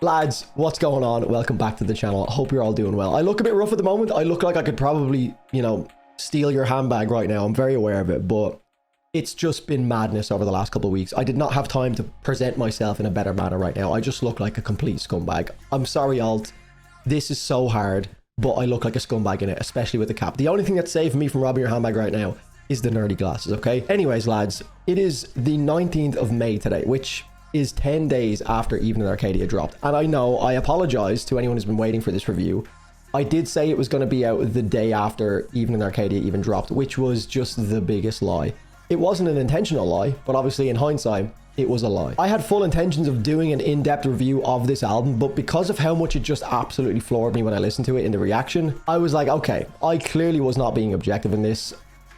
Lads, what's going on? Welcome back to the channel. I hope you're all doing well. I look a bit rough at the moment. I look like I could probably, steal your handbag right now. I'm very aware of it, but it's just been madness over the last couple of weeks. I did not have time to present myself in a better manner right now. I just look like a complete scumbag. I'm sorry, Alt. This is so hard, but I look like a scumbag in it, especially with the cap. The only thing that's saving me from robbing your handbag right now is the nerdy glasses, okay? Anyways, lads, it is the 19th of May today, which is 10 days after Evening Arcadia dropped. And I know, I apologize to anyone who's been waiting for this review. I did say it was going to be out the day after Evening Arcadia even dropped, which was just the biggest lie. It wasn't an intentional lie, but obviously in hindsight, it was a lie. I had full intentions of doing an in-depth review of this album, but because of how much it just absolutely floored me when I listened to it in the reaction, I was like, okay, I clearly was not being objective in this.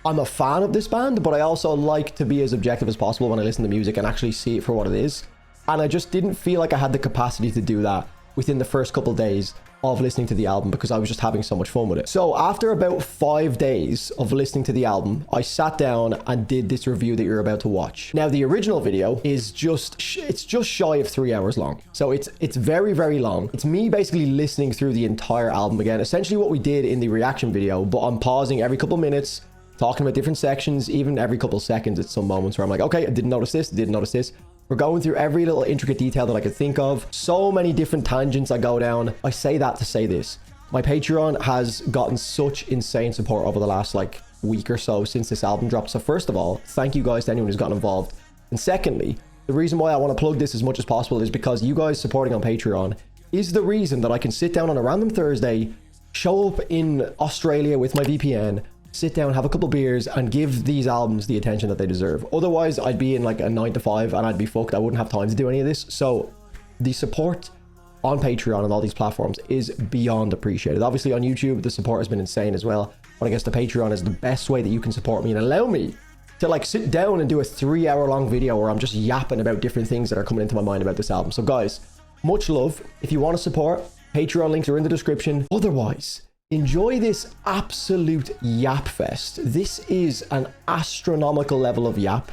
I'm a fan of this band, but I also like to be as objective as possible when I listen to music and actually see it for what it is. And I just didn't feel like I had the capacity to do that within the first couple of days of listening to the album because I was just having so much fun with it. So after about 5 days of listening to the album, I sat down and did this review that you're about to watch. Now, the original video is just shy of 3 hours long. So it's very, very long. It's me basically listening through the entire album again, essentially what we did in the reaction video, but I'm pausing every couple of minutes, talking about different sections, even every couple of seconds at some moments where I'm like, okay, I didn't notice this, didn't notice this. We're going through every little intricate detail that I could think of. So many different tangents I go down. I say that to say this. My Patreon has gotten such insane support over the last week or so since this album dropped. So first of all, thank you guys to anyone who's gotten involved. And secondly, the reason why I want to plug this as much as possible is because you guys supporting on Patreon is the reason that I can sit down on a random Thursday, show up in Australia with my VPN, sit down, have a couple beers, and give these albums the attention that they deserve. Otherwise, I'd be in a 9 to 5 and I'd be fucked. I wouldn't have time to do any of this. So the support on Patreon and all these platforms is beyond appreciated. Obviously on YouTube, the support has been insane as well. But I guess the Patreon is the best way that you can support me and allow me to sit down and do a 3-hour-long video where I'm just yapping about different things that are coming into my mind about this album. So guys, much love. If you want to support, Patreon links are in the description. Otherwise, enjoy this absolute yap fest. This is an astronomical level of yap.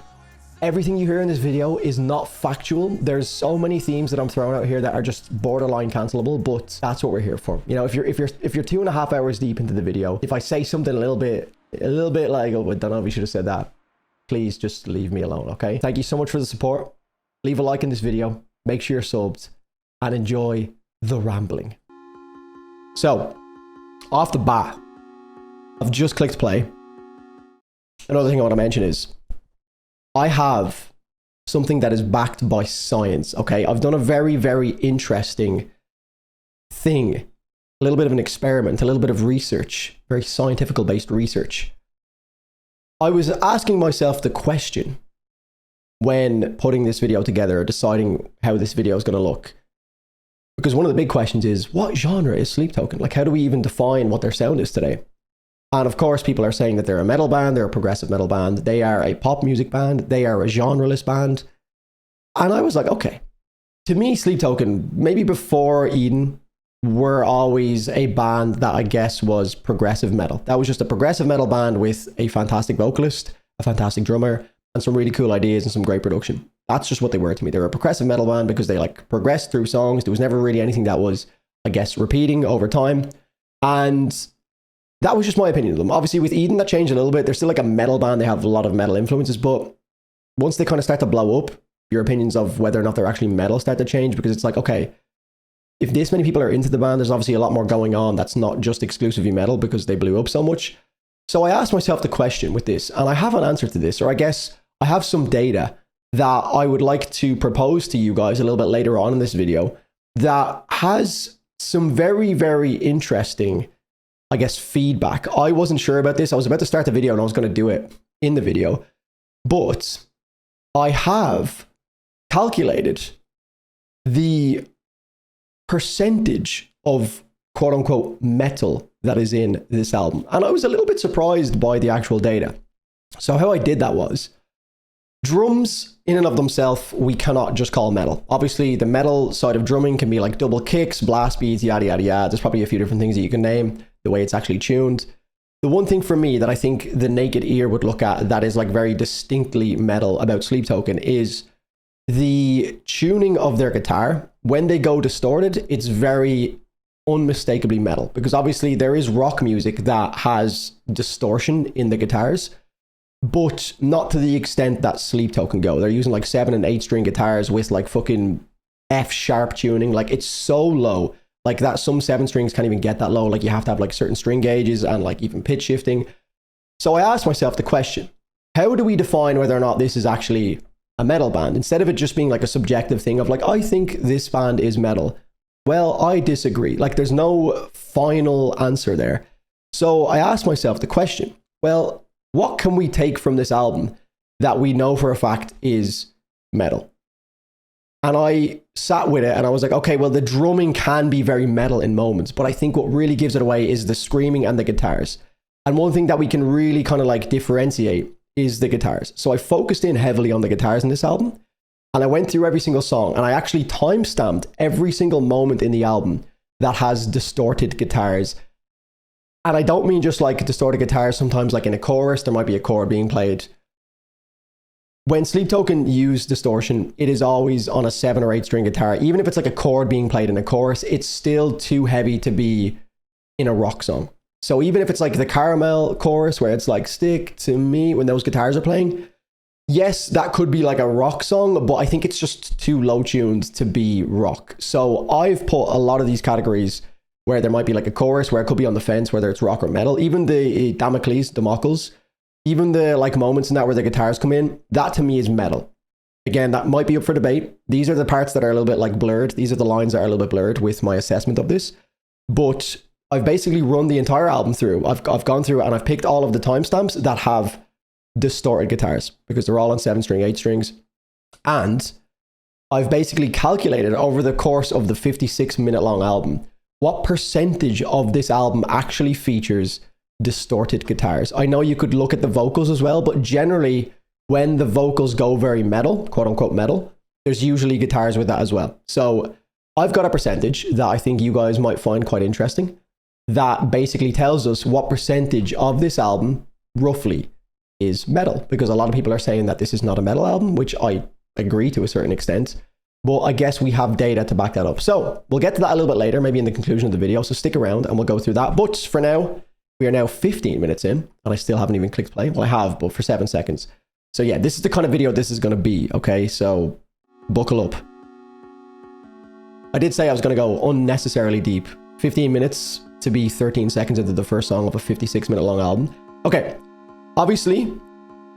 Everything you hear in this video is not factual. There's so many themes that I'm throwing out here that are just borderline cancelable, but that's what we're here for. You know, if you're 2.5 hours deep into the video, if I say something a little bit like, oh, I don't know if you should have said that, please just leave me alone, okay? Thank you so much for the support. Leave a like in this video, make sure you're subbed, and enjoy the rambling. So, off the bat, I've just clicked play. Another thing I want to mention is I have something that is backed by science, okay? I've done a very, very interesting thing, a little bit of an experiment, a little bit of research, very scientific based research. I was asking myself the question when putting this video together, deciding how this video is going to look. Because one of the big questions is, what genre is Sleep Token? How do we even define what their sound is today? And of course, people are saying that they're a metal band, they're a progressive metal band, they are a pop music band, they are a genreless band. And I was like, okay. To me, Sleep Token, maybe before Eden, were always a band that I guess was progressive metal. That was just a progressive metal band with a fantastic vocalist, a fantastic drummer, and some really cool ideas and some great production. That's just what they were to me. They were a progressive metal band because they progressed through songs. There was never really anything that was, I guess, repeating over time. And that was just my opinion of them. Obviously with Eden, that changed a little bit. They're still a metal band. They have a lot of metal influences, but once they kind of start to blow up, your opinions of whether or not they're actually metal start to change, because it's like, okay, if this many people are into the band, there's obviously a lot more going on that's not just exclusively metal because they blew up so much. So I asked myself the question with this, and I have an answer to this, or I guess I have some data that I would like to propose to you guys a little bit later on in this video that has some very, very interesting, I guess, feedback. I wasn't sure about this. I was about to start the video and I was going to do it in the video, but I have calculated the percentage of quote unquote metal that is in this album. And I was a little bit surprised by the actual data. So how I did that was, drums in and of themselves, we cannot just call metal. Obviously, the metal side of drumming can be double kicks, blast beats, yada, yada, yada. There's probably a few different things that you can name, the way it's actually tuned. The one thing for me that I think the naked ear would look at that is very distinctly metal about Sleep Token is the tuning of their guitar, when they go distorted, it's very unmistakably metal, because obviously there is rock music that has distortion in the guitars, but not to the extent that Sleep Token go. They're using like 7 and 8 string guitars with like fucking F sharp tuning. Like it's so low, like that some 7 strings can't even get that low. Like you have to have like certain string gauges and like even pitch shifting. So I asked myself the question, how do we define whether or not this is actually a metal band, instead of it just being like a subjective thing of like, I think this band is metal? Well, I disagree. Like there's no final answer there. So I asked myself the question, well, what can we take from this album that we know for a fact is metal? And I sat with it and I was like, okay, well, the drumming can be very metal in moments, but I think what really gives it away is the screaming and the guitars. And one thing that we can really kind of like differentiate is the guitars. So I focused in heavily on the guitars in this album, and I went through every single song, and I actually timestamped every single moment in the album that has distorted guitars. And I don't mean just like distorted guitars. Sometimes like in a chorus, there might be a chord being played. When Sleep Token use distortion, it is always on a 7 or 8 string guitar. Even if it's like a chord being played in a chorus, it's still too heavy to be in a rock song. So even if it's like the Caramel chorus where it's like stick to me when those guitars are playing, yes, that could be like a rock song, but I think it's just too low tuned to be rock. So I've put a lot of these categories where there might be like a chorus where it could be on the fence, whether it's rock or metal. Even the Damocles, even the like moments in that where the guitars come in, that to me is metal. Again, that might be up for debate. These are the parts that are a little bit like blurred. These are the lines that are a little bit blurred with my assessment of this. But I've basically run the entire album through. I've gone through and I've picked all of the timestamps that have distorted guitars because they're all on 7 string, 8 strings. And I've basically calculated over the course of the 56-minute long album, what percentage of this album actually features distorted guitars. I know you could look at the vocals as well, but generally when the vocals go very metal, quote unquote metal, there's usually guitars with that as well. So I've got a percentage that I think you guys might find quite interesting that basically tells us what percentage of this album roughly is metal, because a lot of people are saying that this is not a metal album, which I agree to a certain extent, but I guess we have data to back that up. So we'll get to that a little bit later, maybe in the conclusion of the video, so stick around and we'll go through that. But for now, we are now 15 minutes in and I still haven't even clicked play. Well, I have, but for 7 seconds. So yeah, this is the kind of video this is going to be, okay? So buckle up. I did say I was going to go unnecessarily deep. 15 minutes to be 13 seconds into the first song of a 56-minute long album. Okay, obviously,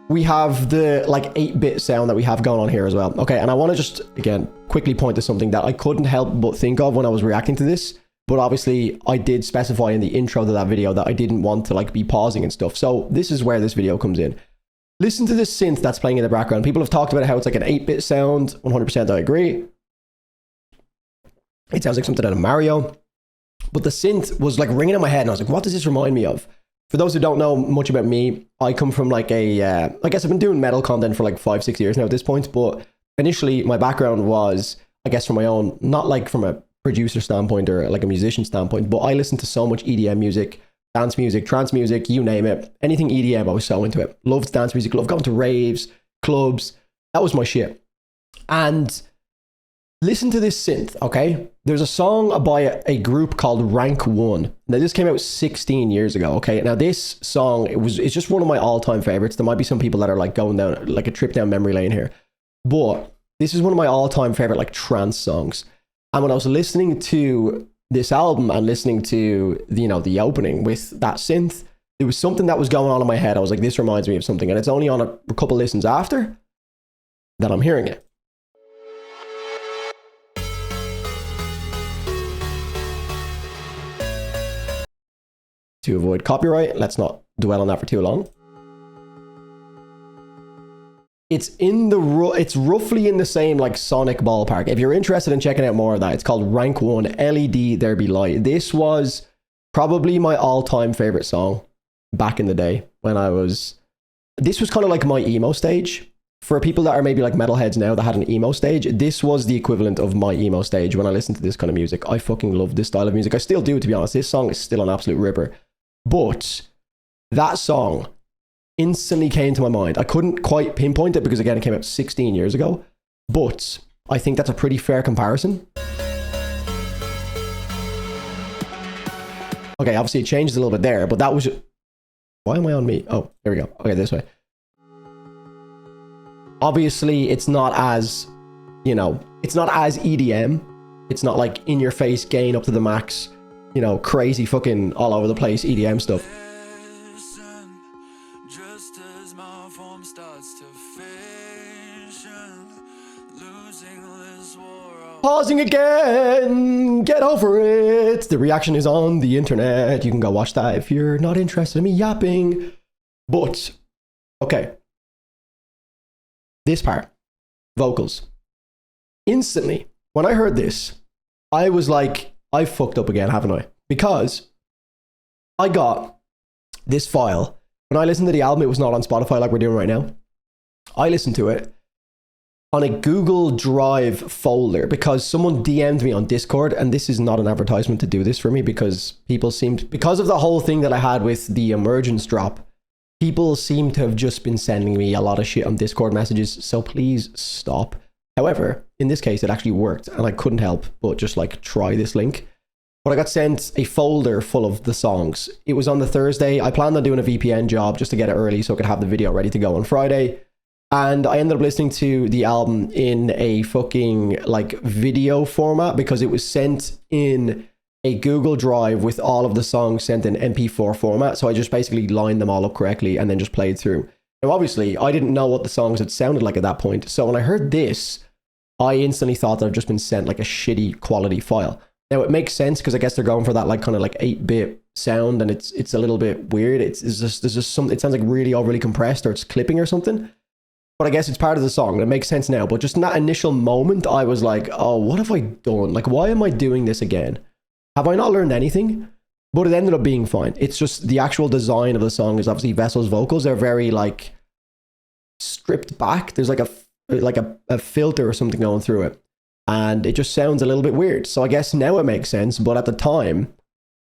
we have the like 8-bit sound that we have going on here as well. Okay, and I want to just, again, quickly point to something that I couldn't help but think of when I was reacting to this. But obviously, I did specify in the intro to that video that I didn't want to like be pausing and stuff. So this is where this video comes in. Listen to this synth that's playing in the background. People have talked about how it's like an 8-bit sound. 100% I agree. It sounds like something out of Mario. But the synth was like ringing in my head and I was like, what does this remind me of? For those who don't know much about me, I come from like I guess I've been doing metal content for like 5-6 years now at this point. But initially my background was, I guess from my own, not like from a producer standpoint or like a musician standpoint, but I listened to so much EDM music, dance music, trance music, you name it. Anything EDM, I was so into it. Loved dance music, loved going to raves, clubs. That was my shit. And listen to this synth, okay? There's a song by a group called Rank 1. Now, this came out 16 years ago, okay? Now, this song, it's just one of my all-time favorites. There might be some people that are like going down, like a trip down memory lane here. But this is one of my all-time favorite, like, trance songs. And when I was listening to this album and listening to, the opening with that synth, there was something that was going on in my head. I was like, this reminds me of something. And it's only on a couple listens after that I'm hearing it. To avoid copyright, let's not dwell on that for too long. It's it's roughly in the same like sonic ballpark. If you're interested in checking out more of that, it's called Rank 1, LED There Be Light. This was probably my all-time favorite song back in the day when this was kind of like my emo stage. For people that are maybe like metalheads now that had an emo stage, this was the equivalent of my emo stage when I listened to this kind of music. I fucking love this style of music. I still do, to be honest. This song is still an absolute ripper. But that song instantly came to my mind. I couldn't quite pinpoint it because, again, it came out 16 years ago. but I think that's a pretty fair comparison. Okay, obviously it changes a little bit there, but that was... Why am I on me? Oh, there we go. Okay, this way. Obviously, it's not as, you know, it's not as EDM. It's not like in your face, gain up to the max, you know, crazy fucking all over the place EDM stuff. Pausing again, get over it. The reaction is on the internet. You can go watch that if you're not interested in me yapping. But, okay. This part, vocals. Instantly, when I heard this, I was like, I fucked up again, haven't I? Because I got this file. When I listened to the album, it was not on Spotify like we're doing right now. I listened to it on a Google Drive folder because someone DM'd me on Discord, and this is not an advertisement to do this for me because people seemed, because of the whole thing that I had with the emergence drop, people seem to have just been sending me a lot of shit on Discord messages, so please stop. However, in this case, it actually worked, and I couldn't help but just like try this link. But I got sent a folder full of the songs. It was on the Thursday. I planned on doing a VPN job just to get it early so I could have the video ready to go on Friday. And I ended up listening to the album in a fucking like video format because it was sent in a Google Drive with all of the songs sent in MP4 format. So I just basically lined them all up correctly and then just played through. Now, obviously, I didn't know what the songs had sounded like at that point. So when I heard this, I instantly thought that I've just been sent like a shitty quality file. Now, it makes sense because I guess they're going for that like kind of like 8-bit sound, and it's a little bit weird. It's just, there's just some, it sounds like really overly compressed, or it's clipping or something. But I guess it's part of the song and it makes sense now. But just in that initial moment, I was like, oh, what have I done? Like, why am I doing this again? Have I not learned anything? But it ended up being fine. It's just the actual design of the song is obviously Vessel's vocals are very like stripped back. There's like a filter or something going through it. And it just sounds a little bit weird. So I guess now it makes sense. But at the time,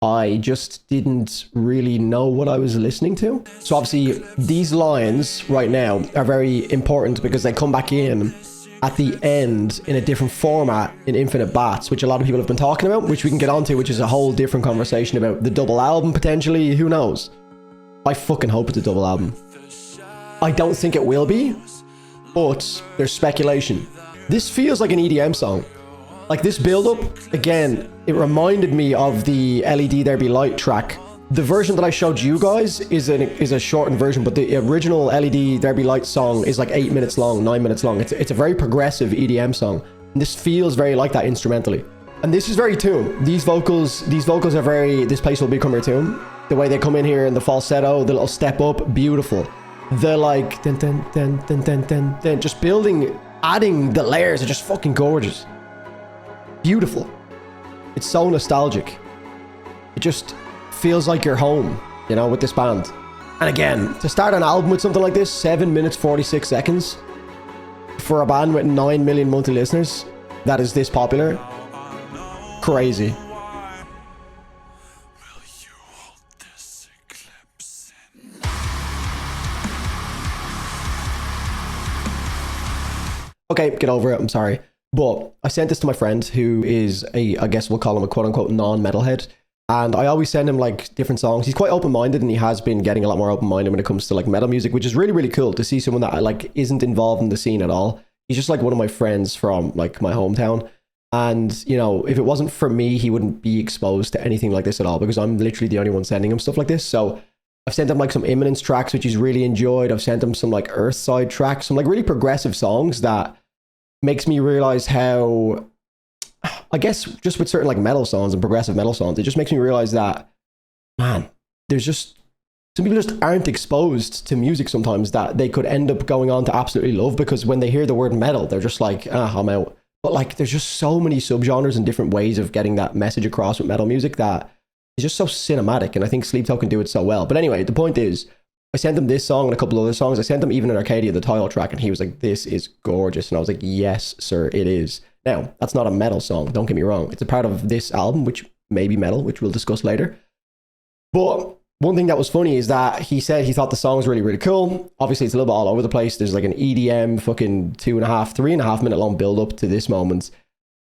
I just didn't really know what I was listening to. So obviously these lines right now are very important because they come back in at the end in a different format in Infinite Bats, which a lot of people have been talking about, which we can get onto, which is a whole different conversation about the double album potentially. Who knows? I fucking hope it's a double album. I don't think it will be, but there's speculation. This feels like an EDM song. Like this build-up, again, it reminded me of the LED There Be Light track. The version that I showed you guys is a shortened version, but the original LED There Be Light song is like 8 minutes long, 9 minutes long. It's a very progressive EDM song. And this feels very like that instrumentally. And this is very Tomb. These vocals are very, this place will become your tomb. The way they come in here and the falsetto, the little step up, beautiful. The like, dun, dun, dun, dun, dun, dun, dun, just building, adding the layers are just fucking gorgeous. Beautiful. It's so nostalgic. It just feels like you're home, you know, with this band. And again, to start an album with something like this, 7 minutes 46 seconds for a band with 9 million monthly listeners that is this popular, crazy. Okay, get over it, I'm sorry. But I sent this to my friend who is I guess we'll call him a quote unquote non-metalhead. And I always send him like different songs. He's quite open-minded and he has been getting a lot more open-minded when it comes to like metal music, which is really, really cool to see someone that like isn't involved in the scene at all. He's just like one of my friends from like my hometown. And, you know, if it wasn't for me, he wouldn't be exposed to anything like this at all because I'm literally the only one sending him stuff like this. So I've sent him like some Imminence tracks, which he's really enjoyed. I've sent him some like Earthside tracks, some like really progressive songs that makes me realize how, I guess just with certain like metal songs and progressive metal songs, it just makes me realize that, man, there's just, some people just aren't exposed to music sometimes that they could end up going on to absolutely love because when they hear the word metal, they're just like, I'm out. But like, there's just so many subgenres and different ways of getting that message across with metal music that is just so cinematic. And I think Sleep Token do it so well. But anyway, the point is, I sent him this song and a couple other songs. I sent him even an Arcadia, the title track, and he was like, this is gorgeous. And I was like, yes, sir, it is. Now, that's not a metal song, don't get me wrong. It's a part of this album, which may be metal, which we'll discuss later. But one thing that was funny is that he said he thought the song was really, really cool. Obviously, it's a little bit all over the place. There's like an EDM fucking 3.5 minute long build up to this moment.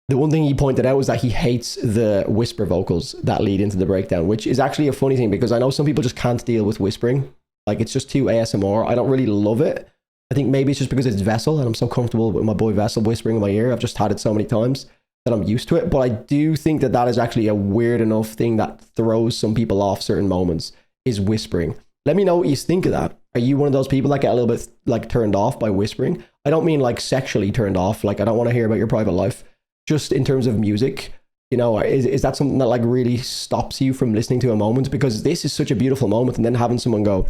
The one thing he pointed out was that he hates the whisper vocals that lead into the breakdown, which is actually a funny thing because I know some people just can't deal with whispering. Like, it's just too ASMR. I don't really love it. I think maybe it's just because it's Vessel and I'm so comfortable with my boy Vessel whispering in my ear. I've just had it so many times that I'm used to it. But I do think that that is actually a weird enough thing that throws some people off certain moments, is whispering. Let me know what you think of that. Are you one of those people that get a little bit like turned off by whispering? I don't mean like sexually turned off. Like, I don't want to hear about your private life. Just in terms of music, you know, is that something that like really stops you from listening to a moment? Because this is such a beautiful moment, and then having someone go,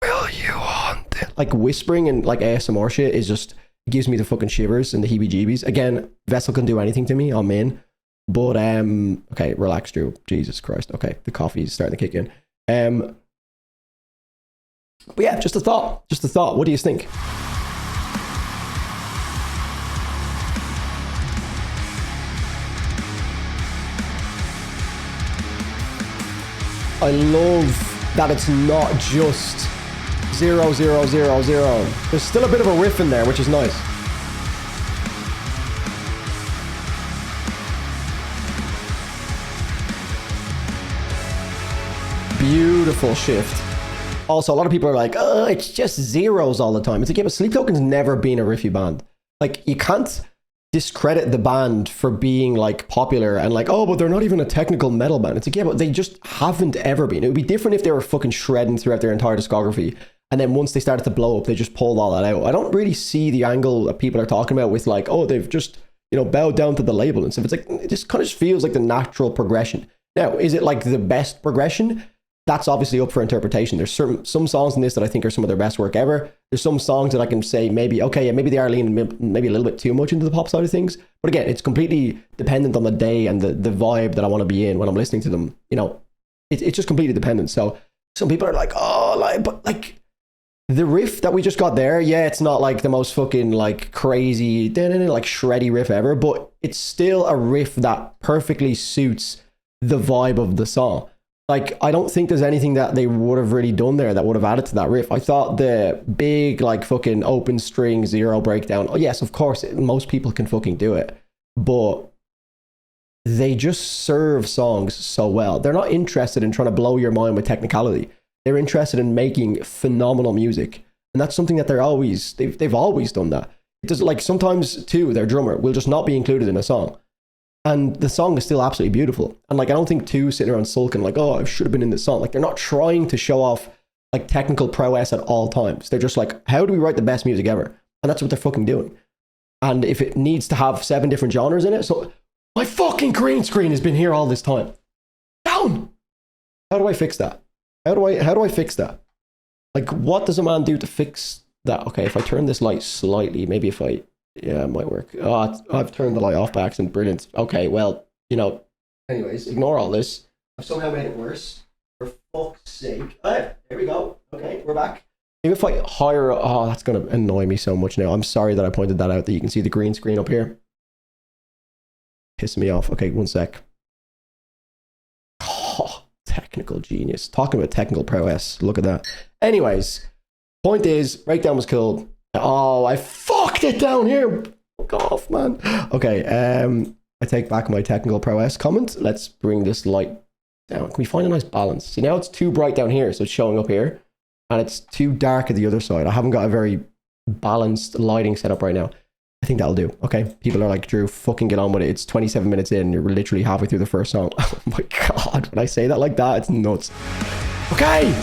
"Will you want it?" Like whispering and like ASMR shit is just, it gives me the fucking shivers and the heebie-jeebies. Again, Vessel can do anything to me. I'm in. But okay, relax, Drew. Jesus Christ. Okay, the coffee is starting to kick in. But yeah, just a thought. Just a thought. What do you think? I love that it's not just 0, 0, 0, 0. There's still a bit of a riff in there, which is nice. Beautiful shift. Also, a lot of people are like, oh, it's just zeros all the time. It's like, yeah, but Sleep Token's never been a riffy band. Like, you can't discredit the band for being like popular and like, oh, but they're not even a technical metal band. It's like, yeah, but they just haven't ever been. It would be different if they were fucking shredding throughout their entire discography, and then once they started to blow up, they just pulled all that out. I don't really see the angle that people are talking about with like, oh, they've just, you know, bowed down to the label and stuff. It's like, it just kind of just feels like the natural progression. Now, is it like the best progression? That's obviously up for interpretation. There's some songs in this that I think are some of their best work ever. There's some songs that I can say maybe, okay, yeah, maybe they are leaning maybe a little bit too much into the pop side of things. But again, it's completely dependent on the day and the vibe that I want to be in when I'm listening to them. You know, it's just completely dependent. So some people are like, oh, like, but like the riff that we just got there, yeah, it's not like the most fucking like crazy, like shreddy riff ever, but it's still a riff that perfectly suits the vibe of the song. Like, I don't think there's anything that they would have really done there that would have added to that riff. I thought the big, like, fucking open string zero breakdown, oh, yes, of course, most people can fucking do it. But they just serve songs so well. They're not interested in trying to blow your mind with technicality. They're interested in making phenomenal music. And that's something that they've always done that. It does, like, sometimes, too, their drummer will just not be included in a song. And the song is still absolutely beautiful. And like, I don't think two sitting around sulking like, oh, I should have been in this song. Like, they're not trying to show off like technical prowess at all times. They're just like, how do we write the best music ever? And that's what they're fucking doing. And if it needs to have 7 different genres in it, so my fucking green screen has been here all this time. Down. How do I fix that? How do I fix that? Like, what does a man do to fix that? Okay, if I turn this light slightly, maybe if I, yeah, it might work. Oh, I've turned the light off by accident. Brilliant. Okay, well, you know, anyways, ignore all this. I've somehow made it worse. For fuck's sake. There we go. Okay, we're back. Maybe if I hire, oh, that's going to annoy me so much now. I'm sorry that I pointed that out, that you can see the green screen up here. Pissing me off. Okay, one sec. Oh, technical genius. Talking about technical prowess. Look at that. Anyways, point is, breakdown was cool. Oh, I fucked it down here. Fuck off, man. Okay, I take back my technical prowess comment. Let's bring this light down. Can we find a nice balance? See, now it's too bright down here, so it's showing up here. And it's too dark at the other side. I haven't got a very balanced lighting setup right now. I think that'll do. Okay, people are like, Drew, fucking get on with it. It's 27 minutes in. You're literally halfway through the first song. Oh my God, when I say that like that, it's nuts. Okay.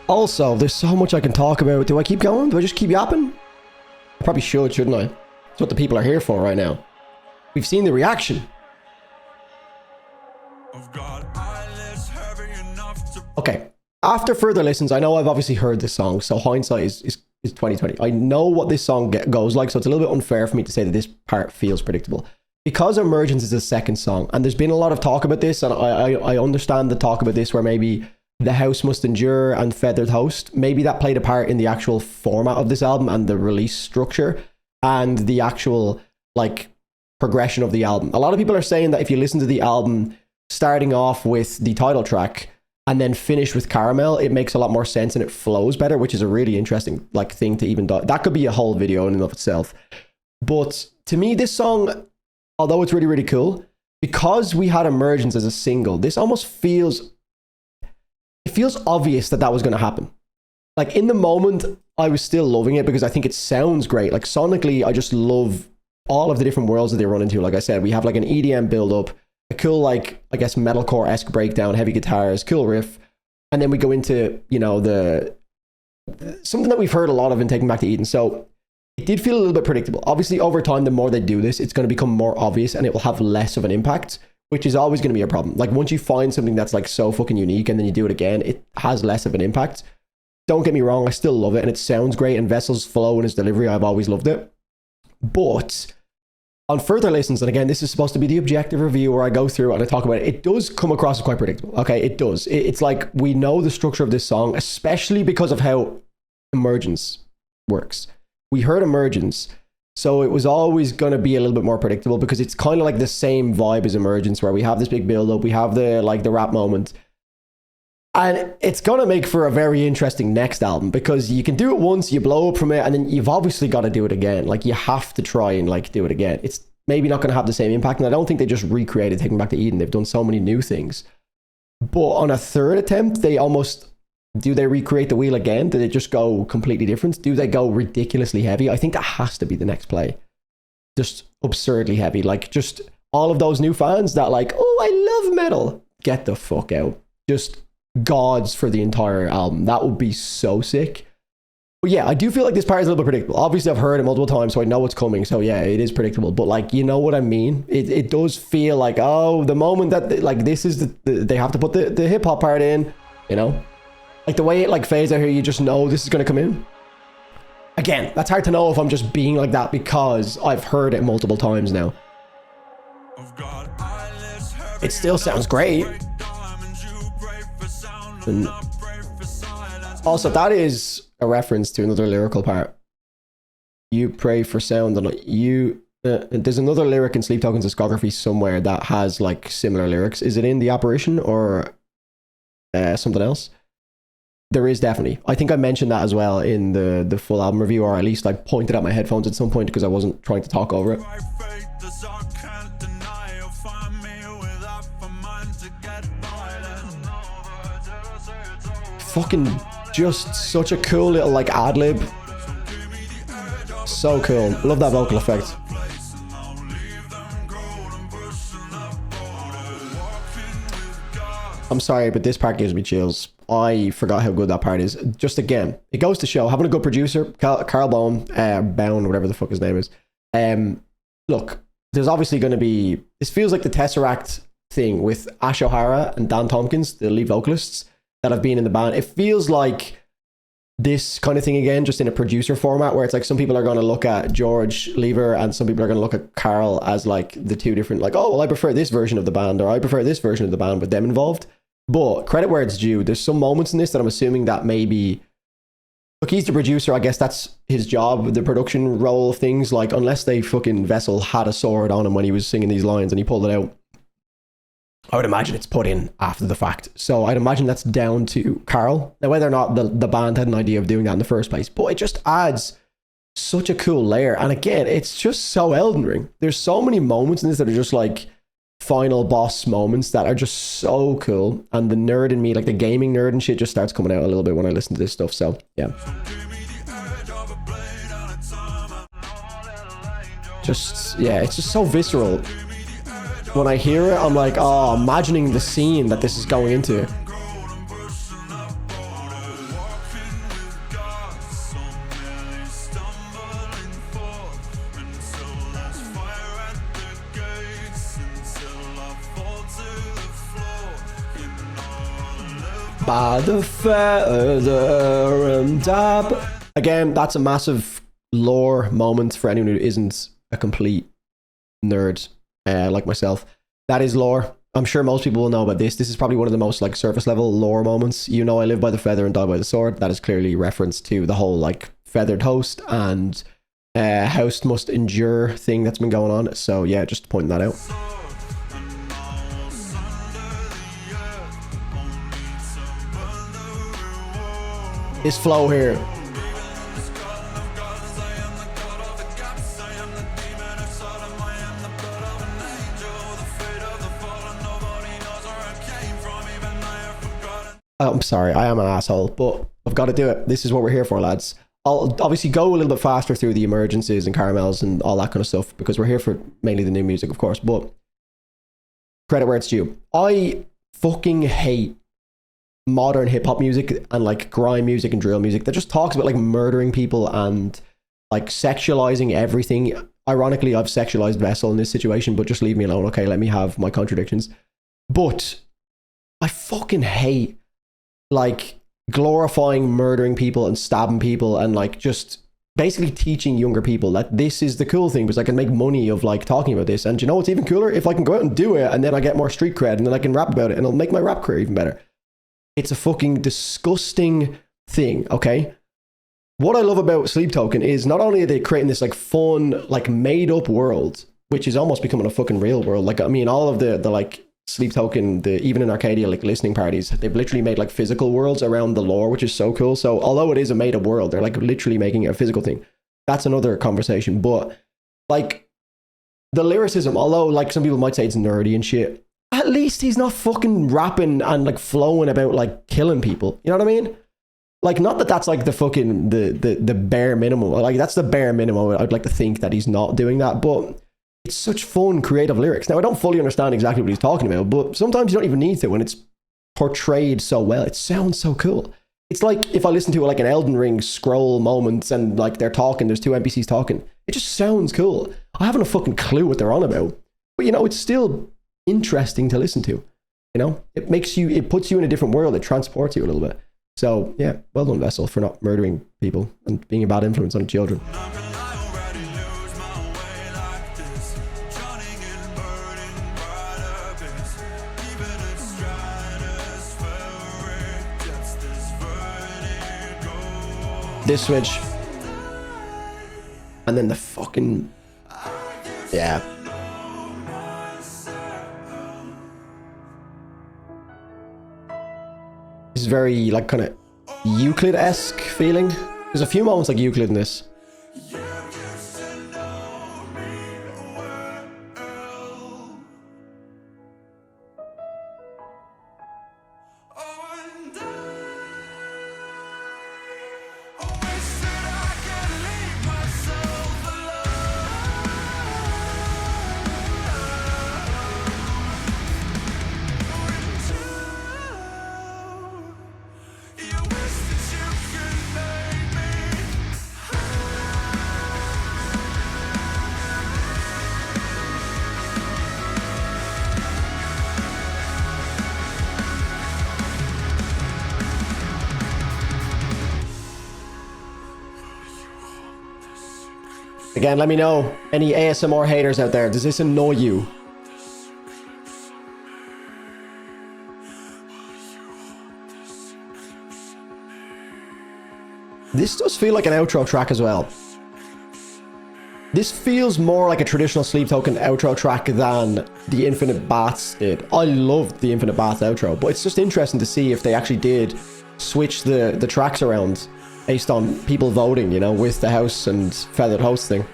Also, there's so much I can talk about. Do I keep going? Do I just keep yapping? I probably should, shouldn't I? That's what the people are here for right now. We've seen the reaction. Okay. After further listens, I know I've obviously heard this song, so hindsight is 2020. I know what this song goes like, so it's a little bit unfair for me to say that this part feels predictable. Because Emergence is the second song, and there's been a lot of talk about this, and I understand the talk about this where maybe The House Must Endure and Feathered Host. Maybe that played a part in the actual format of this album and the release structure and the actual like progression of the album. A lot of people are saying that if you listen to the album starting off with the title track and then finish with Caramel, it makes a lot more sense and it flows better, which is a really interesting like thing to even do. That could be a whole video in and of itself. But to me, this song, although it's really, really cool, because we had Emergence as a single, this almost feels, it feels obvious that that was going to happen. Like in the moment, I was still loving it because I think it sounds great. Like sonically, I just love all of the different worlds that they run into. Like I said, we have like an EDM build up, a cool, like, I guess, metalcore-esque breakdown, heavy guitars, cool riff. And then we go into, you know, something that we've heard a lot of in Taking Back to Eden. So it did feel a little bit predictable. Obviously, over time, the more they do this, it's going to become more obvious and it will have less of an impact, which is always going to be a problem. Like once you find something that's like so fucking unique and then you do it again, it has less of an impact. Don't get me wrong, I still love it and it sounds great, and Vessel's flow and his delivery, I've always loved it. But on further listens, and again, this is supposed to be the objective review where I go through and I talk about it, it does come across as quite predictable. Okay, it does. It's like we know the structure of this song, especially because of how Emergence works. We heard Emergence, so it was always going to be a little bit more predictable because it's kind of like the same vibe as Emergence, where we have this big build up, we have the rap moment, and it's going to make for a very interesting next album because you can do it once, you blow up from it, and then you've obviously got to do it again. Like you have to try and like do it again. It's maybe not going to have the same impact, and I don't think they just recreated Taking Back to Eden. They've done so many new things, but on a third attempt, do they recreate the wheel again? Do they just go completely different? Do they go ridiculously heavy? I think that has to be the next play. Just absurdly heavy. Like just all of those new fans that like, oh, I love metal. Get the fuck out. Just gods for the entire album. That would be so sick. But yeah, I do feel like this part is a little bit predictable. Obviously, I've heard it multiple times, so I know what's coming. So yeah, it is predictable. But like, you know what I mean? It does feel like, oh, the moment that like this is they have to put the hip hop part in, you know? Like the way it like fades out here, you just know this is going to come in. Again, that's hard to know if I'm just being like that because I've heard it multiple times now. It still sounds great. And also, that is a reference to another lyrical part. You pray for sound, and there's another lyric in Sleep Token's discography somewhere that has like similar lyrics. Is it in The Apparition or something else? There is definitely. I think I mentioned that as well in the full album review, or at least I pointed at my headphones at some point because I wasn't trying to talk over it. Fucking just such a cool little like ad lib. So cool. Love that vocal effect. I'm sorry, but this part gives me chills. I forgot how good that part is. Just again, it goes to show having a good producer, Carl Bown, whatever the fuck his name is. Look, there's obviously going to be, this feels like the Tesseract thing with Ash O'Hara and Dan Tompkins, the lead vocalists that have been in the band. It feels like this kind of thing again, just in a producer format, where it's like some people are going to look at George Lever and some people are going to look at Carl as like the two different, like, oh, well, I prefer this version of the band, or I prefer this version of the band with them involved. But credit where it's due, there's some moments in this that I'm assuming that maybe, look, he's the producer, I guess that's his job, the production role of things. Like, unless they fucking Vessel had a sword on him when he was singing these lines and he pulled it out, I would imagine it's put in after the fact. So I'd imagine that's down to Carl. Now, whether or not the band had an idea of doing that in the first place, but it just adds such a cool layer. And again, it's just so Elden Ring. There's so many moments in this that are just like final boss moments that are just so cool. And the nerd in me, like the gaming nerd and shit, just starts coming out a little bit when I listen to this stuff. So yeah. Just, yeah, it's just so visceral. When I hear it, I'm like, oh, imagining the scene that this is going into. By the feather and dab. Again, that's a massive lore moment for anyone who isn't a complete nerd like myself. That is lore. I'm sure most people will know about this. This is probably one of the most like surface level lore moments. You know, I live by the feather and die by the sword. That is clearly reference to the whole like feathered host and house must endure thing that's been going on. So yeah, just pointing that out. This flow here. I'm sorry, I am an asshole, but I've got to do it. This is what we're here for, lads. I'll obviously go a little bit faster through the emergencies and caramels and all that kind of stuff because we're here for mainly the new music, of course, but credit where it's due. I fucking hate modern hip-hop music and like grime music and drill music that just talks about like murdering people and like sexualizing everything. Ironically, I've sexualized Vessel in this situation, but just leave me alone, okay? Let me have my contradictions. But I fucking hate like glorifying murdering people and stabbing people and like just basically teaching younger people that this is the cool thing because I can make money of like talking about this. And you know what's even cooler? If I can go out and do it and then I get more street cred and then I can rap about it and it'll make my rap career even better. It's a fucking disgusting thing, okay? What I love about Sleep Token is not only are they creating this like fun, like made up world, which is almost becoming a fucking real world. Like, I mean, all of the like Sleep Token, even in Arcadia, like listening parties, they've literally made like physical worlds around the lore, which is so cool. So although it is a made up world, they're like literally making it a physical thing. That's another conversation. But like the lyricism, although like some people might say it's nerdy and shit, at least he's not fucking rapping and like flowing about like killing people. You know what I mean? Like, not that that's like the fucking the bare minimum. Like, that's the bare minimum. I'd like to think that he's not doing that, but it's such fun, creative lyrics. Now, I don't fully understand exactly what he's talking about, but sometimes you don't even need to when it's portrayed so well. It sounds so cool. It's like if I listen to like an Elden Ring scroll moment and like they're talking, there's two NPCs talking. It just sounds cool. I haven't a fucking clue what they're on about, but you know, it's still interesting to listen to. You know, it puts you in a different world. It transports you a little bit. So yeah, well done, Vessel, for not murdering people and being a bad influence on children. This switch. And then the fucking... yeah. It's very, like, kind of Euclid-esque feeling. There's a few moments like Euclid in this. Again, let me know, any ASMR haters out there, does this annoy you? This does feel like an outro track as well. This feels more like a traditional Sleep Token outro track than the Infinite Baths did. I loved the Infinite Baths outro, but it's just interesting to see if they actually did switch the tracks around based on people voting, you know, with the house and feathered host thing.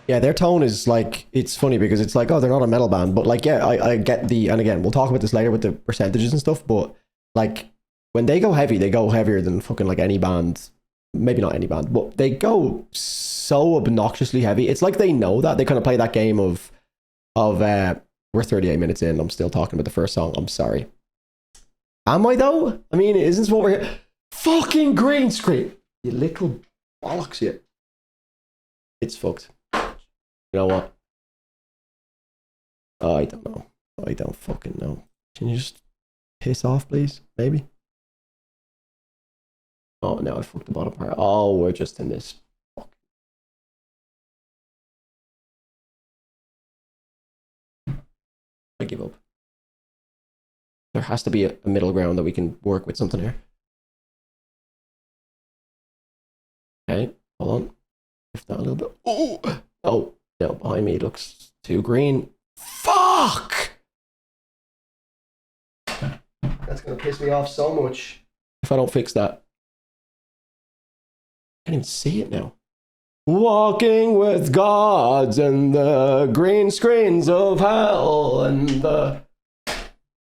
Yeah, their tone is like, it's funny because it's like, oh, they're not a metal band, but like, yeah, I get the, and again, we'll talk about this later with the percentages and stuff, but like, when they go heavy, they go heavier than fucking like any band maybe not any band, but they go so obnoxiously heavy. It's like they know that. They kind of play that game of we're 38 minutes in, I'm still talking about the first song. I'm sorry. Am I though? I mean, isn't this what we're here? Fucking green screen! You little bollocks, you. It's fucked. You know what? I don't know. I don't fucking know. Can you just piss off, please? Maybe? Oh, no, I fucked the bottom part. Oh, we're just in this. Fuck. I give up. There has to be a middle ground that we can work with something here. Okay, hold on. Lift that a little bit. Oh, oh, no, behind me it looks too green. Fuck! That's gonna piss me off so much if I don't fix that. I can't even see it now. Walking with gods and the green screens of hell and the...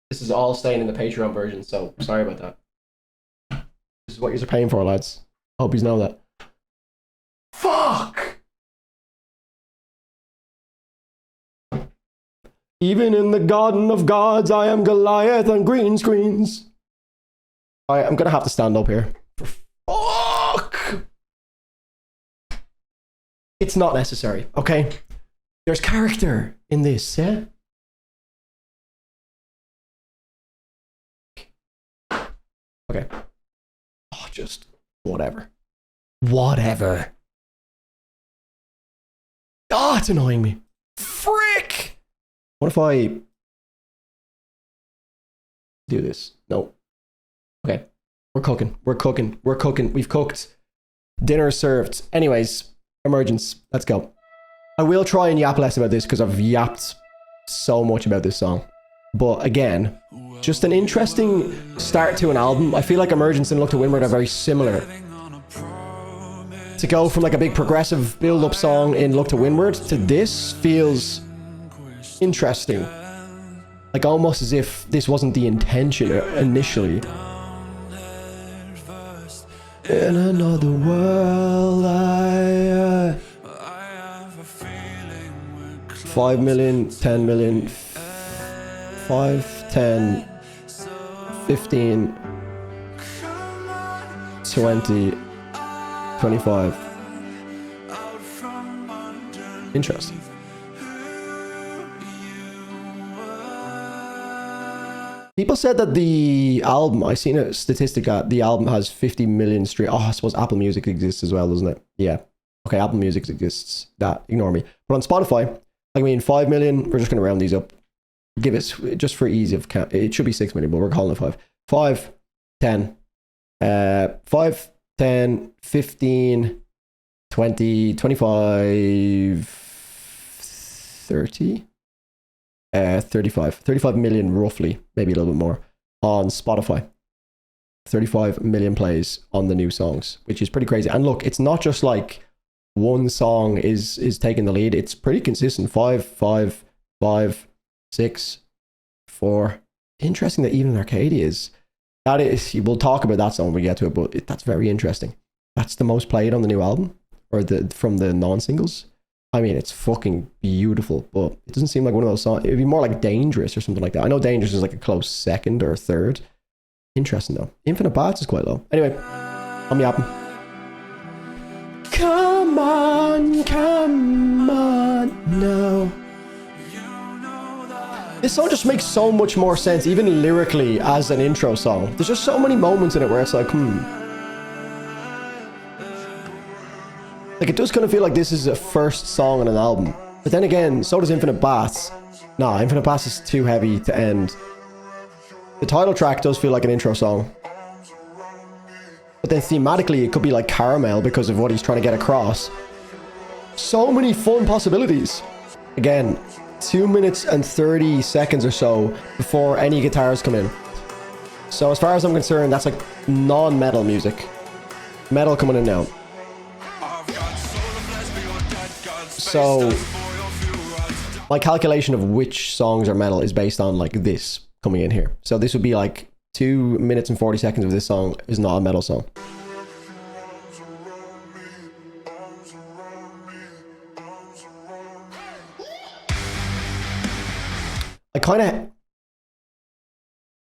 This is all staying in the Patreon version, so sorry about that. This is what you're paying for, lads. I hope you know that. Fuck! Even in the garden of gods, I am Goliath on green screens. Alright, I'm gonna have to stand up here. Fuck! It's not necessary, okay? There's character in this, yeah? Okay. Oh, just whatever. Whatever. Oh, it's annoying me. Frick! What if I do this? No. Okay. We're cooking. We're cooking. We're cooking. We've cooked. Dinner served. Anyways, emergence. Let's go. I will try and yap less about this because I've yapped so much about this song. But again, just an interesting start to an album. I feel like Emergence and Look to Windward are very similar. To go from like a big progressive build-up song in Look to Windward to this feels interesting. Like almost as if this wasn't the intention initially. In another world, 5 million, 10 million, 5, 10, 15, 20, 25. Interesting. People said that the album, I seen a statistic that the album has 50 million streams. Oh, I suppose Apple Music exists as well, doesn't it? Yeah. Okay, Apple Music exists. That, ignore me. But on Spotify, I mean, 5 million, we're just going to round these up. Give it, just for ease of count, it should be 6 million, but we're calling it 5. 5, 10, 5, 10, 15, 20, 25, 30, 35 million roughly, maybe a little bit more, on Spotify. 35 million plays on the new songs, which is pretty crazy. And look, it's not just like one song is taking the lead. It's pretty consistent. 5, 5, 5, 6, 4. Interesting that even Arcadia is. That is, we'll talk about that song when we get to it, but that's very interesting. That's the most played on the new album, or from the non-singles. I mean, it's fucking beautiful, but it doesn't seem like one of those songs. It'd be more like Dangerous or something like that. I know Dangerous is like a close second or third. Interesting though. Infinite Bats is quite low. Anyway, I'm yapping. Come on now. This song just makes so much more sense, even lyrically, as an intro song. There's just so many moments in it where it's like, Like, it does kind of feel like this is a first song on an album. But then again, so does Infinite Baths. Nah, Infinite Baths is too heavy to end. The title track does feel like an intro song. But then thematically, it could be like Caramel because of what he's trying to get across. So many fun possibilities. Again, 2 minutes and 30 seconds or so before any guitars come in. So as far as I'm concerned, that's like non-metal music. Metal coming in now. So my calculation of which songs are metal is based on like this coming in here. So this would be like 2 minutes and 40 seconds of this song is not a metal song.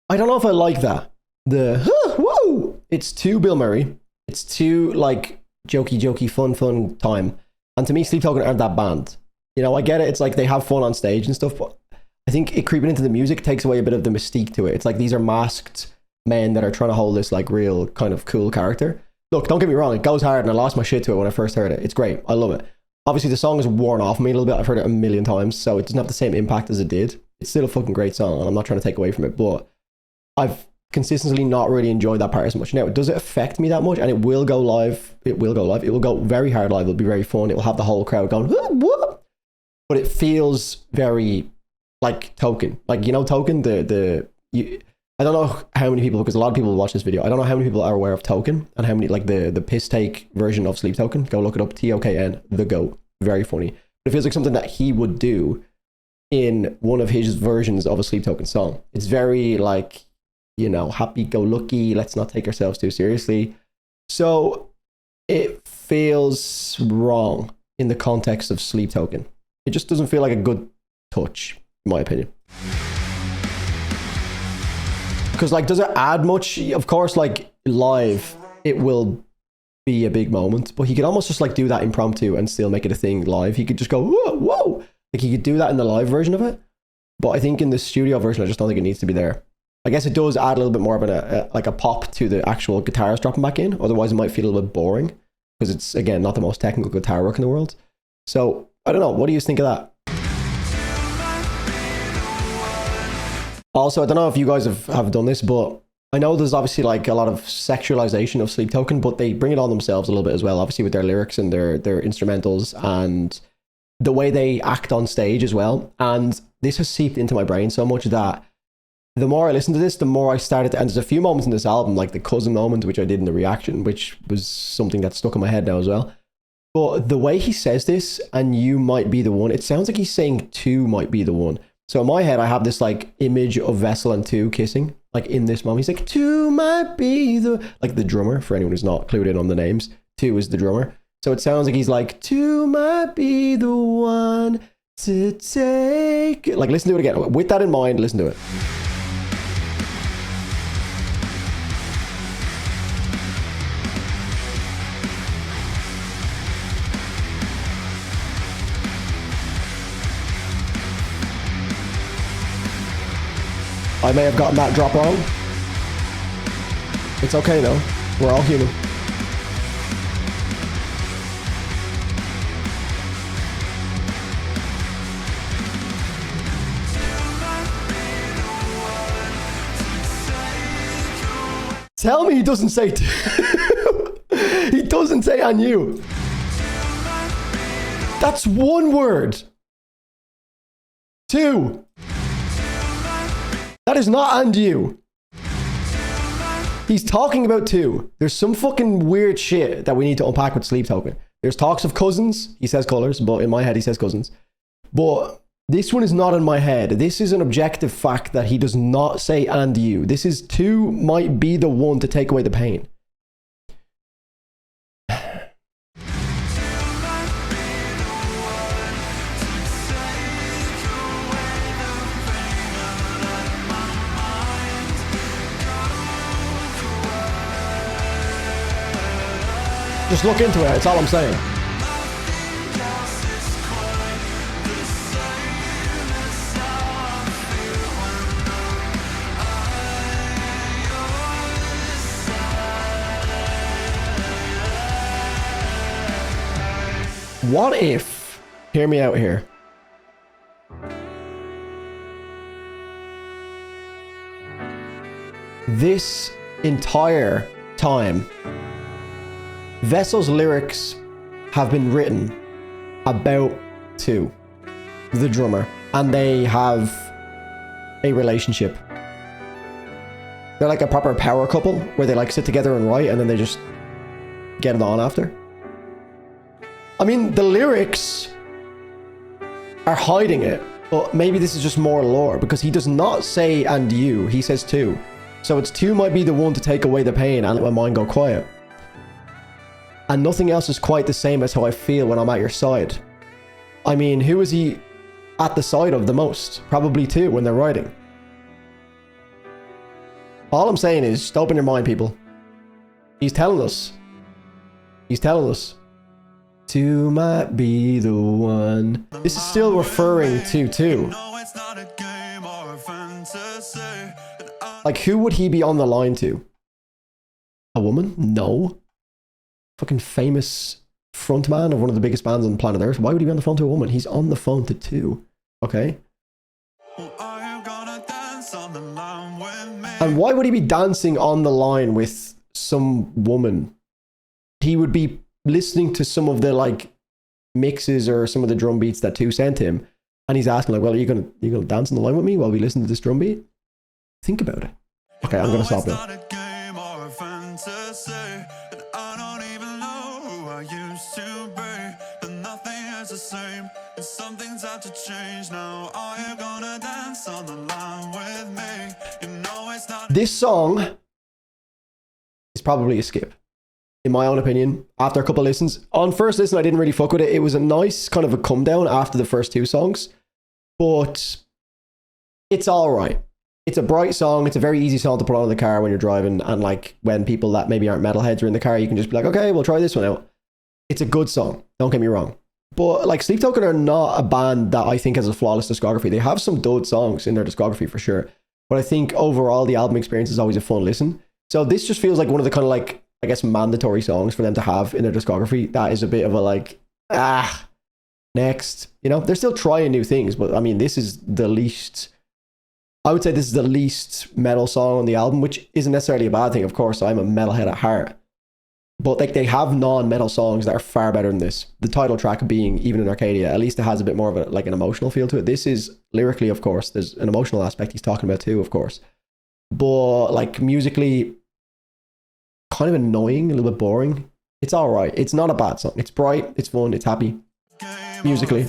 I don't know if I like that. Whoa! It's too Bill Murray. It's too like jokey, fun time. And to me, Sleep Token aren't that band. You know, I get it. It's like they have fun on stage and stuff, but I think it creeping into the music takes away a bit of the mystique to it. It's like these are masked men that are trying to hold this like real kind of cool character. Look, don't get me wrong. It goes hard and I lost my shit to it when I first heard it. It's great. I love it. Obviously, the song has worn off me a little bit. I've heard it a million times, so it doesn't have the same impact as it did. It's still a fucking great song, and I'm not trying to take away from it, but I've consistently not really enjoyed that part as much. Now, does it affect me that much? And it will go live. It will go live. It will go very hard live. It'll be very fun. It will have the whole crowd going, whoop. But it feels very like Token. Like, you know, Token, I don't know how many people, because a lot of people watch this video. I don't know how many people are aware of Token and how many, like the piss take version of Sleep Token. Go look it up. TOKN, the GOAT. Very funny. But it feels like something that he would do in one of his versions of a Sleep Token song. It's very like, you know, happy-go-lucky. Let's not take ourselves too seriously. So it feels wrong in the context of Sleep Token. It just doesn't feel like a good touch, in my opinion. Because, like, does it add much? Of course, like, live, it will be a big moment. But he could almost just, like, do that impromptu and still make it a thing live. He could just go, whoa. Like, he could do that in the live version of it. But I think in the studio version, I just don't think it needs to be there. I guess it does add a little bit more of a pop to the actual guitars dropping back in. Otherwise, it might feel a little bit boring. Because it's, again, not the most technical guitar work in the world. So, I don't know. What do you think of that? Also, I don't know if you guys have done this, but I know there's obviously like a lot of sexualization of Sleep Token, but they bring it on themselves a little bit as well, obviously with their lyrics and their instrumentals and the way they act on stage as well. And this has seeped into my brain so much that the more I listened to this, the more I started to, and there's a few moments in this album, like the cousin moment, which I did in the reaction, which was something that stuck in my head now as well. But the way he says this, and you might be the one, it sounds like he's saying two might be the one. So in my head, I have this like image of Vessel and two kissing, like in this moment. He's like, two might be the, like the drummer, for anyone who's not clued in on the names, two is the drummer. So it sounds like he's like, two might be the one to take. Like, listen to it again. With that in mind, listen to it. I may have gotten that drop wrong. It's okay though. We're all human. Tell me he doesn't say he doesn't say "and you." That's one word. Two. That is not "and you." He's talking about two. There's some fucking weird shit that we need to unpack with Sleep Token. There's talks of cousins. He says colors, but in my head he says cousins. But this one is not in my head. This is an objective fact that he does not say "and you." This is two might be the one to take away the pain. Just look into it, that's all I'm saying. What if, hear me out here, this entire time Vessel's lyrics have been written about two, the drummer, and they have a relationship. They're like a proper power couple where they like sit together and write and then they just get it on after. I mean, the lyrics are hiding it, but maybe this is just more lore because he does not say "and you," he says two. So it's two might be the one to take away the pain and let my mind go quiet. And nothing else is quite the same as how I feel when I'm at your side. I mean, who is he at the side of the most, probably too, when they're writing. All I'm saying is, just open your mind, people. He's telling us. He's telling us. Two might be the one. This is still referring to two. Like, who would he be on the line to? A woman? No. Fucking famous frontman of one of the biggest bands on planet Earth. Why would he be on the phone to a woman? He's on the phone to two. Okay. And why would he be dancing on the line with some woman? He would be listening to some of the like mixes or some of the drum beats that two sent him, and he's asking like, well, are you gonna dance on the line with me while we listen to this drum beat? Think about it. Okay, I'm gonna stop now. This song is probably a skip, in my own opinion, after a couple of listens. On first listen, I didn't really fuck with it. It was a nice kind of a come down after the first two songs, but it's all right. It's a bright song. It's a very easy song to put on in the car when you're driving, and like when people that maybe aren't metalheads are in the car, you can just be like, okay, we'll try this one out. It's a good song. Don't get me wrong. But like Sleep Token are not a band that I think has a flawless discography. They have some dud songs in their discography for sure. But I think overall the album experience is always a fun listen. So this just feels like one of the kind of like, I guess, mandatory songs for them to have in their discography. That is a bit of a like, next. You know, they're still trying new things, but I mean, this is the least, I would say this is the least metal song on the album, which isn't necessarily a bad thing. Of course, I'm a metalhead at heart. But like they have non-metal songs that are far better than this. The title track being Even in Arcadia, at least it has a bit more of a like an emotional feel to it. This is lyrically, of course, there's an emotional aspect he's talking about too, of course. But like musically, kind of annoying, a little bit boring. It's all right. It's not a bad song. It's bright, it's fun, it's happy. Musically.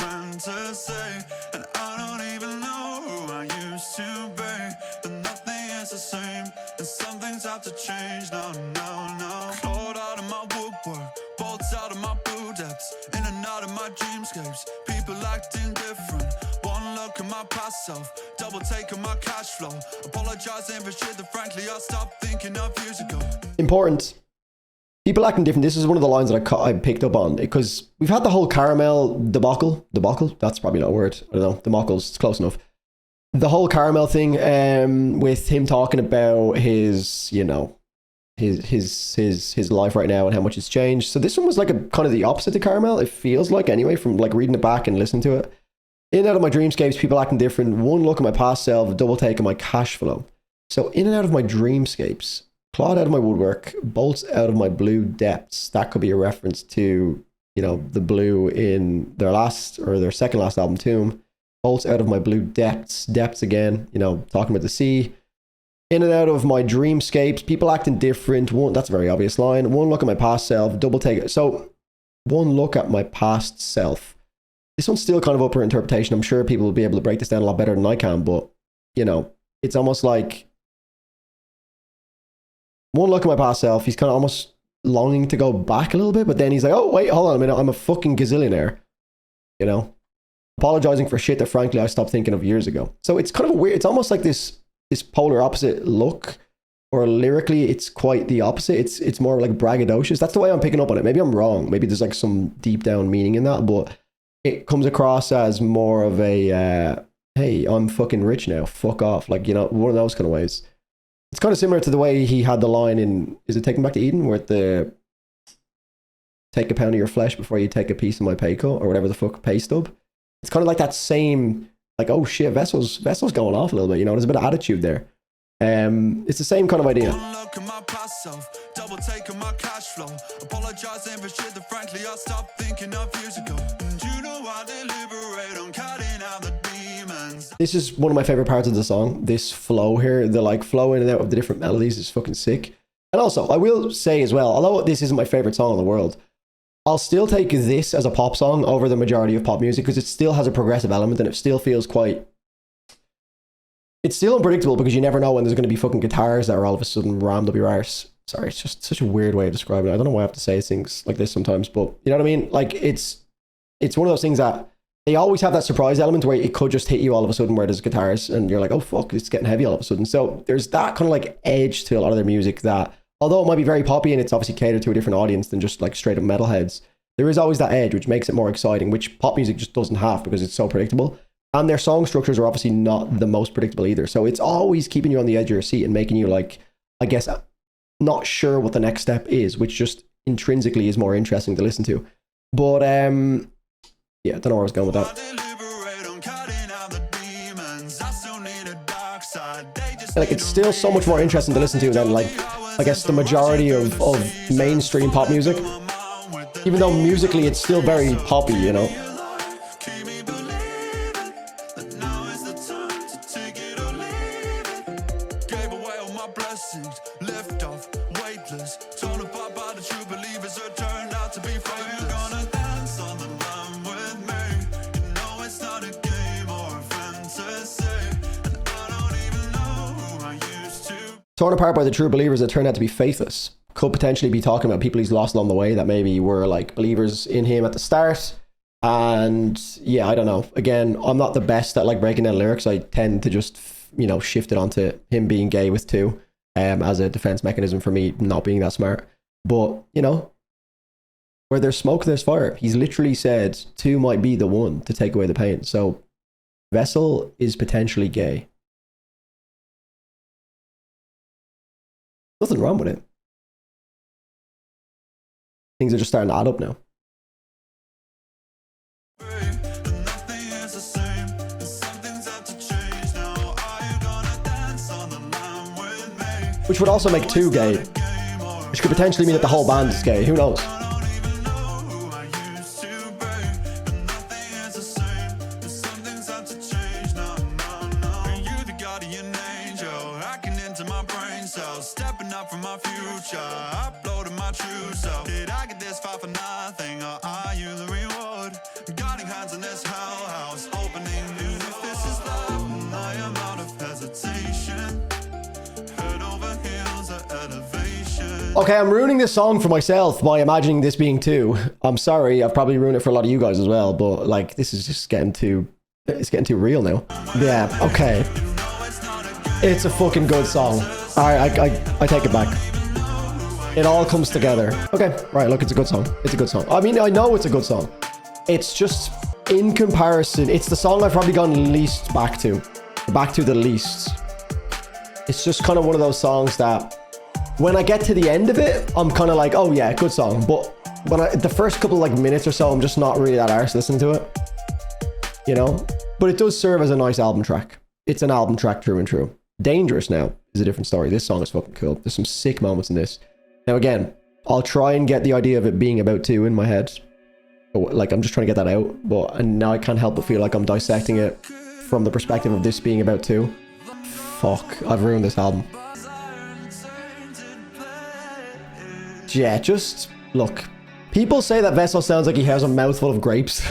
People acting different. One look at my past self, double taking my cash flow, apologizing for shit that frankly I stopped thinking of years ago. Important. People acting different. This is one of the lines that I picked up on, because we've had the whole caramel debacle. That's probably not a word. I don't know. Debacles, it's close enough. The whole caramel thing, with him talking about his, you know, his life right now and how much it's changed. So this one was like a kind of the opposite to caramel. It feels like, anyway, from like reading it back and listening to it. In and out of my dreamscapes, people acting different. One look at my past self, double take on my cash flow. So in and out of my dreamscapes, clawed out of my woodwork, bolts out of my blue depths. That could be a reference to, you know, the blue in their last or their second last album, Tomb. Bolts out of my blue depths. Depths again, you know, talking about the sea. In and out of my dreamscapes, people acting different. One, that's a very obvious line. One look at my past self, double take. So one look at my past self. This one's still kind of up for interpretation. I'm sure people will be able to break this down a lot better than I can, but, you know, it's almost like one look at my past self. He's kind of almost longing to go back a little bit, but then he's like, oh, wait, hold on a minute. I'm a fucking gazillionaire, you know, apologizing for shit that frankly I stopped thinking of years ago. So it's kind of a weird, it's almost like this polar opposite look, or lyrically it's quite the opposite. It's more like braggadocious. That's the way I'm picking up on it. Maybe I'm wrong. Maybe there's like some deep down meaning in that, but it comes across as more of a, hey, I'm fucking rich now. Fuck off. Like, you know, one of those kind of ways. It's kind of similar to the way he had the line in, is it Taking Back to Eden, where the take a pound of your flesh before you take a piece of my pay cut, or whatever the fuck, pay stub. It's kind of like that same, like, oh shit, Vessel's going off a little bit, you know, there's a bit of attitude there. It's the same kind of idea. Double taking my cash flow, apologizing for shit that frankly I stopped thinking of years ago. And you know I deliberate on cutting out the demons. This is one of my favorite parts of the song. This flow here, the like flow in and out of the different melodies is fucking sick. And also, I will say as well, although this isn't my favorite song in the world, I'll still take this as a pop song over the majority of pop music, because it still has a progressive element and it still feels quite... It's still unpredictable, because you never know when there's going to be fucking guitars that are all of a sudden rammed up your arse. Sorry, it's just such a weird way of describing it. I don't know why I have to say things like this sometimes, but you know what I mean? Like, it's one of those things that they always have that surprise element where it could just hit you all of a sudden where there's guitars and you're like, oh fuck, it's getting heavy all of a sudden. So there's that kind of like edge to a lot of their music that, although it might be very poppy and it's obviously catered to a different audience than just like straight up metalheads, there is always that edge which makes it more exciting, which pop music just doesn't have because it's so predictable. And their song structures are obviously not the most predictable either. So it's always keeping you on the edge of your seat and making you like, I guess, not sure what the next step is, which just intrinsically is more interesting to listen to. But yeah, I don't know where I was going with that. Like, it's still so much more interesting to listen to than like, I guess, the majority of mainstream pop music. Even though musically it's still very poppy, you know. Torn apart by the true believers that turned out to be faithless. Could potentially be talking about people he's lost along the way that maybe were like believers in him at the start. And yeah, I don't know. Again, I'm not the best at like breaking down lyrics. I tend to just, you know, shift it onto him being gay with two as a defense mechanism for me not being that smart. But, you know, where there's smoke, there's fire. He's literally said two might be the one to take away the pain. So Vessel is potentially gay. Nothing wrong with it. Things are just starting to add up now. Which would also make two gay. Which could potentially mean that the whole band is gay. Who knows? Okay, I'm ruining this song for myself by imagining this being two. I'm sorry, I've probably ruined it for a lot of you guys as well, but like, this is just getting too, it's getting too real now. Yeah, okay. It's a fucking good song. Alright, I take it back. It all comes together. Okay, right, look, it's a good song. It's a good song. I mean, I know it's a good song. It's just, in comparison, it's the song I've probably gone least back to. Back to the least. It's just kind of one of those songs that, when I get to the end of it, I'm kind of like, oh yeah, good song. But when the first couple like minutes or so, I'm just not really that arsed listening to it. You know? But it does serve as a nice album track. It's an album track through and through. Dangerous now is a different story. This song is fucking cool. There's some sick moments in this. Now again, I'll try and get the idea of it being about two in my head. Like, I'm just trying to get that out. And now I can't help but feel like I'm dissecting it from the perspective of this being about two. Fuck, I've ruined this album. Yeah, just look. People say that Vessel sounds like he has a mouthful of grapes,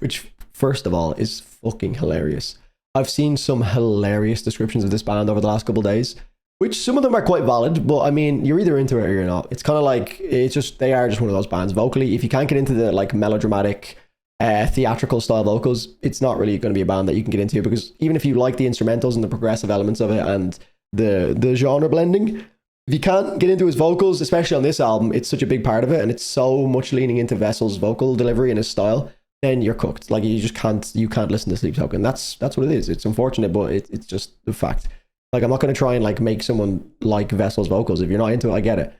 which, first of all, is fucking hilarious. I've seen some hilarious descriptions of this band over the last couple of days, which some of them are quite valid, but I mean, you're either into it or you're not. It's kind of like, it's just, they are just one of those bands. Vocally, if you can't get into the like melodramatic, theatrical style vocals, it's not really going to be a band that you can get into, because even if you like the instrumentals and the progressive elements of it and the genre blending, if you can't get into his vocals, especially on this album, it's such a big part of it, and it's so much leaning into Vessel's vocal delivery and his style, then you're cooked. Like, you just can't listen to Sleep Token. That's what it is. It's unfortunate, but it's just the fact. Like, I'm not going to try and like make someone like Vessel's vocals. If you're not into it, I get it.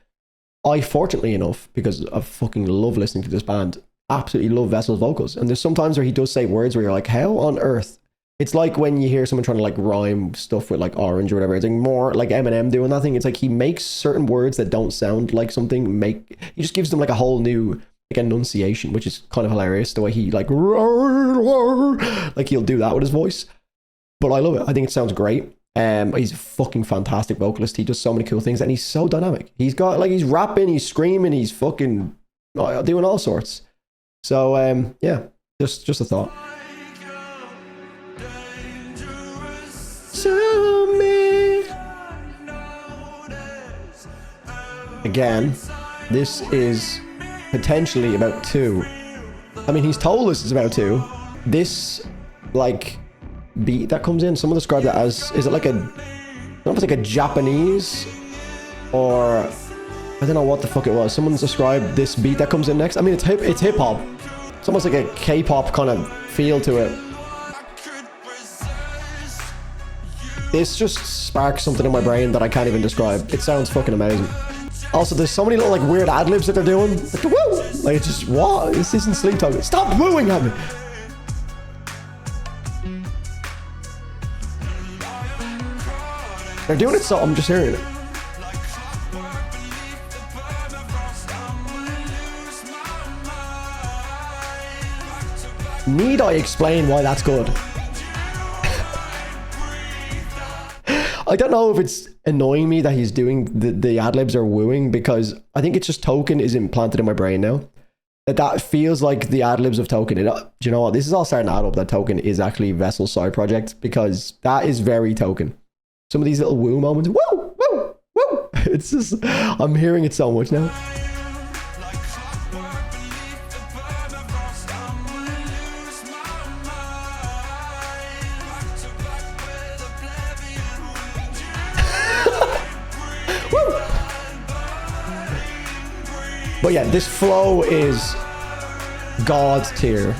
I, fortunately enough, because I fucking love listening to this band, absolutely love Vessel's vocals. And there's sometimes where he does say words where you're like, how on earth? It's like when you hear someone trying to like rhyme stuff with like orange or whatever. It's like more like Eminem doing that thing. It's like he makes certain words that don't sound like something. He just gives them like a whole new like enunciation, which is kind of hilarious. The way he like he'll do that with his voice. But I love it. I think it sounds great. He's a fucking fantastic vocalist. He does so many cool things, and he's so dynamic. He's got like, he's rapping, he's screaming, he's fucking doing all sorts. So yeah, just a thought. Again, this is potentially about two. I mean, he's told us it's about two. this like beat that comes in, someone described it as, is it like a, I don't know if it's like a Japanese or I don't know what the fuck it was. Someone's described this beat that comes in next. I mean, it's hip hop. It's almost like a K-pop kind of feel to it. This just sparks something in my brain that I can't even describe. It sounds fucking amazing. Also, there's so many little like weird ad-libs that they're doing. Like, woo! Like, it's just, what? This isn't Sleep Talking. Stop wooing at me! They're doing it, so I'm just hearing it. Need I explain why that's good? I don't know if it's annoying me that he's doing the ad-libs are wooing, because I think it's just Token is implanted in my brain now. That feels like the ad-libs of Token. Do you know what? This is all starting to add up that Token is actually Vessel's side project, because that is very Token. Some of these little woo moments, woo, woo, woo. It's just, I'm hearing it so much now. But yeah, this flow is God tier.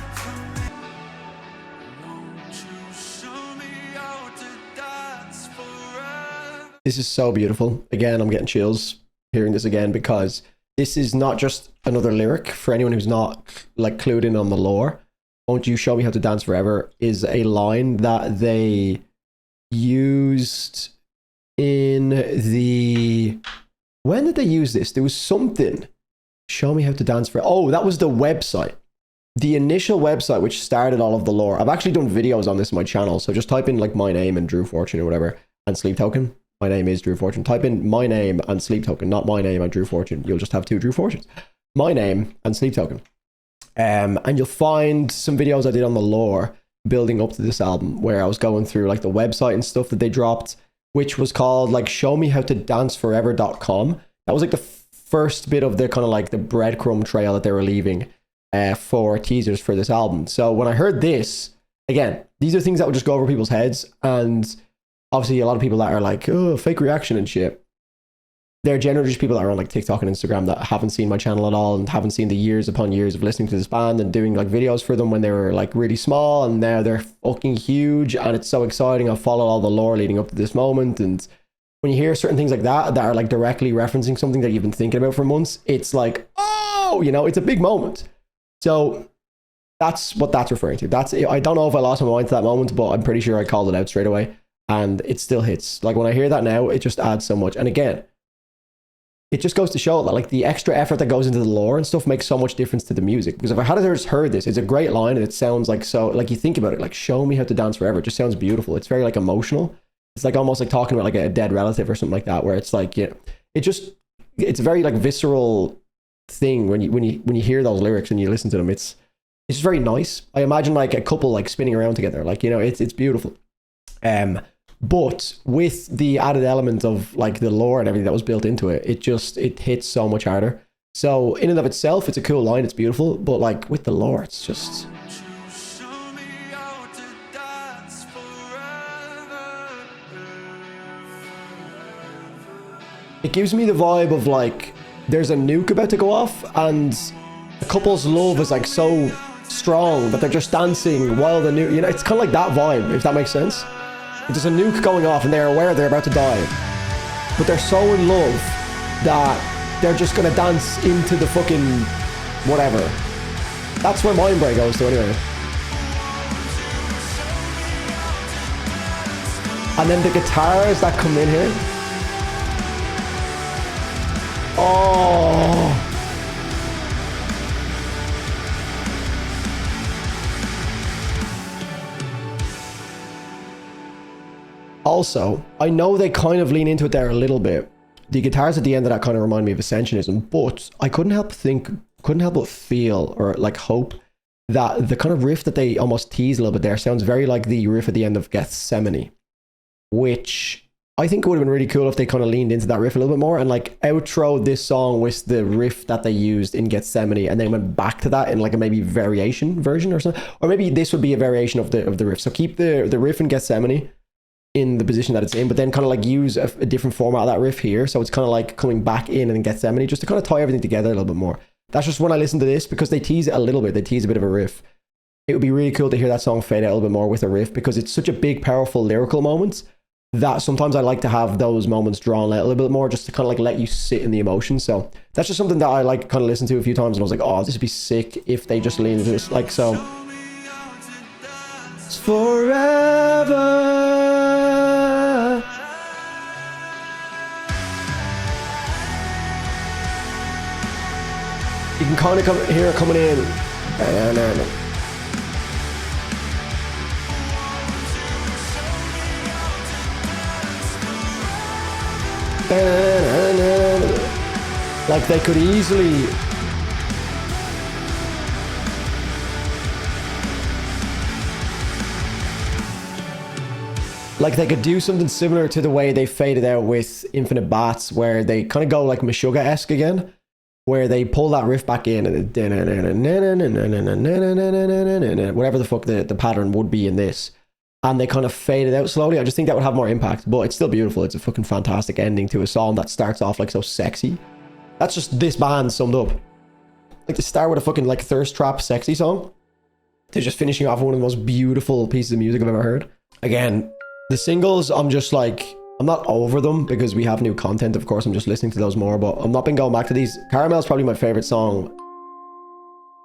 This is so beautiful. Again, I'm getting chills hearing this again, because this is not just another lyric. For anyone who's not like clued in on the lore, "Won't you show me how to dance forever" is a line that they used in the... When did they use this? There was something. Show me how to dance forever. Oh, that was the website. The initial website which started all of the lore. I've actually done videos on this on my channel, so just type in like my name and Drew Fortune or whatever, and Sleep Token. My name is Drew Fortune. Type in my name and Sleep Token, not my name and Drew Fortune. You'll just have two Drew Fortunes. My name and Sleep Token. And you'll find some videos I did on the lore building up to this album, where I was going through like the website and stuff that they dropped, which was called like showmeHowToDanceForever.com. That was like the first bit of the kind of like the breadcrumb trail that they were leaving for teasers for this album. So when I heard this, again, these are things that would just go over people's heads, and obviously a lot of people that are like, oh, fake reaction and shit, they're generally just people that are on like TikTok and Instagram that haven't seen my channel at all and haven't seen the years upon years of listening to this band and doing like videos for them when they were like really small, and now they're fucking huge and it's so exciting. I've followed all the lore leading up to this moment, and when you hear certain things like that are like directly referencing something that you've been thinking about for months, it's like, oh, you know, it's a big moment. So that's what that's referring to. That's, I don't know if I lost my mind to that moment, but I'm pretty sure I called it out straight away, and it still hits. Like when I hear that now, it just adds so much. And again, it just goes to show that like the extra effort that goes into the lore and stuff makes so much difference to the music. Because if I had just heard this, it's a great line and it sounds like, so like you think about it, like show me how to dance forever, it just sounds beautiful. It's very like emotional. It's like almost like talking about like a dead relative or something like that, where it's like, yeah, it's a very like visceral thing when you hear those lyrics and you listen to them. It's just very nice. I imagine like a couple like spinning around together, like, you know, it's beautiful. But with the added element of like the lore and everything that was built into it, it hits so much harder. So in and of itself, it's a cool line, it's beautiful, but like with the lore, it's just... It gives me the vibe of like there's a nuke about to go off and the couple's love is like so strong that they're just dancing while the nuke, you know, it's kind of like that vibe, if that makes sense. There's a nuke going off and they're aware they're about to die, but they're so in love that they're just gonna dance into the fucking whatever. That's where Mind Break goes to anyway. And then the guitars that come in here. Oh. Also, I know they kind of lean into it there a little bit. The guitars at the end of that kind of remind me of Ascensionism, but I couldn't help but feel or like hope that the kind of riff that they almost tease a little bit there sounds very like the riff at the end of Gethsemane, which I think it would have been really cool if they kind of leaned into that riff a little bit more and like outro this song with the riff that they used in Gethsemane and then went back to that in like a maybe variation version or something. Or maybe this would be a variation of the riff. So keep the riff in Gethsemane in the position that it's in, but then kind of like use a different format of that riff here. So it's kind of like coming back in and Gethsemane just to kind of tie everything together a little bit more. That's just when I listen to this because they tease it a little bit. They tease a bit of a riff. It would be really cool to hear that song fade out a little bit more with a riff because it's such a big, powerful lyrical moment that sometimes I like to have those moments drawn out a little bit more just to kind of like let you sit in the emotion. So that's just something that I like kind of listened to a few times and I was like, oh, this would be sick if they just leaned into this. Like, so it's forever. You can kind of hear it coming in. Like they could easily do something similar to the way they faded out with Infinite Bats, where they kind of go like Meshuggah-esque again, where they pull that riff back in and whatever the fuck the pattern would be in this, and they kind of fade it out slowly. I just think that would have more impact, but it's still beautiful. It's a fucking fantastic ending to a song that starts off like so sexy. That's just this band summed up. Like to start with a fucking like thirst trap sexy song to just finishing off one of the most beautiful pieces of music I've ever heard. Again, the singles, I'm just like, I'm not over them because we have new content, of course. I'm just listening to those more, but I've not been going back to these. Caramel's probably my favorite song.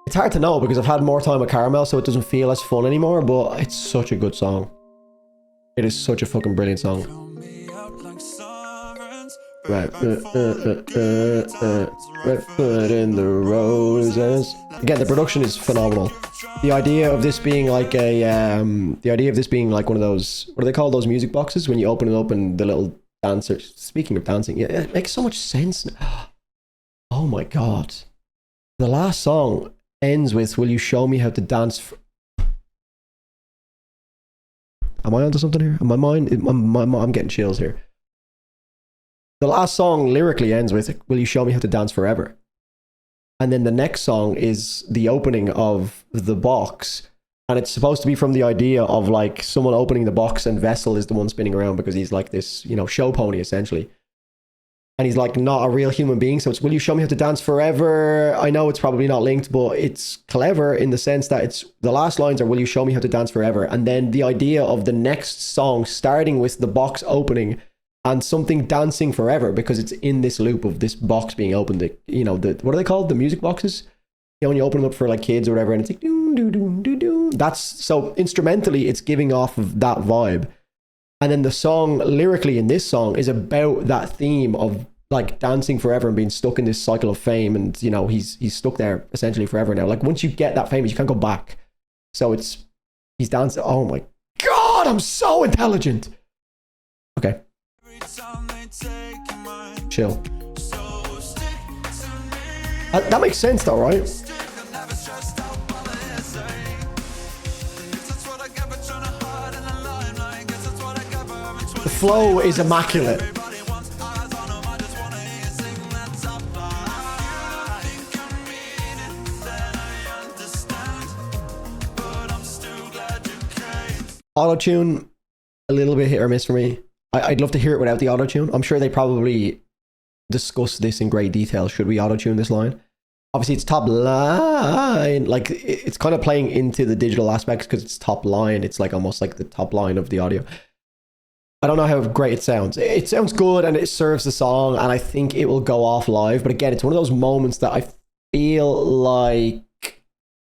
It's hard to know because I've had more time with Caramel, so it doesn't feel as fun anymore, but it's such a good song. It is such a fucking brilliant song. Right foot in the roses. Again, the production is phenomenal. The idea of this being like one of those, what do they call those music boxes when you open it up and the little dancer. Speaking of dancing, yeah, it makes so much sense. Oh my god, the last song ends with "Will you show me how to dance?" Am I onto something here? I'm getting chills here. The last song lyrically ends with "Will you show me how to dance forever?" And then the next song is the opening of the box. And it's supposed to be from the idea of like someone opening the box and Vessel is the one spinning around because he's like this, you know, show pony essentially. And he's like not a real human being. So it's "Will you show me how to dance forever?" I know it's probably not linked, but it's clever in the sense that it's the last lines are "Will you show me how to dance forever?" And then the idea of the next song starting with the box opening and something dancing forever because it's in this loop of this box being opened. You know, what are they called? The music boxes? You know, when you open them up for like kids or whatever, and it's like doo doo doo doo doo. That's so instrumentally, it's giving off of that vibe. And then the song lyrically in this song is about that theme of like dancing forever and being stuck in this cycle of fame. And you know, he's stuck there essentially forever now. Like once you get that famous, you can't go back. So he's dancing. Oh my god, I'm so intelligent. Okay. Chill. That makes sense though, right? The flow is immaculate. Auto-tune, a little bit hit or miss for me. I'd love to hear it without the auto-tune. I'm sure they probably discuss this in great detail. Should we auto-tune this line? Obviously, it's top line. Like, it's kind of playing into the digital aspects because it's top line. It's like almost like the top line of the audio. I don't know how great it sounds. It sounds good and it serves the song, and I think it will go off live. But again, it's one of those moments that I feel like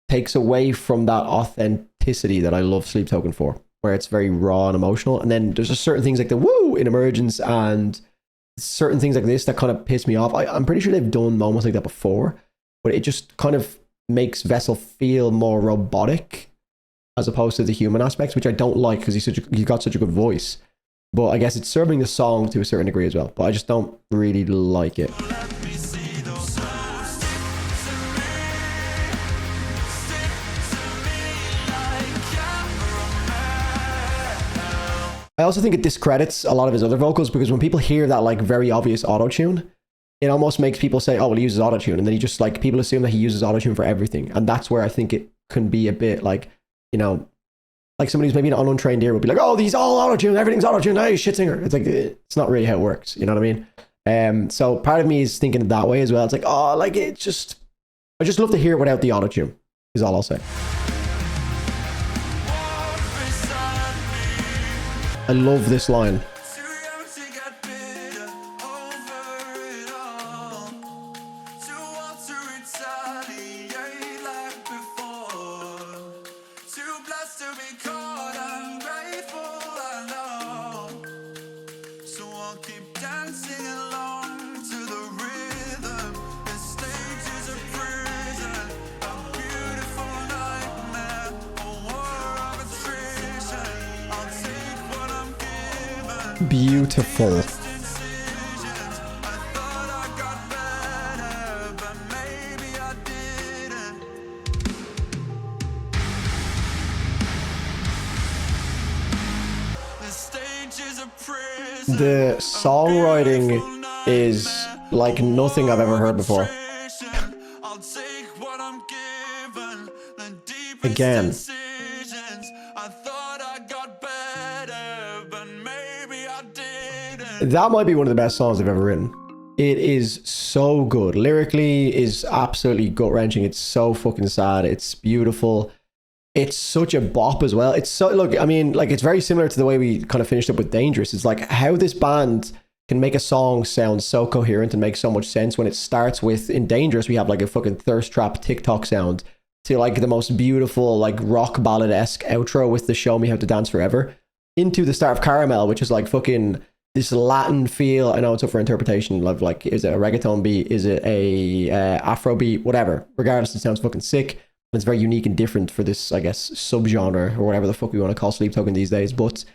takes away from that authenticity that I love Sleep Token for, where it's very raw and emotional. And then there's just certain things like the woo in Emergence and certain things like this that kind of piss me off. I'm pretty sure they've done moments like that before, but it just kind of makes Vessel feel more robotic as opposed to the human aspects, which I don't like because he's got such a good voice. But I guess it's serving the song to a certain degree as well. But I just don't really like it. I also think it discredits a lot of his other vocals, because when people hear that like very obvious auto-tune, it almost makes people say, oh, well, he uses auto-tune. And then he just like, people assume that he uses auto-tune for everything. And that's where I think it can be a bit like, you know, like somebody who's maybe an untrained ear would be like, oh, these all auto-tune, everything's auto-tune, hey, shit singer. It's like, it's not really how it works. You know what I mean? So part of me is thinking that way as well. It's like, oh, like it just, I just love to hear it without the auto-tune, is all I'll say. I love this line. Beautiful. The songwriting is like nothing I've ever heard before. Again. That might be one of the best songs I've ever written. It is so good. Lyrically is absolutely gut-wrenching. It's so fucking sad. It's beautiful. It's such a bop as well. It's so, look, I mean, like, it's very similar to the way we kind of finished up with Dangerous. It's like how this band can make a song sound so coherent and make so much sense when it starts with, in Dangerous, we have like a fucking thirst trap TikTok sound, to like the most beautiful, like rock ballad-esque outro with the Show Me How to Dance Forever, into the start of Caramel, which is like fucking this Latin feel. I know it's up for interpretation. Like, is it a reggaeton beat? Is it a Afro beat? Whatever. Regardless, it sounds fucking sick. It's very unique and different for this, I guess, subgenre or whatever the fuck we want to call Sleep Token these days. But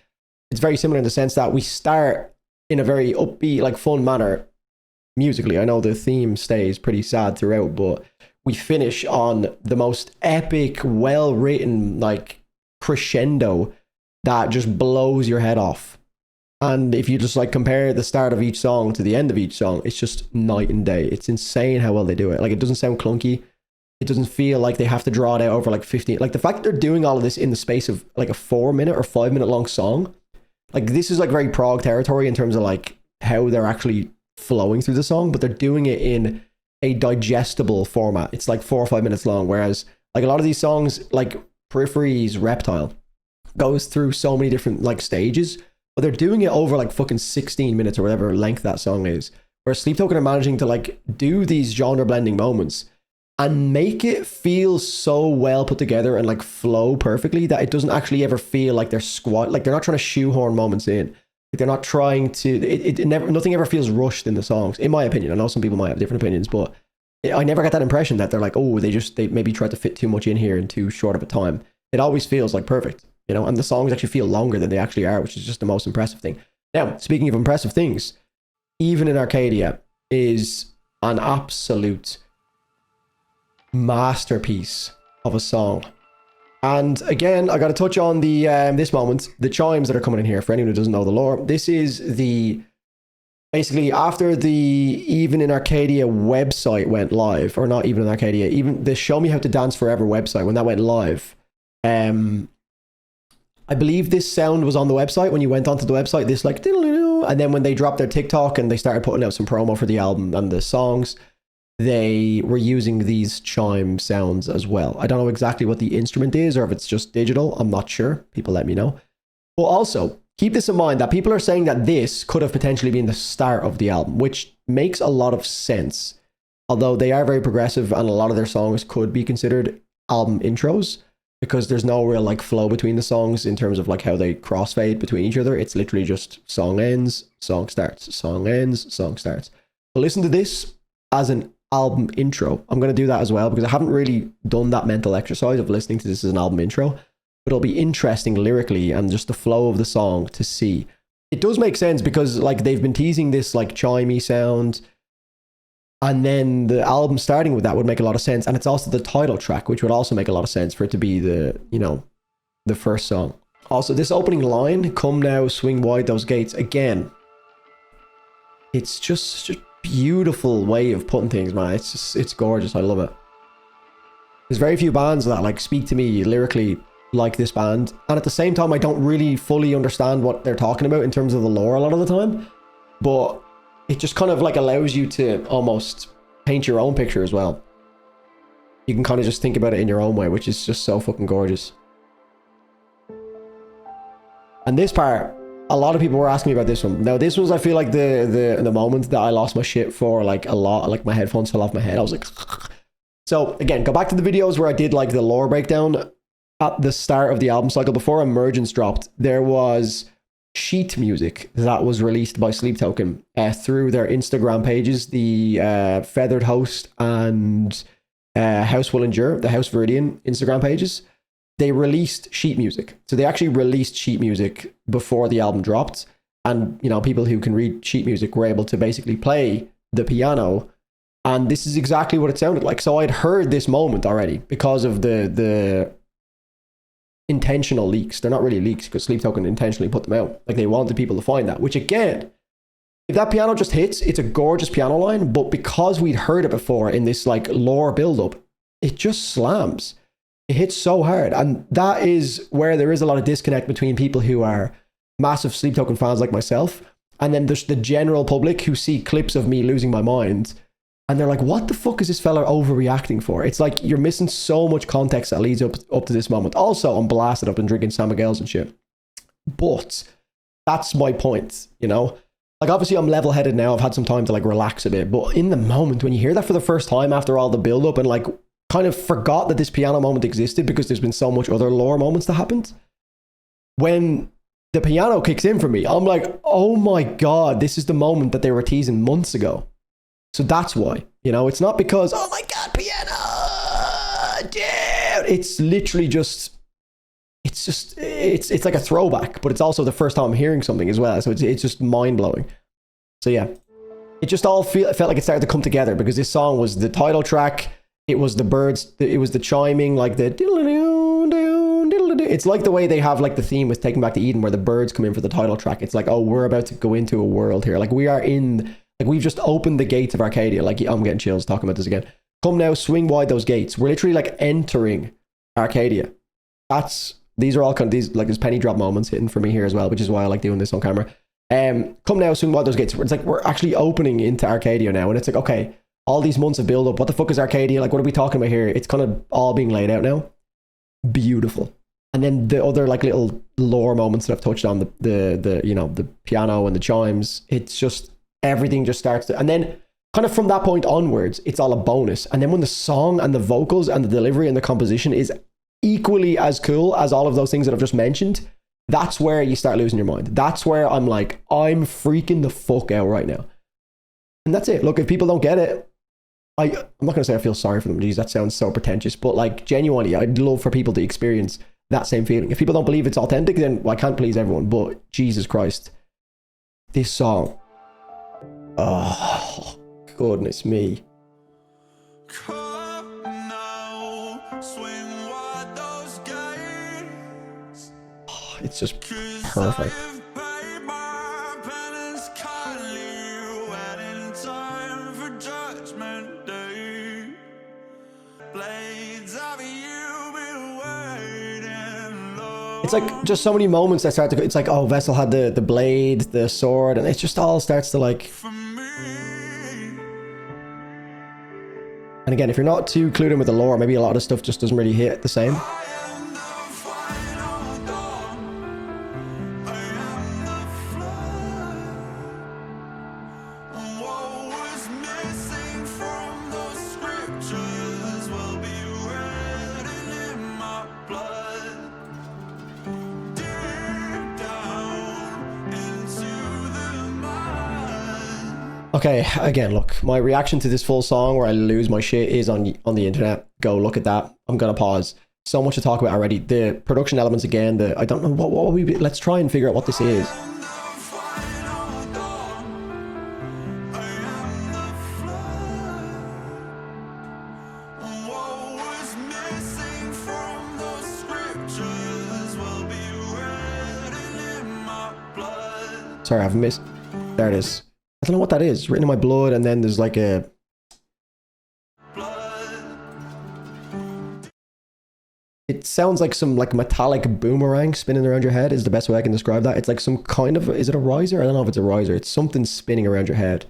it's very similar in the sense that we start in a very upbeat, like fun manner musically. I know the theme stays pretty sad throughout, but we finish on the most epic, well-written, like crescendo that just blows your head off. And if you just like compare the start of each song to the end of each song, it's just night and day. It's insane how well they do it. Like, it doesn't sound clunky. It doesn't feel like they have to draw it out over like 15. Like, the fact that they're doing all of this in the space of like a 4-minute or 5-minute long song, like, this is like very prog territory in terms of like how they're actually flowing through the song, but they're doing it in a digestible format. It's like 4 or 5 minutes long, whereas like a lot of these songs, like Periphery's Reptile, goes through so many different like stages, but they're doing it over like fucking 16 minutes or whatever length that song is. Whereas Sleep Token are managing to like do these genre blending moments and make it feel so well put together and like flow perfectly that it doesn't actually ever feel like they're like they're not trying to shoehorn moments in. Like, they're not trying to, it never, nothing ever feels rushed in the songs, in my opinion. I know some people might have different opinions, but I never get that impression that they're like, oh, they maybe tried to fit too much in here in too short of a time. It always feels like perfect, you know, and the songs actually feel longer than they actually are, which is just the most impressive thing. Now, speaking of impressive things, Even in Arcadia is an absolute masterpiece of a song. And again, I got to touch on the this moment, the chimes that are coming in here. For anyone who doesn't know the lore, this is the basically after the Even in Arcadia website went live, or not Even in Arcadia, even the Show Me How to Dance Forever website, when that went live, I believe this sound was on the website when you went onto the website. This like, and then when they dropped their TikTok and they started putting out some promo for the album and the songs, they were using these chime sounds as well. I don't know exactly what the instrument is or if it's just digital. I'm not sure. People let me know. But also, keep this in mind that people are saying that this could have potentially been the start of the album, which makes a lot of sense. Although they are very progressive and a lot of their songs could be considered album intros, because there's no real like flow between the songs in terms of like how they crossfade between each other. It's literally just song ends, song starts, song ends, song starts. But listen to this as an album intro. I'm going to do that as well because I haven't really done that mental exercise of listening to this as an album intro, but it'll be interesting lyrically and just the flow of the song to see. It does make sense because like they've been teasing this like chimey sound, and then the album starting with that would make a lot of sense. And it's also the title track, which would also make a lot of sense for it to be the, you know, the first song. Also, this opening line, "Come now, swing wide those gates," again, it's just such a beautiful way of putting things, man. It's gorgeous. I love it. There's very few bands that like speak to me lyrically like this band, and at the same time I don't really fully understand what they're talking about in terms of the lore a lot of the time, but it just kind of like allows you to almost paint your own picture as well. You can kind of just think about it in your own way, which is just so fucking gorgeous. And this part, a lot of people were asking me about this one. Now this was, I feel like the moment that I lost my shit for like a lot, like my headphones fell off my head. I was like so again, go back to the videos where I did like the lore breakdown at the start of the album cycle before Emergence dropped. There was sheet music that was released by Sleep Token through their Instagram pages, the Feathered Host and House Will Endure, the House Viridian Instagram pages. They released sheet music. So they actually released sheet music before the album dropped. And, you know, people who can read sheet music were able to basically play the piano. And this is exactly what it sounded like. So I'd heard this moment already because of the intentional leaks. They're not really leaks because Sleep Token intentionally put them out. Like they wanted people to find that, which again, if that piano just hits, it's a gorgeous piano line. But because we'd heard it before in this like lore buildup, it just slams. It hits so hard. And that is where there is a lot of disconnect between people who are massive Sleep Token fans like myself, and then there's the general public who see clips of me losing my mind and they're like, what the fuck is this fella overreacting for? It's like you're missing so much context that leads up to this moment. Also, I'm blasted up and drinking San Miguel's and shit. But that's my point, you know? Like obviously I'm level-headed now. I've had some time to like relax a bit. But in the moment when you hear that for the first time after all the build-up and like kind of forgot that this piano moment existed because there's been so much other lore moments that happened. When the piano kicks in for me, I'm like, oh my God, this is the moment that they were teasing months ago. So that's why, you know, it's not because, oh my God, piano, dude. It's literally just, it's like a throwback, but it's also the first time I'm hearing something as well. So it's just mind blowing. So yeah, it just all felt like it started to come together because this song was the title track. It was the birds, it was the chiming, like the it's like the way they have like the theme with Taking Back to Eden where the birds come in for the title track. It's like, oh, we're about to go into a world here. Like we are in, like we've just opened the gates of Arcadia. Like I'm getting chills talking about this again. Come now, swing wide those gates. We're literally like entering Arcadia. These are all kind of these, like there's penny drop moments hitting for me here as well, which is why I like doing this on camera. Come now, swing wide those gates. It's like we're actually opening into Arcadia now. And it's like, okay, all these months of build up, what the fuck is Arcadia? Like, what are we talking about here? It's kind of all being laid out now. Beautiful. And then the other like little lore moments that I've touched on, the you know, the piano and the chimes, it's just, everything just starts to, and then kind of from that point onwards, it's all a bonus. And then when the song and the vocals and the delivery and the composition is equally as cool as all of those things that I've just mentioned, that's where you start losing your mind. That's where I'm like, I'm freaking the fuck out right now. And that's it. Look, if people don't get it, I'm not going to say I feel sorry for them. Geez, that sounds so pretentious. But like, genuinely, I'd love for people to experience that same feeling. If people don't believe it's authentic, then I can't please everyone. But Jesus Christ, this song. Oh, goodness me. Come now, swing wide those gates. Oh, it's just perfect. It's like just so many moments that start to go. It's like, oh, Vessel had the blade, the sword, and it just all starts to like. And again, if you're not too clued in with the lore, maybe a lot of stuff just doesn't really hit the same. Okay, again, look, my reaction to this full song where I lose my shit is on the internet. Go look at that. I'm gonna pause. So much to talk about already. The production elements again, I don't know what we, let's try and figure out what this is. Sorry, I've missed. There it is. I don't know what that is. Written in my blood, and then there's like a... It sounds like some like metallic boomerang spinning around your head is the best way I can describe that. It's like some kind of... Is it a riser? I don't know if it's a riser. It's something spinning around your head.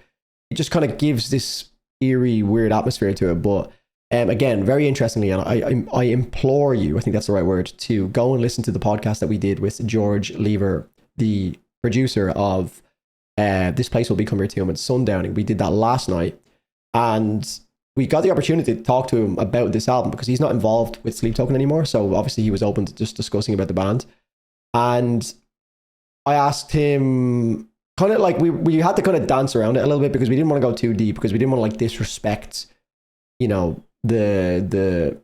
It just kind of gives this eerie, weird atmosphere to it. But again, very interestingly, and I implore you, I think that's the right word, to go and listen to the podcast that we did with George Lever, the producer of This Place Will Become Your Tomb and Sundowning. We did that last night, and we got the opportunity to talk to him about this album because he's not involved with Sleep Token anymore. So obviously he was open to just discussing about the band. And I asked him kind of like, we had to kind of dance around it a little bit because we didn't want to go too deep, because we didn't want to like disrespect, you know, the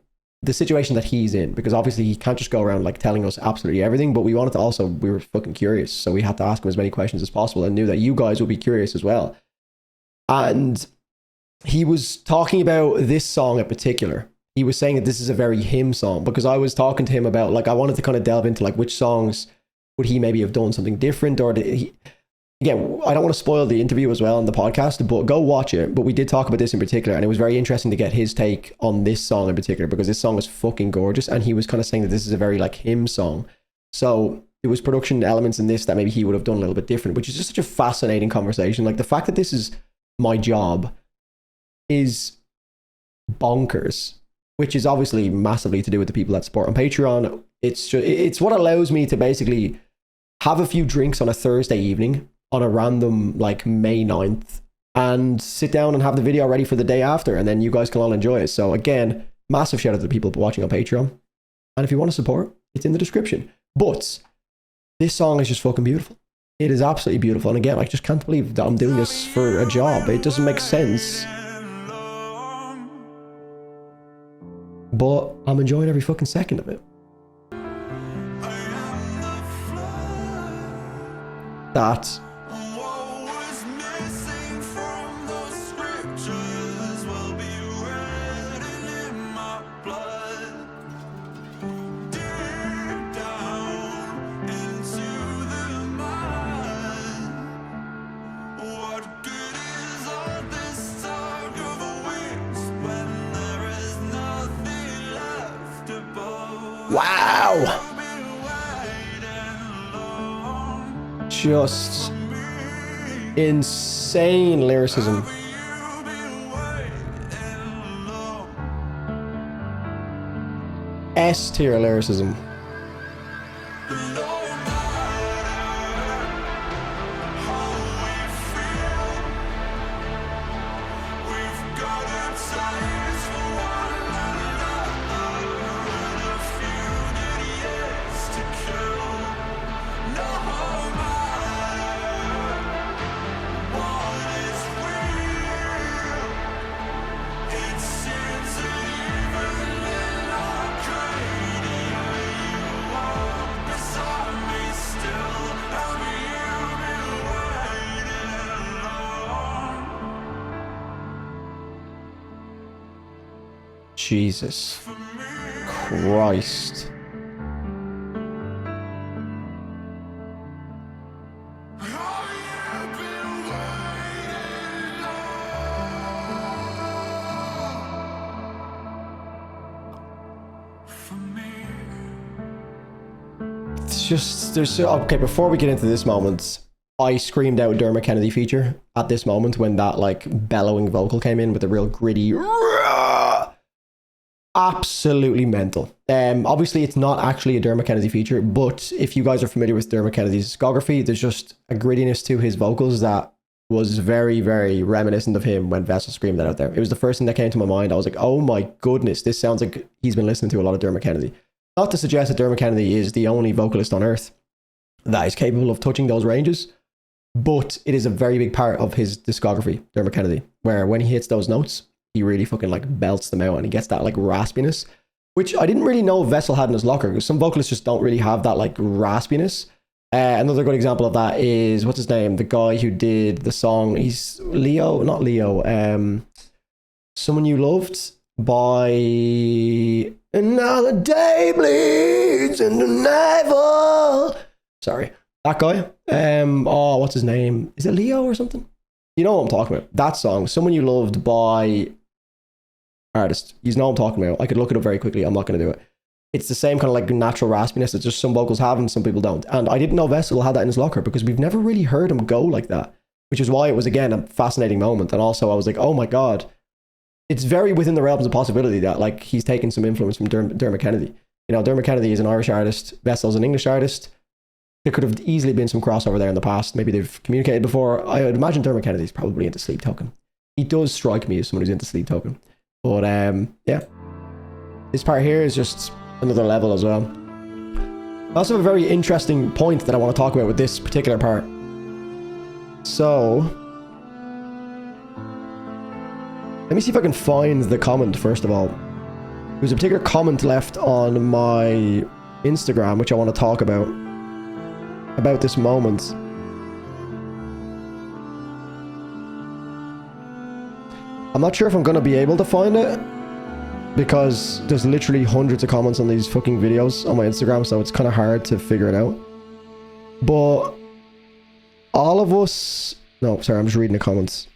situation that he's in, because obviously he can't just go around like telling us absolutely everything, but we wanted to also, we were fucking curious, so we had to ask him as many questions as possible and knew that you guys would be curious as well. And he was talking about this song in particular. He was saying that this is a very him song, because I was talking to him about, like, I wanted to kind of delve into like which songs would he maybe have done something different, or did he... Again, I don't want to spoil the interview as well on the podcast, but go watch it. But we did talk about this in particular, and it was very interesting to get his take on this song in particular, because this song is fucking gorgeous, and he was kind of saying that this is a very like him song. So there was production elements in this that maybe he would have done a little bit different, which is just such a fascinating conversation. Like the fact that this is my job is bonkers, which is obviously massively to do with the people that support on Patreon. It's what allows me to basically have a few drinks on a Thursday evening on a random like May 9th and sit down and have the video ready for the day after, and then you guys can all enjoy it. So again, massive shout out to the people watching on Patreon, and if you want to support, it's in the description. But this song is just fucking beautiful. It is absolutely beautiful, and again, I just can't believe that I'm doing this for a job. It doesn't make sense, but I'm enjoying every fucking second of it. That wow, just insane lyricism. S tier lyricism. Jesus Christ. It's just, okay, before we get into this moment, I screamed out Dermot Kennedy feature at this moment when that like bellowing vocal came in with the real gritty, absolutely mental. Obviously it's not actually a Dermot Kennedy feature, but if you guys are familiar with Dermot Kennedy's discography, there's just a grittiness to his vocals that was very, very reminiscent of him when Vessel screamed that out there. It was the first thing that came to my mind. I was like, oh my goodness, this sounds like he's been listening to a lot of Dermot Kennedy. Not to suggest that Dermot Kennedy is the only vocalist on earth that is capable of touching those ranges, but it is a very big part of his discography, Dermot Kennedy, where when he hits those notes, he really fucking like belts them out, and he gets that like raspiness, which I didn't really know Vessel had in his locker, because some vocalists just don't really have that like raspiness. Another good example of that is, what's his name? The guy who did the song, he's Leo, not Leo, Someone You Loved by Another Day Bleeds into Nightfall. Sorry. That guy. Oh, what's his name? Is it Leo or something? You know what I'm talking about. That song, Someone You Loved by artist. You know what I'm talking about. I could look it up very quickly. I'm not going to do it. It's the same kind of like natural raspiness that just some vocals have and some people don't. And I didn't know Vessel had that in his locker because we've never really heard him go like that, which is why it was, again, a fascinating moment. And also I was like, oh my God, it's very within the realms of possibility that like he's taken some influence from Dermot Kennedy. You know, Dermot Kennedy is an Irish artist. Vessel's an English artist. There could have easily been some crossover there in the past. Maybe they've communicated before. I would imagine Dermot Kennedy's probably into Sleep Token. He does strike me as someone who's into Sleep Token. But yeah, this part here is just another level as well. I also have a very interesting point that I want to talk about with this particular part. So, let me see if I can find the comment first of all. There was a particular comment left on my Instagram, which I want to talk about this moment. I'm not sure if I'm going to be able to find it because there's literally hundreds of comments on these fucking videos on my Instagram, so it's kind of hard to figure it out. But all of us... No, sorry, I'm just reading the comments.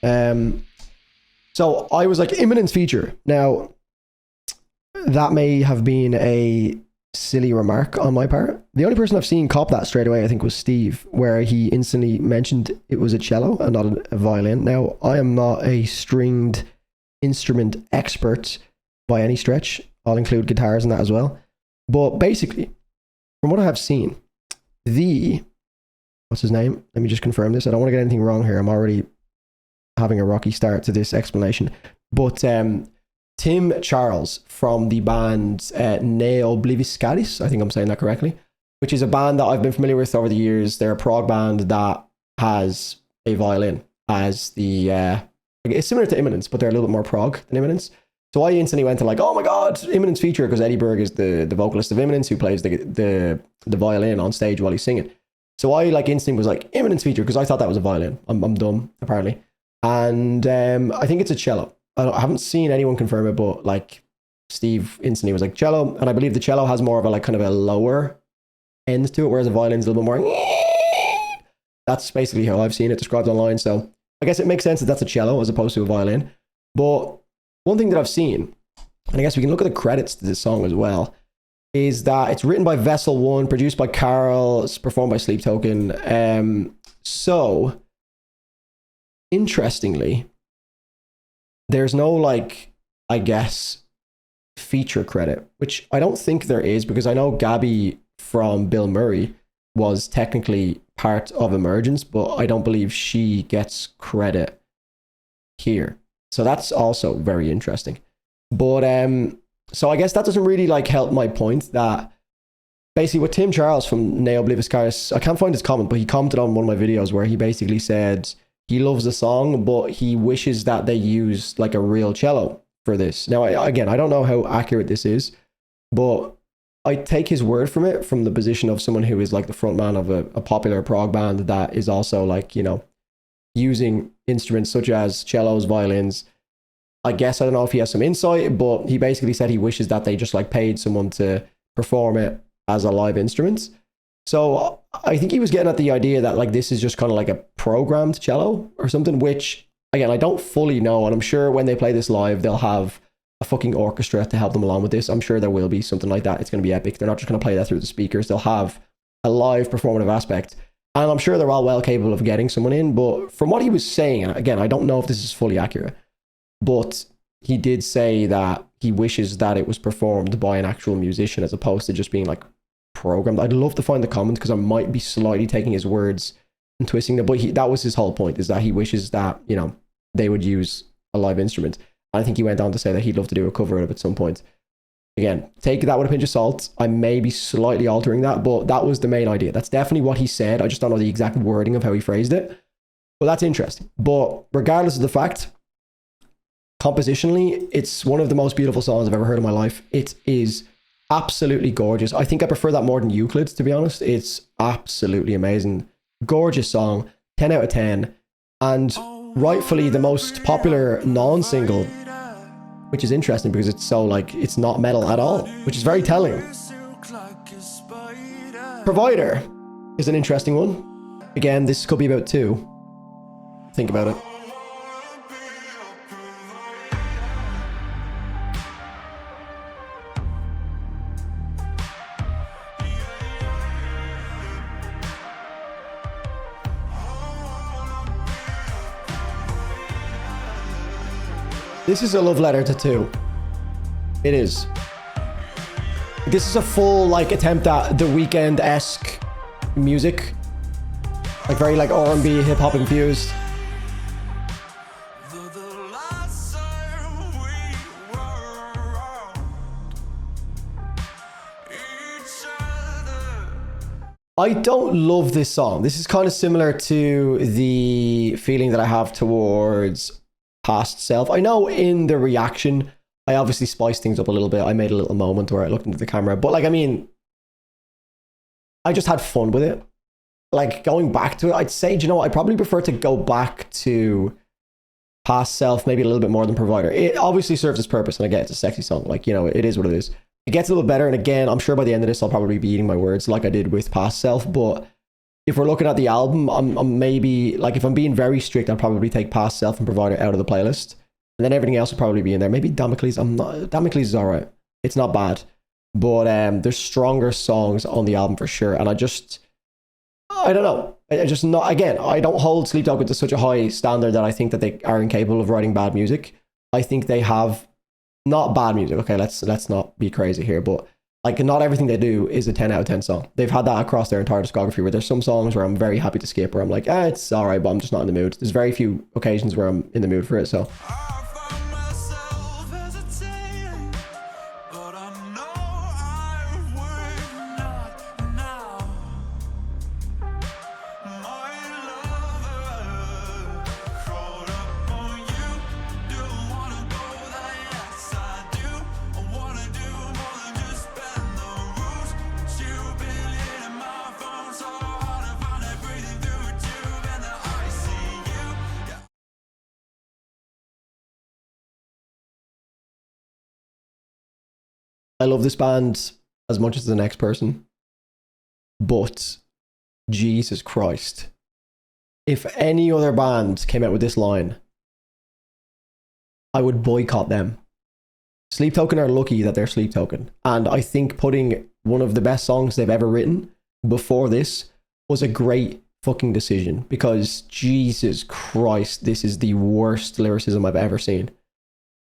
So I was like, Imminence feature. Now, that may have been a silly remark on my part. The only person I've seen cop that straight away, I think, was Steve, where he instantly mentioned it was a cello and not a violin. Now, I am not a stringed instrument expert by any stretch. I'll include guitars in that as well. But basically, from what I have seen, what's his name? Let me just confirm this. I don't want to get anything wrong here. I'm already having a rocky start to this explanation. But Tim Charles from the band DFBusinessEnquiries, I think I'm saying that correctly, which is a band that I've been familiar with over the years. They're a prog band that has a violin as the... it's similar to Imminence, but they're a little bit more prog than Imminence. So I instantly went to like, oh my God, Imminence feature, because Eddie Berg is the vocalist of Imminence who plays the violin on stage while he's singing. So I like instantly was like, Imminence feature, because I thought that was a violin. I'm dumb, apparently. And I think it's a cello. I haven't seen anyone confirm it, but like Steve instantly was like cello, and I believe the cello has more of a like kind of a lower end to it, whereas the violin's a little bit more. That's basically how I've seen it described online. So I guess it makes sense that that's a cello as opposed to a violin. But one thing that I've seen, and I guess we can look at the credits to this song as well, is that it's written by Vessel One, produced by Carl, it's performed by Sleep Token. So interestingly, there's no like, I guess, feature credit, which I don't think there is, because I know Gabby from Bill Murray was technically part of Emergence, but I don't believe she gets credit here. So that's also very interesting. But so I guess that doesn't really like help my point that basically with Tim Charles from DFBusinessEnquiries, I can't find his comment, but he commented on one of my videos where he basically said he loves the song, but he wishes that they used like a real cello for this. Now, again, I don't know how accurate this is, but I take his word from it from the position of someone who is like the front man of a popular prog band that is also like, you know, using instruments such as cellos, violins. I guess I don't know if he has some insight, but he basically said he wishes that they just like paid someone to perform it as a live instrument. So I think he was getting at the idea that like this is just kind of like a programmed cello or something, which again, I don't fully know. And I'm sure when they play this live, they'll have a fucking orchestra to help them along with this. I'm sure there will be something like that. It's going to be epic. They're not just going to play that through the speakers. They'll have a live performative aspect. And I'm sure they're all well capable of getting someone in. But from what he was saying, and again, I don't know if this is fully accurate, but he did say that he wishes that it was performed by an actual musician as opposed to just being like programmed. I'd love to find the comment because I might be slightly taking his words and twisting them, but that was his whole point, is that he wishes that, you know, they would use a live instrument. I think he went on to say that he'd love to do a cover of it at some point. Again, take that with a pinch of salt. I may be slightly altering that, but that was the main idea. That's definitely what he said. I just don't know the exact wording of how he phrased it. But that's interesting. But regardless of the fact, compositionally, it's one of the most beautiful songs I've ever heard in my life. It is absolutely gorgeous. I think I prefer that more than Euclid's, to be honest. It's absolutely amazing. Gorgeous song, 10 out of 10. And rightfully the most popular non-single, which is interesting because it's so like, it's not metal at all, which is very telling. Provider. is an interesting one. Again, this could be about 2. Think about it. This is a love letter to 2. It is. This is a full like attempt at the Weeknd-esque music, like very like R&B, hip hop infused. I don't love this song. This is kind of similar to the feeling that I have towards Past Self. I know in the reaction, I obviously spiced things up a little bit. I made a little moment where I looked into the camera, but like, I mean, I just had fun with it. Like going back to it, I'd say, do you know what? I probably prefer to go back to Past Self maybe a little bit more than Provider. It obviously serves its purpose, and I get it's a sexy song. Like, you know, it is what it is. It gets a little better, and again, I'm sure by the end of this, I'll probably be eating my words like I did with Past Self, but if we're looking at the album, I'm maybe, like, if I'm being very strict, I'll probably take Past Self and Provider out of the playlist. And then everything else will probably be in there. Maybe Damocles. Damocles is all right. It's not bad. But there's stronger songs on the album for sure. And I don't know. I just not, again, I don't hold Sleep Token to such a high standard that I think that they are incapable of writing bad music. I think they have not bad music. Okay, let's not be crazy here, but like not everything they do is a 10 out of 10 song. They've had that across their entire discography where there's some songs where I'm very happy to skip, where I'm like, it's all right, but I'm just not in the mood. There's very few occasions where I'm in the mood for it, so. I love this band as much as the next person, but Jesus Christ, if any other band came out with this line, I would boycott them. Sleep Token are lucky that they're Sleep Token, and I think putting one of the best songs they've ever written before this was a great fucking decision, because Jesus Christ, this is the worst lyricism I've ever seen.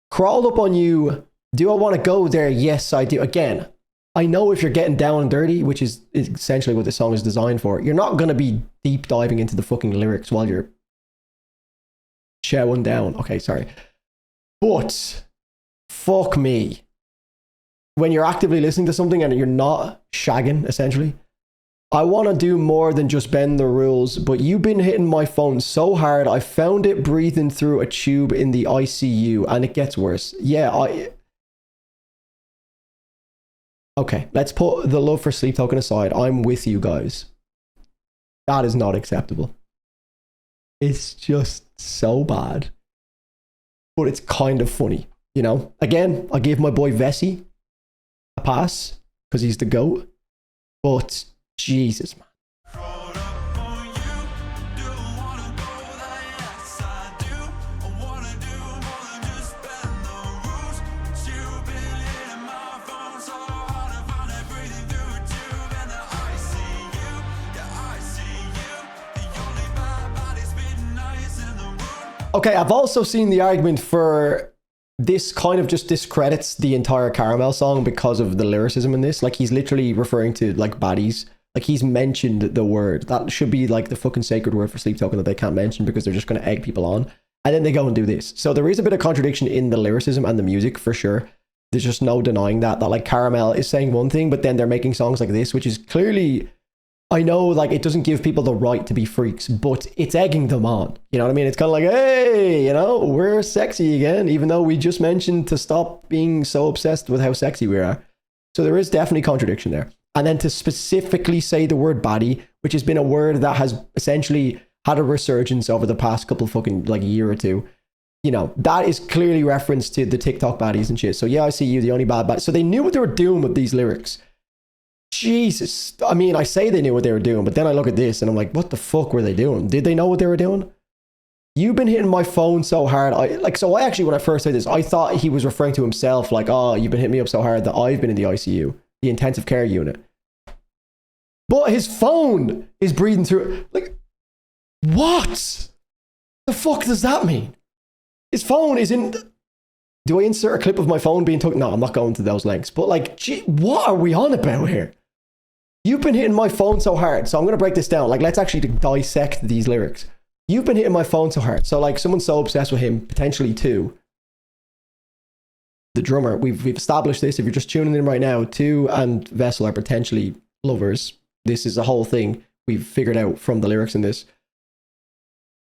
Crawled up on you. Do I want to go there? Yes, I do. Again, I know if you're getting down and dirty, which is essentially what this song is designed for, you're not going to be deep diving into the fucking lyrics while you're chowing down. Okay, sorry. But fuck me. When you're actively listening to something and you're not shagging, essentially, I want to do more than just bend the rules, but you've been hitting my phone so hard, I found it breathing through a tube in the ICU, and it gets worse. Yeah, okay, let's put the love for Sleep Token aside. I'm with you guys. That is not acceptable. It's just so bad. But it's kind of funny, you know? Again, I gave my boy Vesey a pass because he's the GOAT. But Jesus, man. Okay, I've also seen the argument for this kind of just discredits the entire Caramel song because of the lyricism in this. Like, he's literally referring to, like, baddies. Like, he's mentioned the word. That should be, like, the fucking sacred word for Sleep Token that they can't mention because they're just going to egg people on. And then they go and do this. So there is a bit of contradiction in the lyricism and the music, for sure. There's just no denying that, like, Caramel is saying one thing, but then they're making songs like this, which is clearly... I know, like, it doesn't give people the right to be freaks, but it's egging them on. You know what I mean? It's kind of like, hey, you know, we're sexy again, even though we just mentioned to stop being so obsessed with how sexy we are. So there is definitely contradiction there. And then to specifically say the word baddie, which has been a word that has essentially had a resurgence over the past couple fucking, like, year or two, you know, that is clearly reference to the TikTok baddies and shit. So yeah, I see you, the only bad baddie. So they knew what they were doing with these lyrics. Jesus. I mean, I say they knew what they were doing, but then I look at this and I'm like, what the fuck were they doing? Did they know what they were doing? You've been hitting my phone so hard. So I actually, when I first heard this, I thought he was referring to himself, like, oh, you've been hitting me up so hard that I've been in the ICU, the intensive care unit. But his phone is breathing through. Like, what the fuck does that mean? His phone is in. Do I insert a clip of my phone being took? No, I'm not going to those lengths. But like, gee, what are we on about here? You've been hitting my phone so hard. So I'm going to break this down. Like, let's actually dissect these lyrics. You've been hitting my phone so hard. So like, someone's so obsessed with him, potentially too. The drummer, we've established this. If you're just tuning in right now, Tu and Vessel are potentially lovers. This is a whole thing we've figured out from the lyrics in this.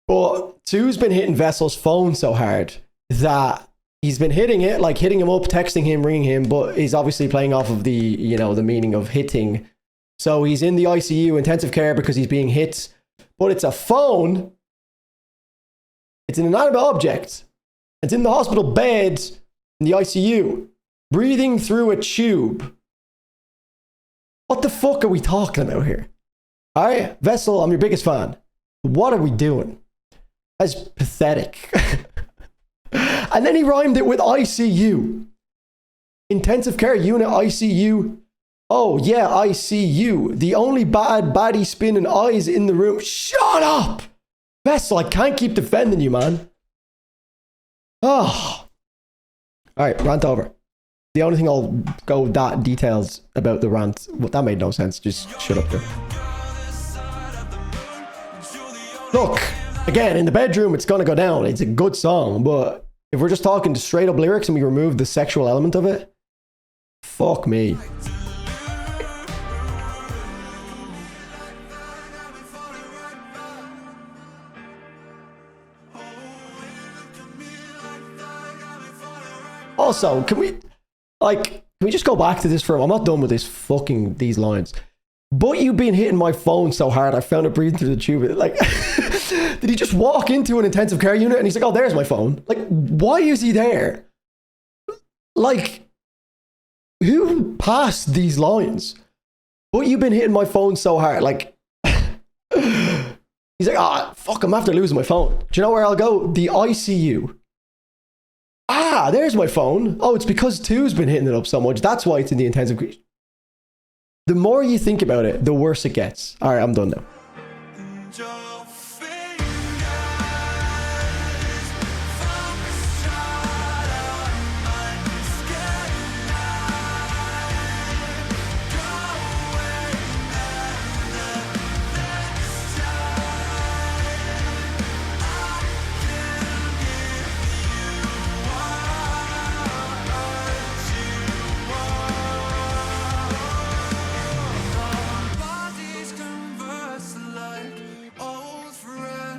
But Tu's been hitting Vessel's phone so hard that he's been hitting it, like hitting him up, texting him, ringing him, but he's obviously playing off of the, you know, the meaning of hitting. So he's in the ICU, intensive care, because he's being hit. But it's a phone. It's an inanimate object. It's in the hospital bed in the ICU, breathing through a tube. What the fuck are we talking about here? All right, Vessel, I'm your biggest fan. What are we doing? That's pathetic. And then he rhymed it with ICU. Intensive care unit ICU. Oh yeah, ICU. The only bad baddie spinning eyes in the room. Shut up! Vessel, I can't keep defending you, man. Oh. Alright, rant over. The only thing I'll go that details about the rant, well, that made no sense. Just shut up there. Look, again, in the bedroom, it's gonna go down. It's a good song, but if we're just talking straight up lyrics and we remove the sexual element of it, fuck me. Also, can we just go back to this for I'm not done with this fucking these lines. But you've been hitting my phone so hard, I found it breathing through the tube. Like, did he just walk into an intensive care unit and he's like, oh, there's my phone? Like, why is he there? Like, who passed these lines? But you've been hitting my phone so hard. Like, he's like, ah, fuck, I'm after losing my phone. Do you know where I'll go? The ICU. Ah, there's my phone. Oh, it's because Tu's been hitting it up so much. That's why it's in the intensive care. The more you think about it, the worse it gets. All right, I'm done now.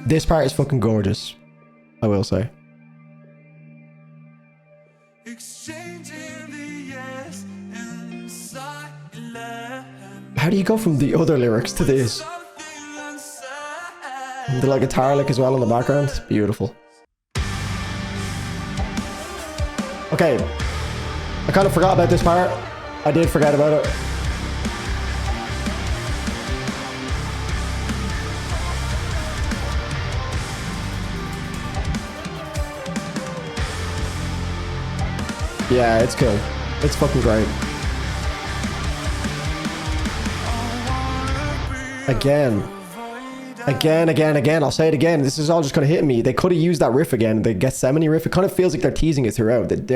This part is fucking gorgeous, I will say. How do you go from the other lyrics to this? The like guitar lick as well in the background. Beautiful. Okay, I kind of forgot about this part. I did forget about it. Yeah, it's cool. It's fucking great. Again. I'll say it again. This is all just kind of hitting me. They could have used that riff again. The Gethsemane riff. It kind of feels like they're teasing it throughout. So it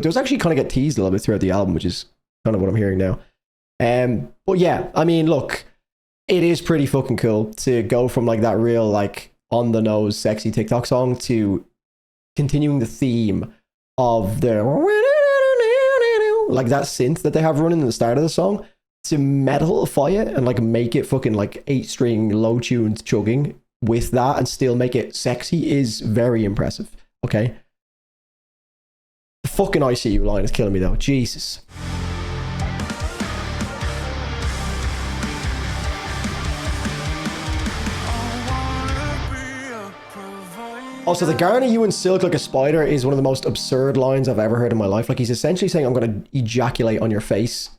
does actually kind of get teased a little bit throughout the album, which is kind of what I'm hearing now. But yeah, I mean, look, it is pretty fucking cool to go from like that real like on the nose sexy TikTok song to continuing the theme of the like that synth that they have running in the start of the song to metalify it and like make it fucking like 8-string low tuned chugging with that and still make it sexy is very impressive. Okay, the fucking ICU line is killing me though. Jesus. Also, the garner you and silk like a spider is one of the most absurd lines I've ever heard in my life. Like, he's essentially saying, I'm going to ejaculate on your face.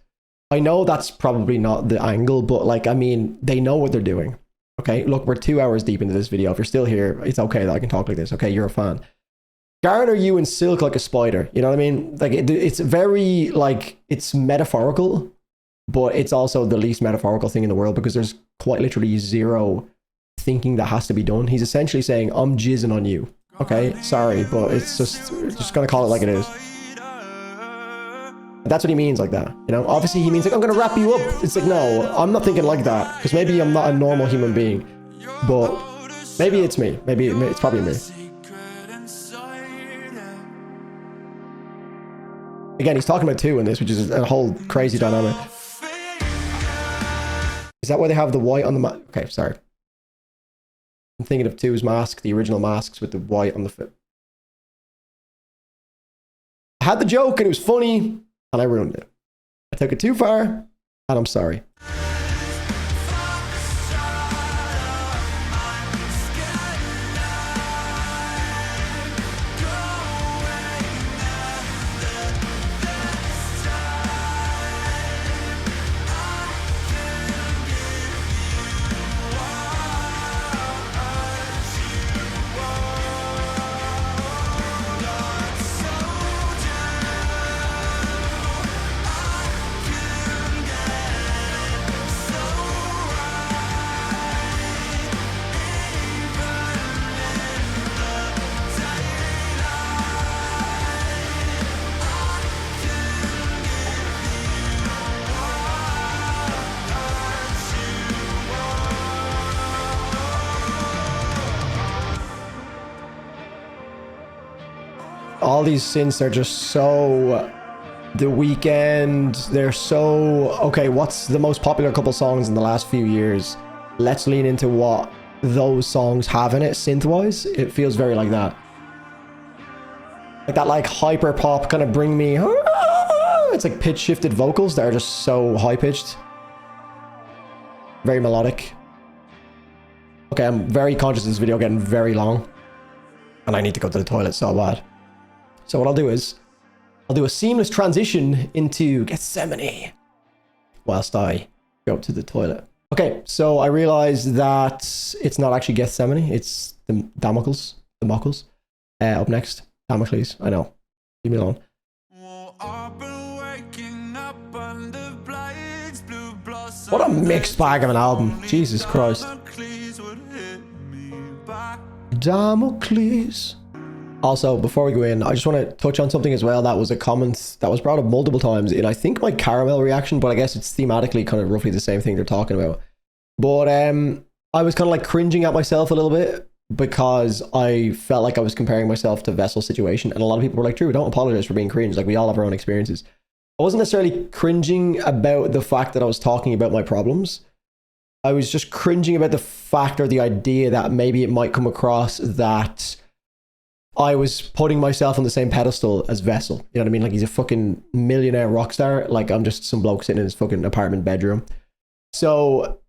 I know that's probably not the angle, but like, I mean, they know what they're doing. Okay, look, we're 2 hours deep into this video. If you're still here, it's okay that I can talk like this. Okay, you're a fan. Garner you and silk like a spider. You know what I mean? Like, it's very, like, it's metaphorical, but it's also the least metaphorical thing in the world because there's quite literally zero thinking that has to be done. He's essentially saying, I'm jizzing on you. Okay, sorry, but it's just gonna call it like it is. That's what he means like that. You know, obviously he means like, I'm gonna wrap you up. It's like, no, I'm not thinking like that because maybe I'm not a normal human being, but maybe it's me. Maybe it's probably me. Again, he's talking about two in this, which is a whole crazy dynamic. Is that why they have the white on the mask? Okay, sorry. I'm thinking of two's mask, the original masks with the white on the fit. I had the joke and it was funny and I ruined it. I took it too far and I'm sorry. All these synths are just so The Weeknd. They're so okay. What's the most popular couple songs in the last few years? Let's lean into what those songs have in it synth-wise. It feels very like that. Like that, like hyper pop kind of bring me. It's like pitch shifted vocals that are just so high pitched, very melodic. Okay, I'm very conscious of this video getting very long, and I need to go to the toilet so bad. So what I'll do is, I'll do a seamless transition into Gethsemane whilst I go to the toilet. Okay, so I realized that it's not actually Gethsemane, it's the Damocles. Up next, Damocles. I know. Leave me alone. What a mixed bag of an album. Jesus Christ. Damocles. Also, before we go in, I just want to touch on something as well. That was a comment that was brought up multiple times in, I think, my caramel reaction, but I guess it's thematically kind of roughly the same thing they're talking about. But I was kind of like cringing at myself a little bit because I felt like I was comparing myself to Vessel's situation. And a lot of people were like, Drew, don't apologize for being cringe. Like, we all have our own experiences. I wasn't necessarily cringing about the fact that I was talking about my problems. I was just cringing about the fact or the idea that maybe it might come across that I was putting myself on the same pedestal as Vessel. You know what I mean? Like, he's a fucking millionaire rock star. Like, I'm just some bloke sitting in his fucking apartment bedroom. So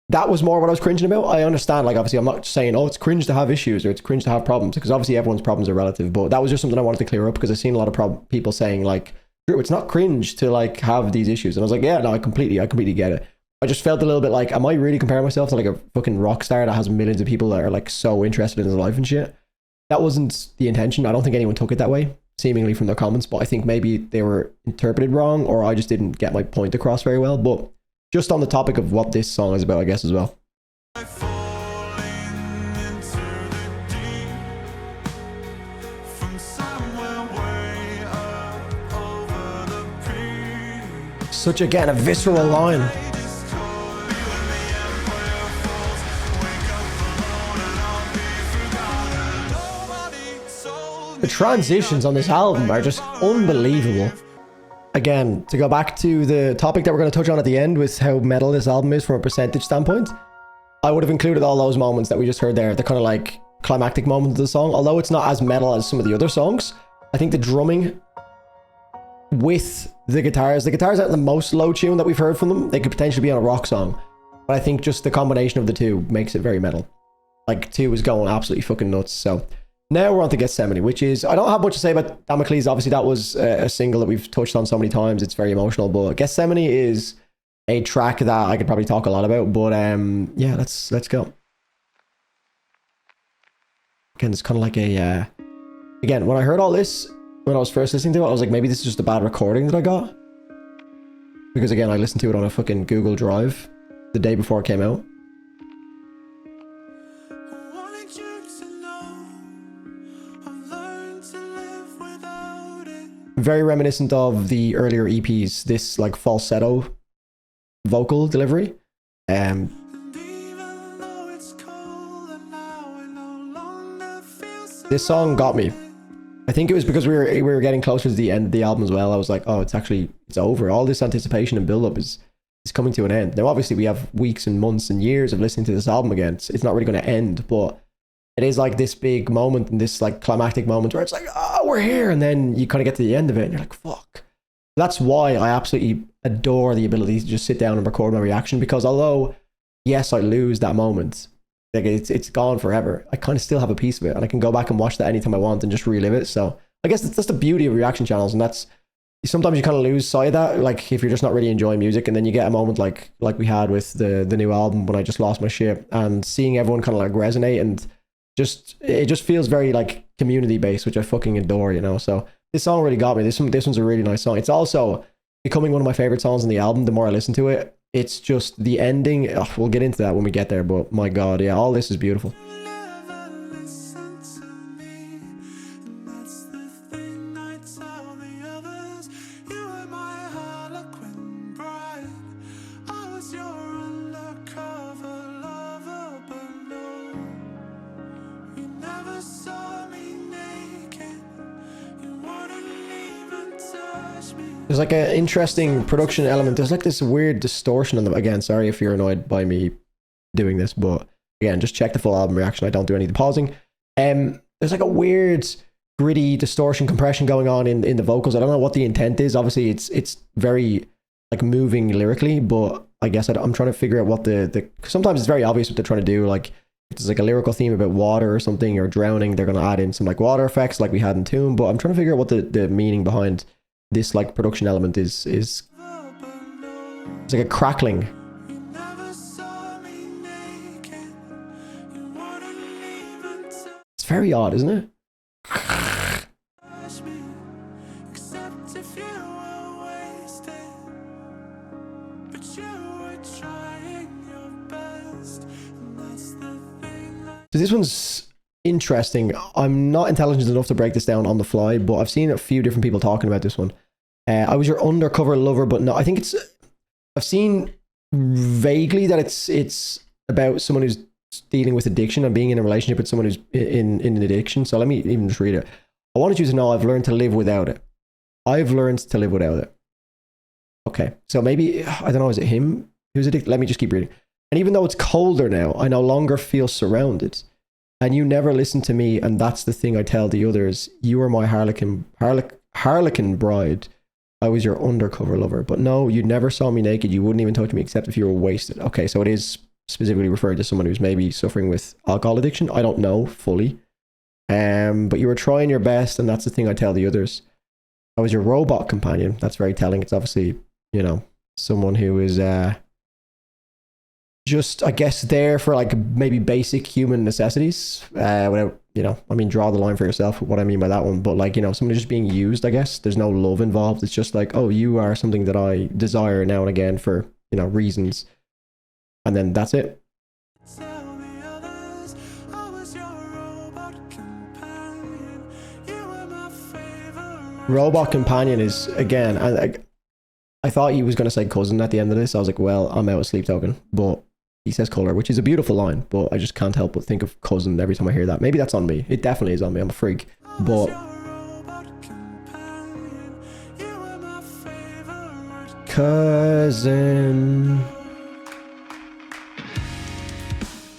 that was more what I was cringing about. I understand, like, obviously I'm not saying, oh, it's cringe to have issues or it's cringe to have problems, because obviously everyone's problems are relative. But that was just something I wanted to clear up, because I've seen a lot of people saying, like, Drew, it's not cringe to, like, have these issues. And I was like, yeah, no, I completely get it. I just felt a little bit like, am I really comparing myself to, like, a fucking rock star that has millions of people that are, like, so interested in his life and shit? That wasn't the intention. I don't think anyone took it that way, seemingly from their comments, but I think maybe they were interpreted wrong, or I just didn't get my point across very well. But just on the topic of what this song is about, I guess, as well. Such, again, a visceral line. The transitions on this album are just unbelievable. Again, to go back to the topic that we're going to touch on at the end with how metal this album is from a percentage standpoint, I would have included all those moments that we just heard there, the kind of like climactic moments of the song. Although it's not as metal as some of the other songs, I think the drumming with the guitars aren't the most low tune that we've heard from them. They could potentially be on a rock song, but I think just the combination of the two makes it very metal. Like, two is going absolutely fucking nuts. So Now we're on to Gethsemane, which is, I don't have much to say about Damocles. Obviously, that was a single that we've touched on so many times. It's very emotional, but Gethsemane is a track that I could probably talk a lot about. But yeah, let's go. Again, it's kind of like a, again, when I heard all this, when I was first listening to it, I was like, maybe this is just a bad recording that I got. Because again, I listened to it on a fucking Google Drive the day before it came out. Very reminiscent of the earlier EPs, this like falsetto vocal delivery. This song got me. I think it was because we were getting closer to the end of the album as well. I was like, oh, it's over. All this anticipation and build up is coming to an end. Now, obviously, we have weeks and months and years of listening to this album again. It's not really going to end, but it is like this big moment and this like climactic moment where it's like, oh, we're here. And then you kind of get to the end of it and you're like, fuck. That's why I absolutely adore the ability to just sit down and record my reaction, because although, yes, I lose that moment, like it's gone forever, I kind of still have a piece of it and I can go back and watch that anytime I want and just relive it. So I guess that's the beauty of reaction channels, and that's sometimes you kind of lose sight of that, like if you're just not really enjoying music and then you get a moment like we had with the new album when I just lost my shit, and seeing everyone kind of like resonate, and it just feels very like community based, which I fucking adore, you know. So this song really got me. This one's a really nice song. It's also becoming one of my favorite songs on the album the more I listen to it. It's just the ending, we'll get into that when we get there, but my god, yeah, all this is beautiful. There's like an interesting production element. There's like this weird distortion on them. Again, sorry if you're annoyed by me doing this, but again, just check the full album reaction. I don't do any of the pausing. There's like a weird gritty distortion compression going on in the vocals. I don't know what the intent is. Obviously, it's very like moving lyrically, but I guess I'm trying to figure out what the sometimes it's very obvious what they're trying to do. Like if there's like a lyrical theme about water or something or drowning, they're going to add in some like water effects like we had in Tomb. But I'm trying to figure out what the meaning behind this like production element is. It's like a crackling. It's very odd, isn't it? So this one's interesting. I'm not intelligent enough to break this down on the fly, but I've seen a few different people talking about this one. I was your undercover lover, but no, I think I've seen vaguely that it's about someone who's dealing with addiction and being in a relationship with someone who's in an addiction. So let me even just read it. I wanted you to know I've learned to live without it. I've learned to live without it. Okay, so maybe, I don't know, is it him who's addicted? Let me just keep reading. And even though it's colder now, I no longer feel surrounded. And you never listen to me, and that's the thing I tell the others. You are my harlequin bride. I was your undercover lover. But no, you never saw me naked. You wouldn't even touch me except if you were wasted. Okay, so it is specifically referring to someone who's maybe suffering with alcohol addiction. I don't know fully. But you were trying your best, and that's the thing I tell the others. I was your robot companion. That's very telling. It's obviously, you know, someone who is just, I guess, there for like maybe basic human necessities, without, you know, I mean, draw the line for yourself what I mean by that one, but like, you know, somebody just being used, I guess. There's no love involved. It's just like, oh, you are something that I desire now and again for, you know, reasons, and then that's it. Robot companion is, again, I thought he was going to say cousin at the end of this. I was like, well, I'm out of Sleep Token, but he says color, which is a beautiful line, but I just can't help but think of cousin every time I hear that. Maybe that's on me. It definitely is on me. I'm a freak. But cousin.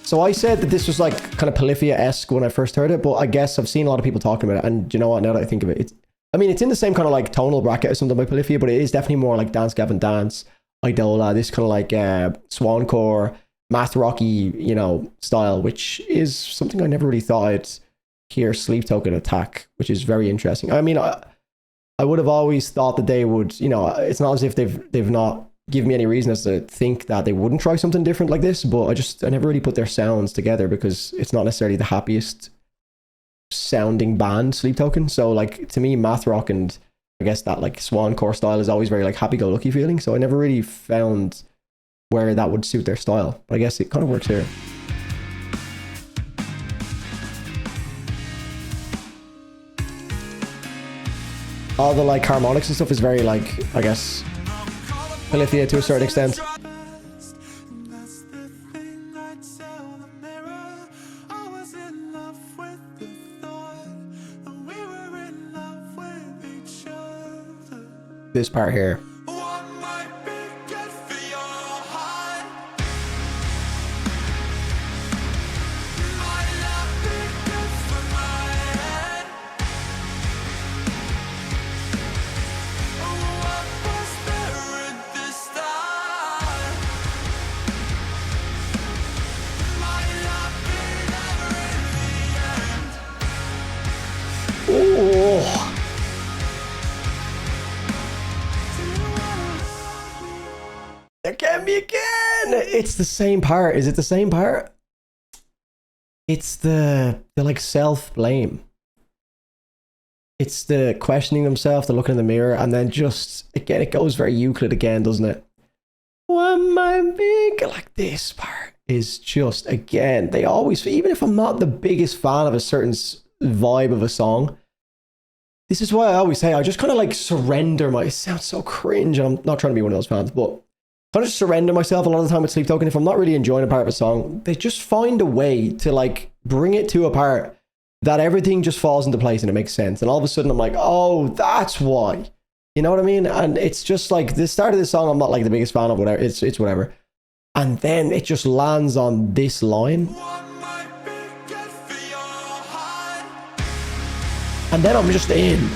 So I said that this was like kind of Polyphia-esque when I first heard it, but I guess I've seen a lot of people talking about it, and you know what, now that I think of it, it's in the same kind of like tonal bracket as something by Polyphia, but it is definitely more like Dance Gavin Dance, Idola, this kind of like Swancore, math rocky, you know, style, which is something I never really thought hear Sleep Token attack, which is very interesting. I mean, I would have always thought that they would, you know, it's not as if they've not given me any reason as to think that they wouldn't try something different like this, but I never really put their sounds together because it's not necessarily the happiest sounding band, Sleep Token. So like to me, math rock and I guess that like Swancore style is always very like happy-go-lucky feeling. So I never really found where that would suit their style, but I guess it kind of works here. All the like harmonics and stuff is very like, I guess, Polyphia to a certain extent. This part here. There can be again. It's the same part. Is it the same part? It's the like self-blame. It's the questioning themselves, the looking in the mirror, and then just again it goes very Euclid again, doesn't it? One my big like this part is just again, they always, even if I'm not the biggest fan of a certain vibe of a song, this is why I always say I just kind of like surrender it sounds so cringe, and I'm not trying to be one of those fans, but I just surrender myself a lot of the time with Sleep Token. If I'm not really enjoying a part of a song, they just find a way to like bring it to a part that everything just falls into place and it makes sense. And all of a sudden I'm like, oh, that's why. You know what I mean? And it's just like the start of this song, I'm not like the biggest fan of, whatever. It's whatever. And then it just lands on this line. And then I'm just in.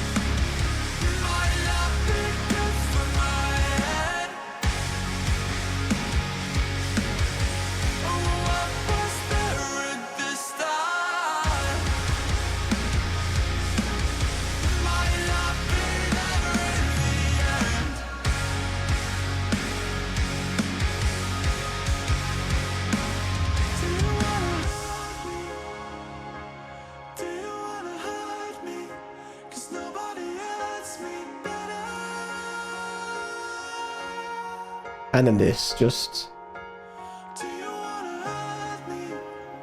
And then this, just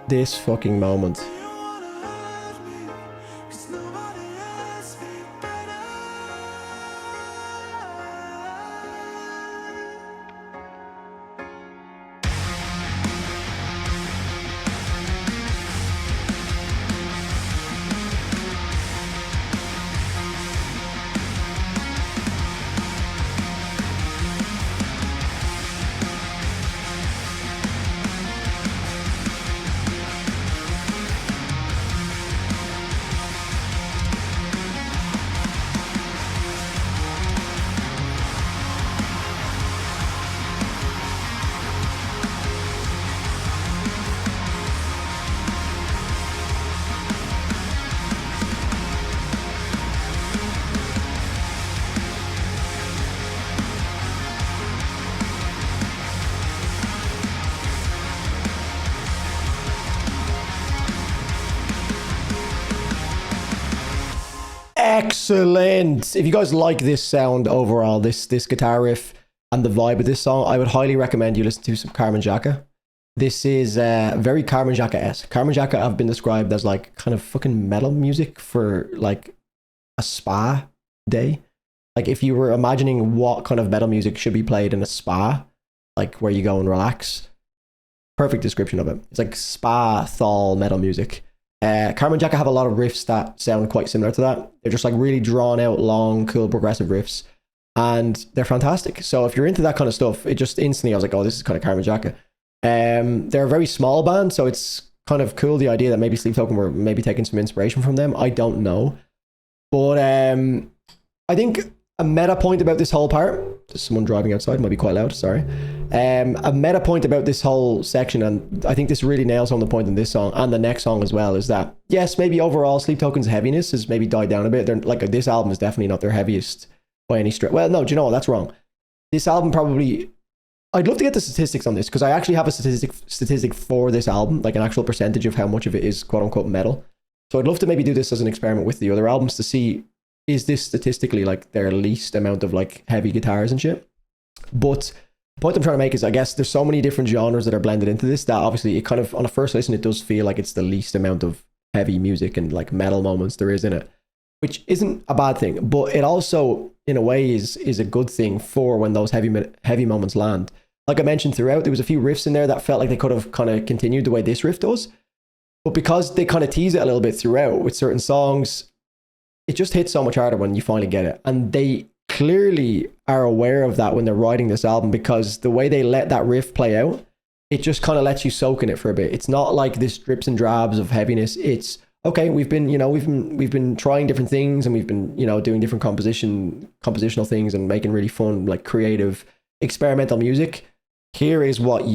this fucking moment. Excellent. If you guys like this sound overall, this guitar riff and the vibe of this song, I would highly recommend you listen to some Carmen Jacka. This is very Carmen Jacka-esque. Carmen Jacka have been described as like kind of fucking metal music for like a spa day. Like if you were imagining what kind of metal music should be played in a spa, like where you go and relax, perfect description of it. It's like spa thal metal music. Carmen Jacka have a lot of riffs that sound quite similar to that. They're just like really drawn out, long, cool, progressive riffs, and they're fantastic. So if you're into that kind of stuff, it just instantly, I was like, oh, this is kind of Carmen Jacka. They're a very small band, so it's kind of cool, the idea that maybe Sleep Token were maybe taking some inspiration from them. I don't know, but I think a meta point about this whole part. There's someone driving outside, might be quite loud, sorry. A meta point about this whole section, and I think this really nails on the point in this song and the next song as well, is that yes, maybe overall Sleep Token's heaviness has maybe died down a bit. They're like, this album is definitely not their heaviest by any stretch. Well, no, do you know what? That's wrong. This album probably, I'd love to get the statistics on this, because I actually have a statistic for this album, like an actual percentage of how much of it is quote unquote metal. So I'd love to maybe do this as an experiment with the other albums to see, is this statistically like their least amount of like heavy guitars and shit? But the point I'm trying to make is, I guess there's so many different genres that are blended into this that obviously it kind of, on a first listen, it does feel like it's the least amount of heavy music and like metal moments there is in it, which isn't a bad thing, but it also in a way is a good thing for when those heavy moments land. Like I mentioned throughout, there was a few riffs in there that felt like they could have kind of continued the way this riff does, but because they kind of tease it a little bit throughout with certain songs, it just hits so much harder when you finally get it. And they clearly are aware of that when they're writing this album, because the way they let that riff play out, it just kind of lets you soak in it for a bit. It's not like this drips and drabs of heaviness. It's okay, we've been trying different things, and we've been, doing different compositional things and making really fun, like creative experimental music. Here is what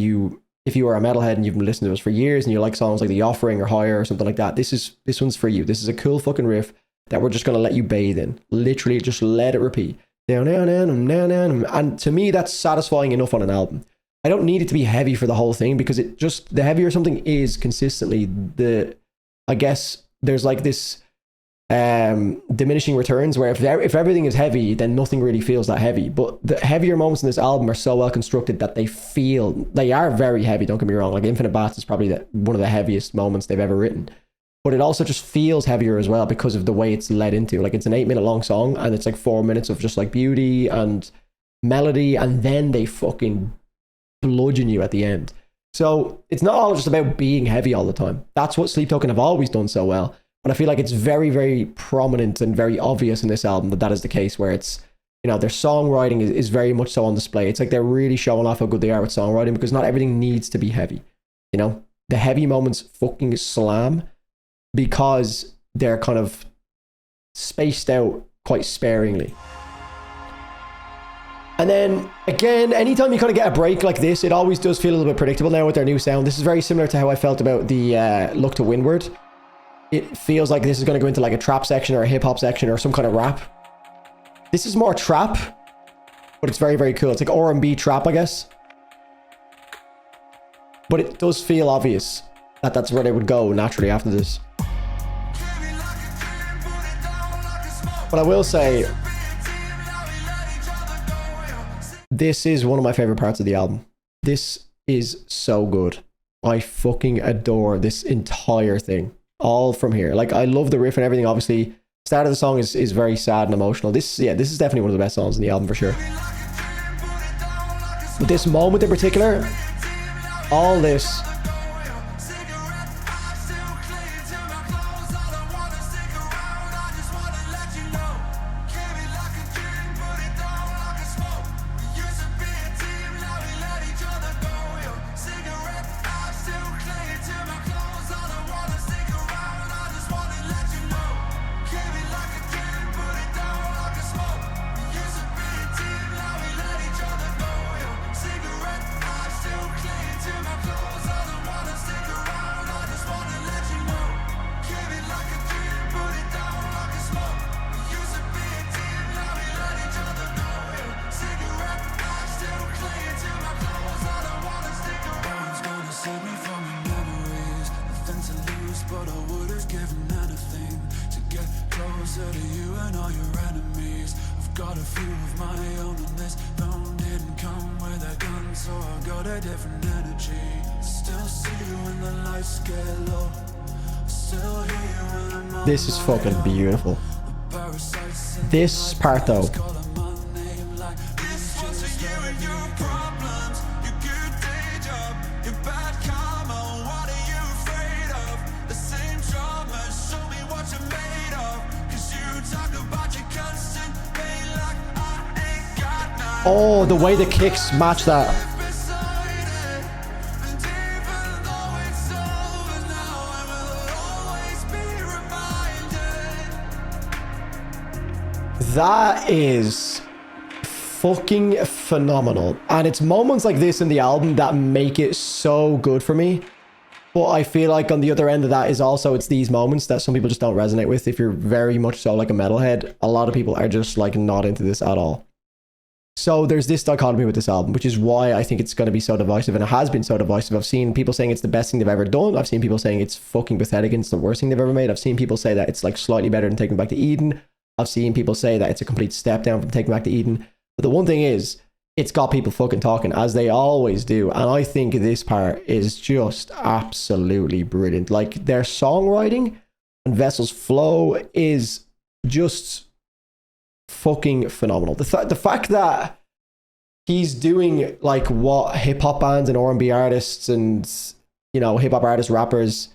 if you are a metalhead and you've been listening to us for years and you like songs like The Offering or Higher or something like that, this one's for you. This is a cool fucking riff that we're just going to let you bathe in. Literally just let it repeat. And to me, that's satisfying enough on an album. I don't need it to be heavy for the whole thing, because it just, the heavier something is consistently, I guess there's like this diminishing returns where if everything is heavy, then nothing really feels that heavy. But the heavier moments in this album are so well constructed that they are very heavy, don't get me wrong. Like Infinite Baths is probably one of the heaviest moments they've ever written. But it also just feels heavier as well because of the way it's led into. Like it's an 8-minute long song, and it's like 4 minutes of just like beauty and melody, and then they fucking bludgeon you at the end. So it's not all just about being heavy all the time. That's what Sleep Token have always done so well. But I feel like it's very, very prominent and very obvious in this album that is the case, where it's, their songwriting is very much so on display. It's like they're really showing off how good they are with songwriting, because not everything needs to be heavy. The heavy moments fucking slam, because they're kind of spaced out quite sparingly. And then again, anytime you kind of get a break like this, it always does feel a little bit predictable now with their new sound. This is very similar to how I felt about the Look to Windward. It feels like this is going to go into like a trap section or a hip hop section or some kind of rap. This is more trap, but it's very, very cool. It's like R&B trap, I guess. But it does feel obvious that that's where they would go naturally after this. But I will say, this is one of my favorite parts of the album. This is so good. I fucking adore this entire thing. All from here. Like, I love the riff and everything. Obviously, start of the song is very sad and emotional. This is definitely one of the best songs in the album for sure. But this moment in particular, all this, this is fucking beautiful. This part though, oh, the way the kicks match that. That is fucking phenomenal. And it's moments like this in the album that make it so good for me. But I feel like on the other end of that is also it's these moments that some people just don't resonate with. If you're very much so like a metalhead, a lot of people are just like not into this at all. So there's this dichotomy with this album, which is why I think it's going to be so divisive, and it has been so divisive. I've seen people saying it's the best thing they've ever done. I've seen people saying it's fucking pathetic and it's the worst thing they've ever made. I've seen people say that it's like slightly better than Taking Me Back to Eden. I've seen people say that it's a complete step down from Taking Me Back to Eden. But the one thing is, it's got people fucking talking, as they always do. And I think this part is just absolutely brilliant. Like, their songwriting and Vessel's flow is just fucking phenomenal. The fact that he's doing like what hip-hop bands and R&B artists and, you know, hip-hop artists, rappers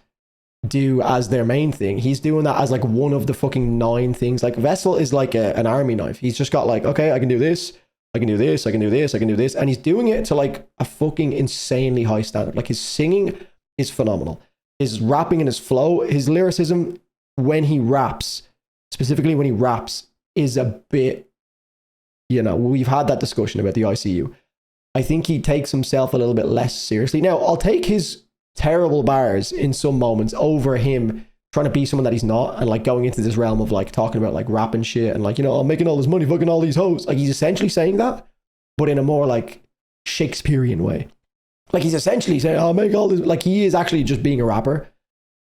do as their main thing, he's doing that as like one of the fucking 9 things. Like, Vessel is like an army knife. He's just got like, okay, I can do this, I can do this, I can do this, I can do this, and he's doing it to like a fucking insanely high standard. Like, his singing is phenomenal, his rapping and his flow, his lyricism when he raps, specifically when he raps, is a bit, you know, we've had that discussion about the ICU. I think he takes himself a little bit less seriously. Now, I'll take his terrible bars in some moments over him trying to be someone that he's not, and like going into this realm of like talking about like rap and shit and like, you know, I'm making all this money fucking all these hoes. Like, he's essentially saying that, but in a more like Shakespearean way. Like, he's essentially saying, I'll make all this, like, he is actually just being a rapper,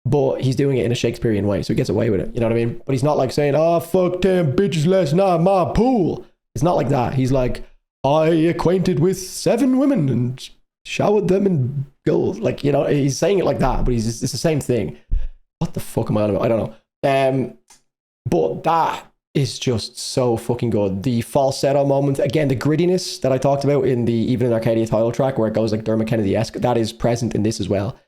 but he's doing it in a Shakespearean way, so he gets away with it. You know what I mean? But he's not like saying, oh, fuck 10 bitches last night in my pool. It's not like that. He's like, I acquainted with 7 women and showered them in gold. Like, you know, he's saying it like that, but it's the same thing. What the fuck am I on about? I don't know. But that is just so fucking good. The falsetto moment, again, the grittiness that I talked about in the Even in Arcadia title track, where it goes like Dermot Kennedy-esque, that is present in this as well.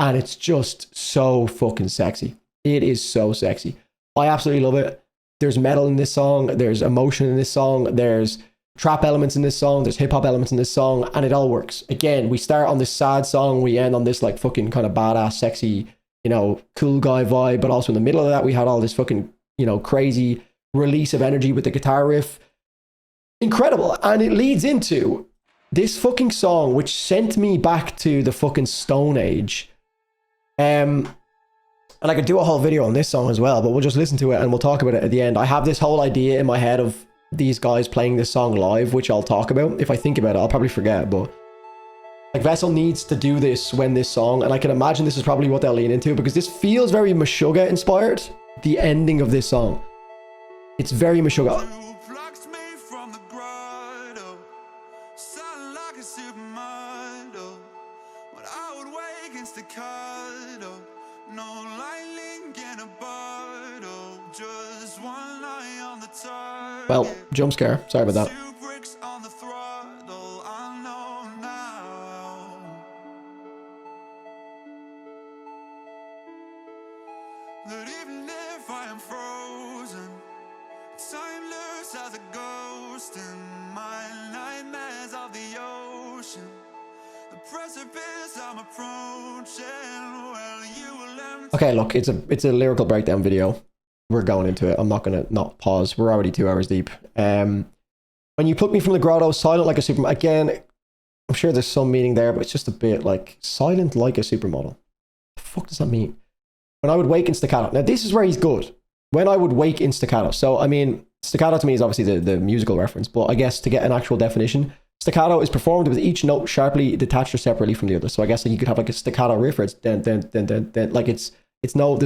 And it's just so fucking sexy. It is so sexy. I absolutely love it. There's metal in this song. There's emotion in this song. There's trap elements in this song. There's hip hop elements in this song. And it all works. Again, we start on this sad song. We end on this like fucking kind of badass, sexy, you know, cool guy vibe. But also in the middle of that, we had all this fucking, you know, crazy release of energy with the guitar riff. Incredible. And it leads into this fucking song, which sent me back to the fucking Stone Age. And I could do a whole video on this song as well, but we'll just listen to it and we'll talk about it at the end. I have this whole idea in my head of these guys playing this song live, which I'll talk about. If I think about it, I'll probably forget, but like, Vessel needs to do this when this song, and I can imagine this is probably what they'll lean into, because this feels very Meshuggah inspired, the ending of this song. It's very Meshuggah. Well, jump scare. Sorry about that. That even if I am frozen, timeless as a ghost in my nightmares of the ocean, the precipice I'm approaching, well, you will. Okay, look, it's a lyrical breakdown video. We're going into it. I'm not gonna not pause. We're already 2 hours deep. When you pluck me from the grotto, silent like a supermodel. Again, I'm sure there's some meaning there, but it's just a bit like silent like a supermodel. What the fuck does that mean? When I would wake in staccato. Now, this is where he's good. When I would wake in staccato. So, I mean, staccato to me is obviously the musical reference, but I guess to get an actual definition, staccato is performed with each note sharply detached or separately from the other. So I guess like you could have like a staccato riff where it's dun, dun, dun, dun, dun, like there's no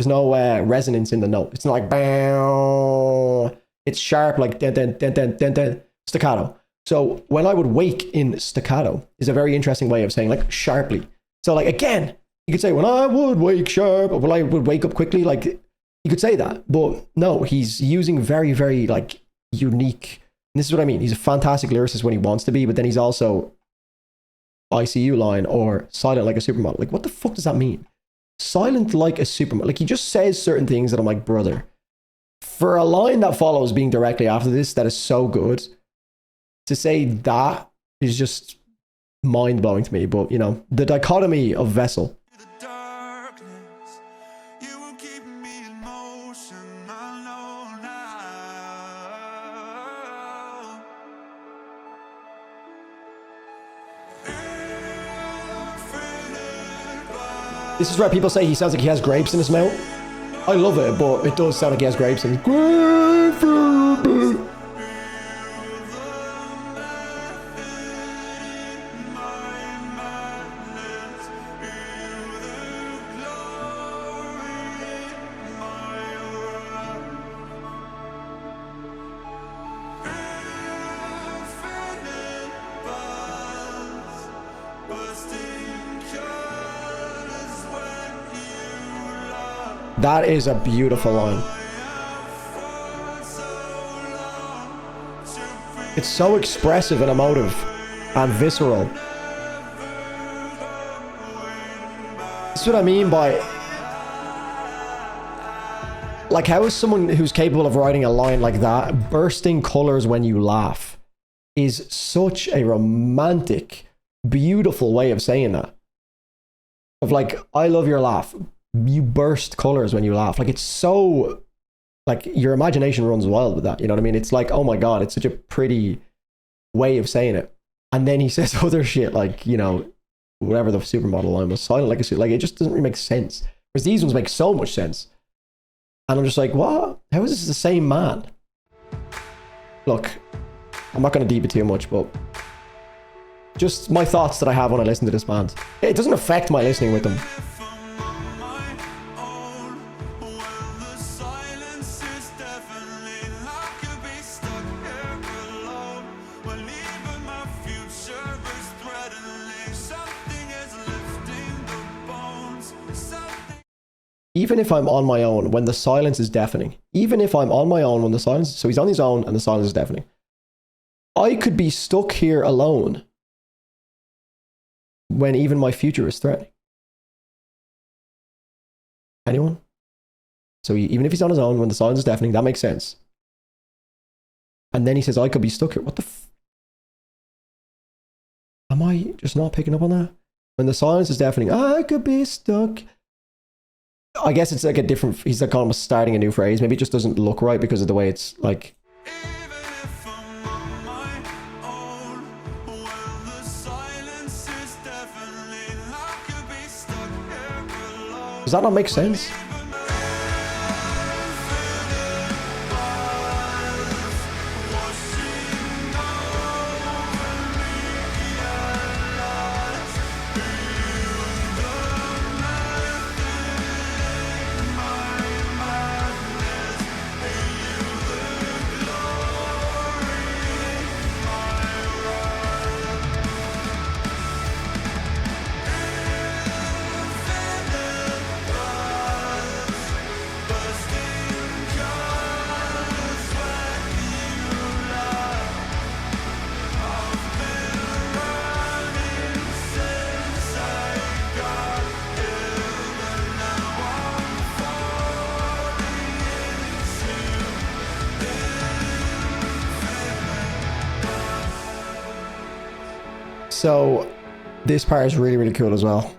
resonance in the note. It's not like bang. It's sharp like dun, dun, dun, dun, dun, dun, staccato. So when I would wake in staccato is a very interesting way of saying like sharply. So like, again, you could say when I would wake sharp, or when I would wake up quickly, like you could say that, but no, he's using very, very like unique. And this is what I mean. He's a fantastic lyricist when he wants to be, but then he's also ICU line or silent like a supermodel. Like, what the fuck does that mean? Silent like a supermodel. Like, he just says certain things that I'm like, brother, for a line that follows being directly after this, that is so good, to say that is just mind blowing to me. But you know, the dichotomy of Vessel. This is where people say he sounds like he has grapes in his mouth. I love it, but it does sound like he has grapes in his mouth. That is a beautiful line. It's so expressive and emotive and visceral. That's what I mean by... Like, how is someone who's capable of writing a line like that, bursting colors when you laugh, is such a romantic, beautiful way of saying that. Of like, I love your laugh. You burst colors when you laugh. Like, it's so, like, your imagination runs wild with that, you know what I mean? It's like, oh my god, it's such a pretty way of saying it. And then he says other shit like, you know, whatever the supermodel line was, silent like a suit. Like, it just doesn't really make sense, whereas these ones make so much sense. And I'm just like, what? How is this the same man? Look, I'm not going to deep it too much, but just my thoughts that I have when I listen to this band. It doesn't affect my listening with them. Even if I'm on my own when the silence is deafening, even if I'm on my own when the silence, so he's on his own and the silence is deafening, I could be stuck here alone when even my future is threatening. Anyone? So even if he's on his own when the silence is deafening, that makes sense. And then he says, I could be stuck here. What the am I just not picking up on that? When the silence is deafening, I could be stuck. I guess it's like a different, he's like almost starting a new phrase. Maybe it just doesn't look right because of the way it's like. Does that not make sense? So this part is really, really cool as well.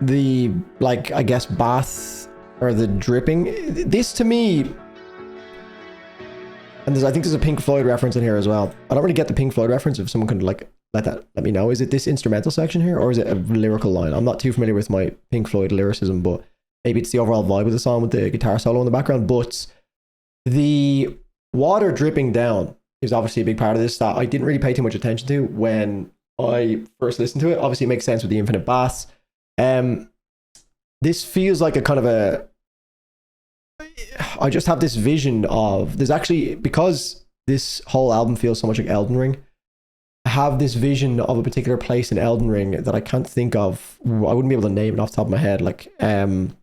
The, like, I guess bath or the dripping, this to me, and I think there's a Pink Floyd reference in here as well. I don't really get the Pink Floyd reference. If someone could like let me know. Is it this instrumental section here or is it a lyrical line? I'm not too familiar with my Pink Floyd lyricism, but maybe it's the overall vibe of the song with the guitar solo in the background. But the water dripping down is obviously a big part of this that I didn't really pay too much attention to when I first listened to it. Obviously it makes sense with the infinite bass. This feels like a kind of a, I just have this vision of, there's actually, because this whole album feels so much like Elden Ring, I have this vision of a particular place in Elden Ring that I can't think of. I wouldn't be able to name it off the top of my head. Like, but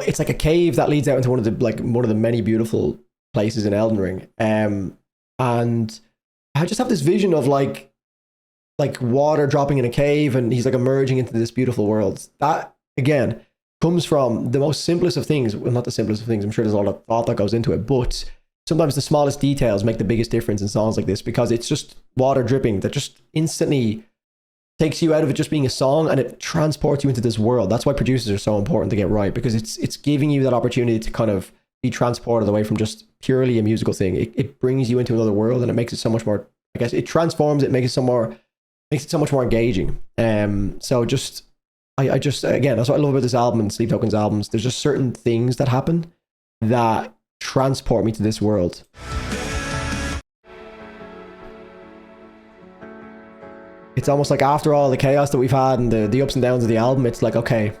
it's like a cave that leads out into one of the many beautiful places in Elden Ring. And I just have this vision of like water dropping in a cave and he's like emerging into this beautiful world. That again comes from the most simplest of things. Well, not the simplest of things. I'm sure there's a lot of thought that goes into it, but sometimes the smallest details make the biggest difference in songs like this because it's just water dripping that just instantly takes you out of it just being a song and it transports you into this world. That's why producers are so important to get right, because it's giving you that opportunity to kind of be transported away from just purely a musical thing. It brings you into another world and it makes it so much more, I guess it transforms it, makes it so more Makes it so much more engaging. So just I just, again, that's what I love about this album and Sleep Token's albums. There's just certain things that happen that transport me to this world. It's almost like after all the chaos that we've had and the ups and downs of the album, it's like, okay,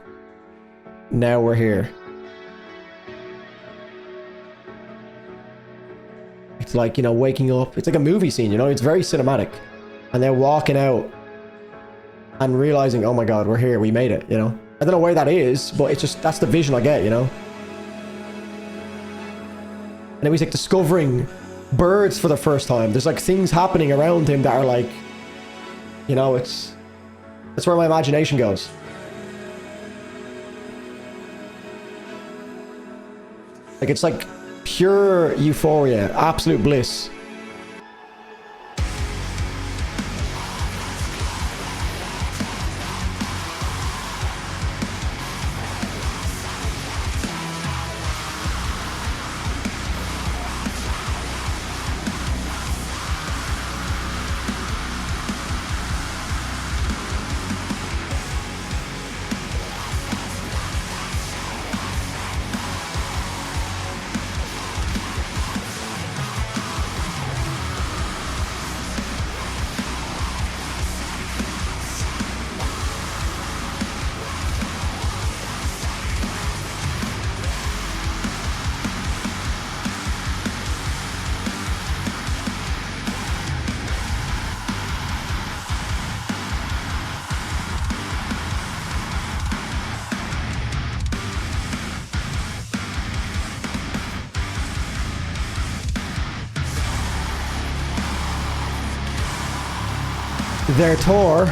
now we're here. It's like, you know, waking up. It's like a movie scene, you know? It's very cinematic. And then walking out and realizing, oh my God, we're here. We made it, you know? I don't know where that is, but it's just, that's the vision I get, you know? And then he's like discovering birds for the first time. There's like things happening around him that are like, you know, that's where my imagination goes. Like, it's like pure euphoria, absolute bliss. Their tour.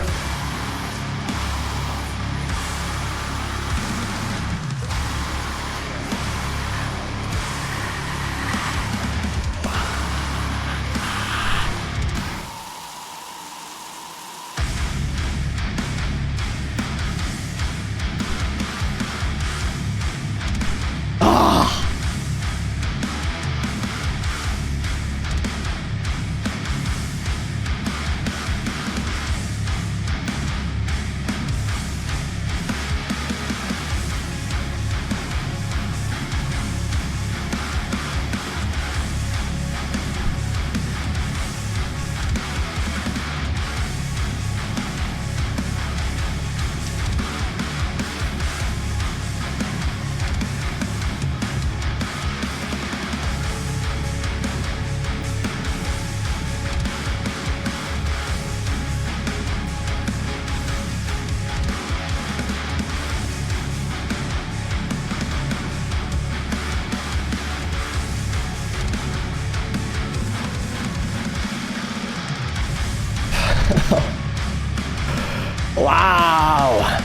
Wow!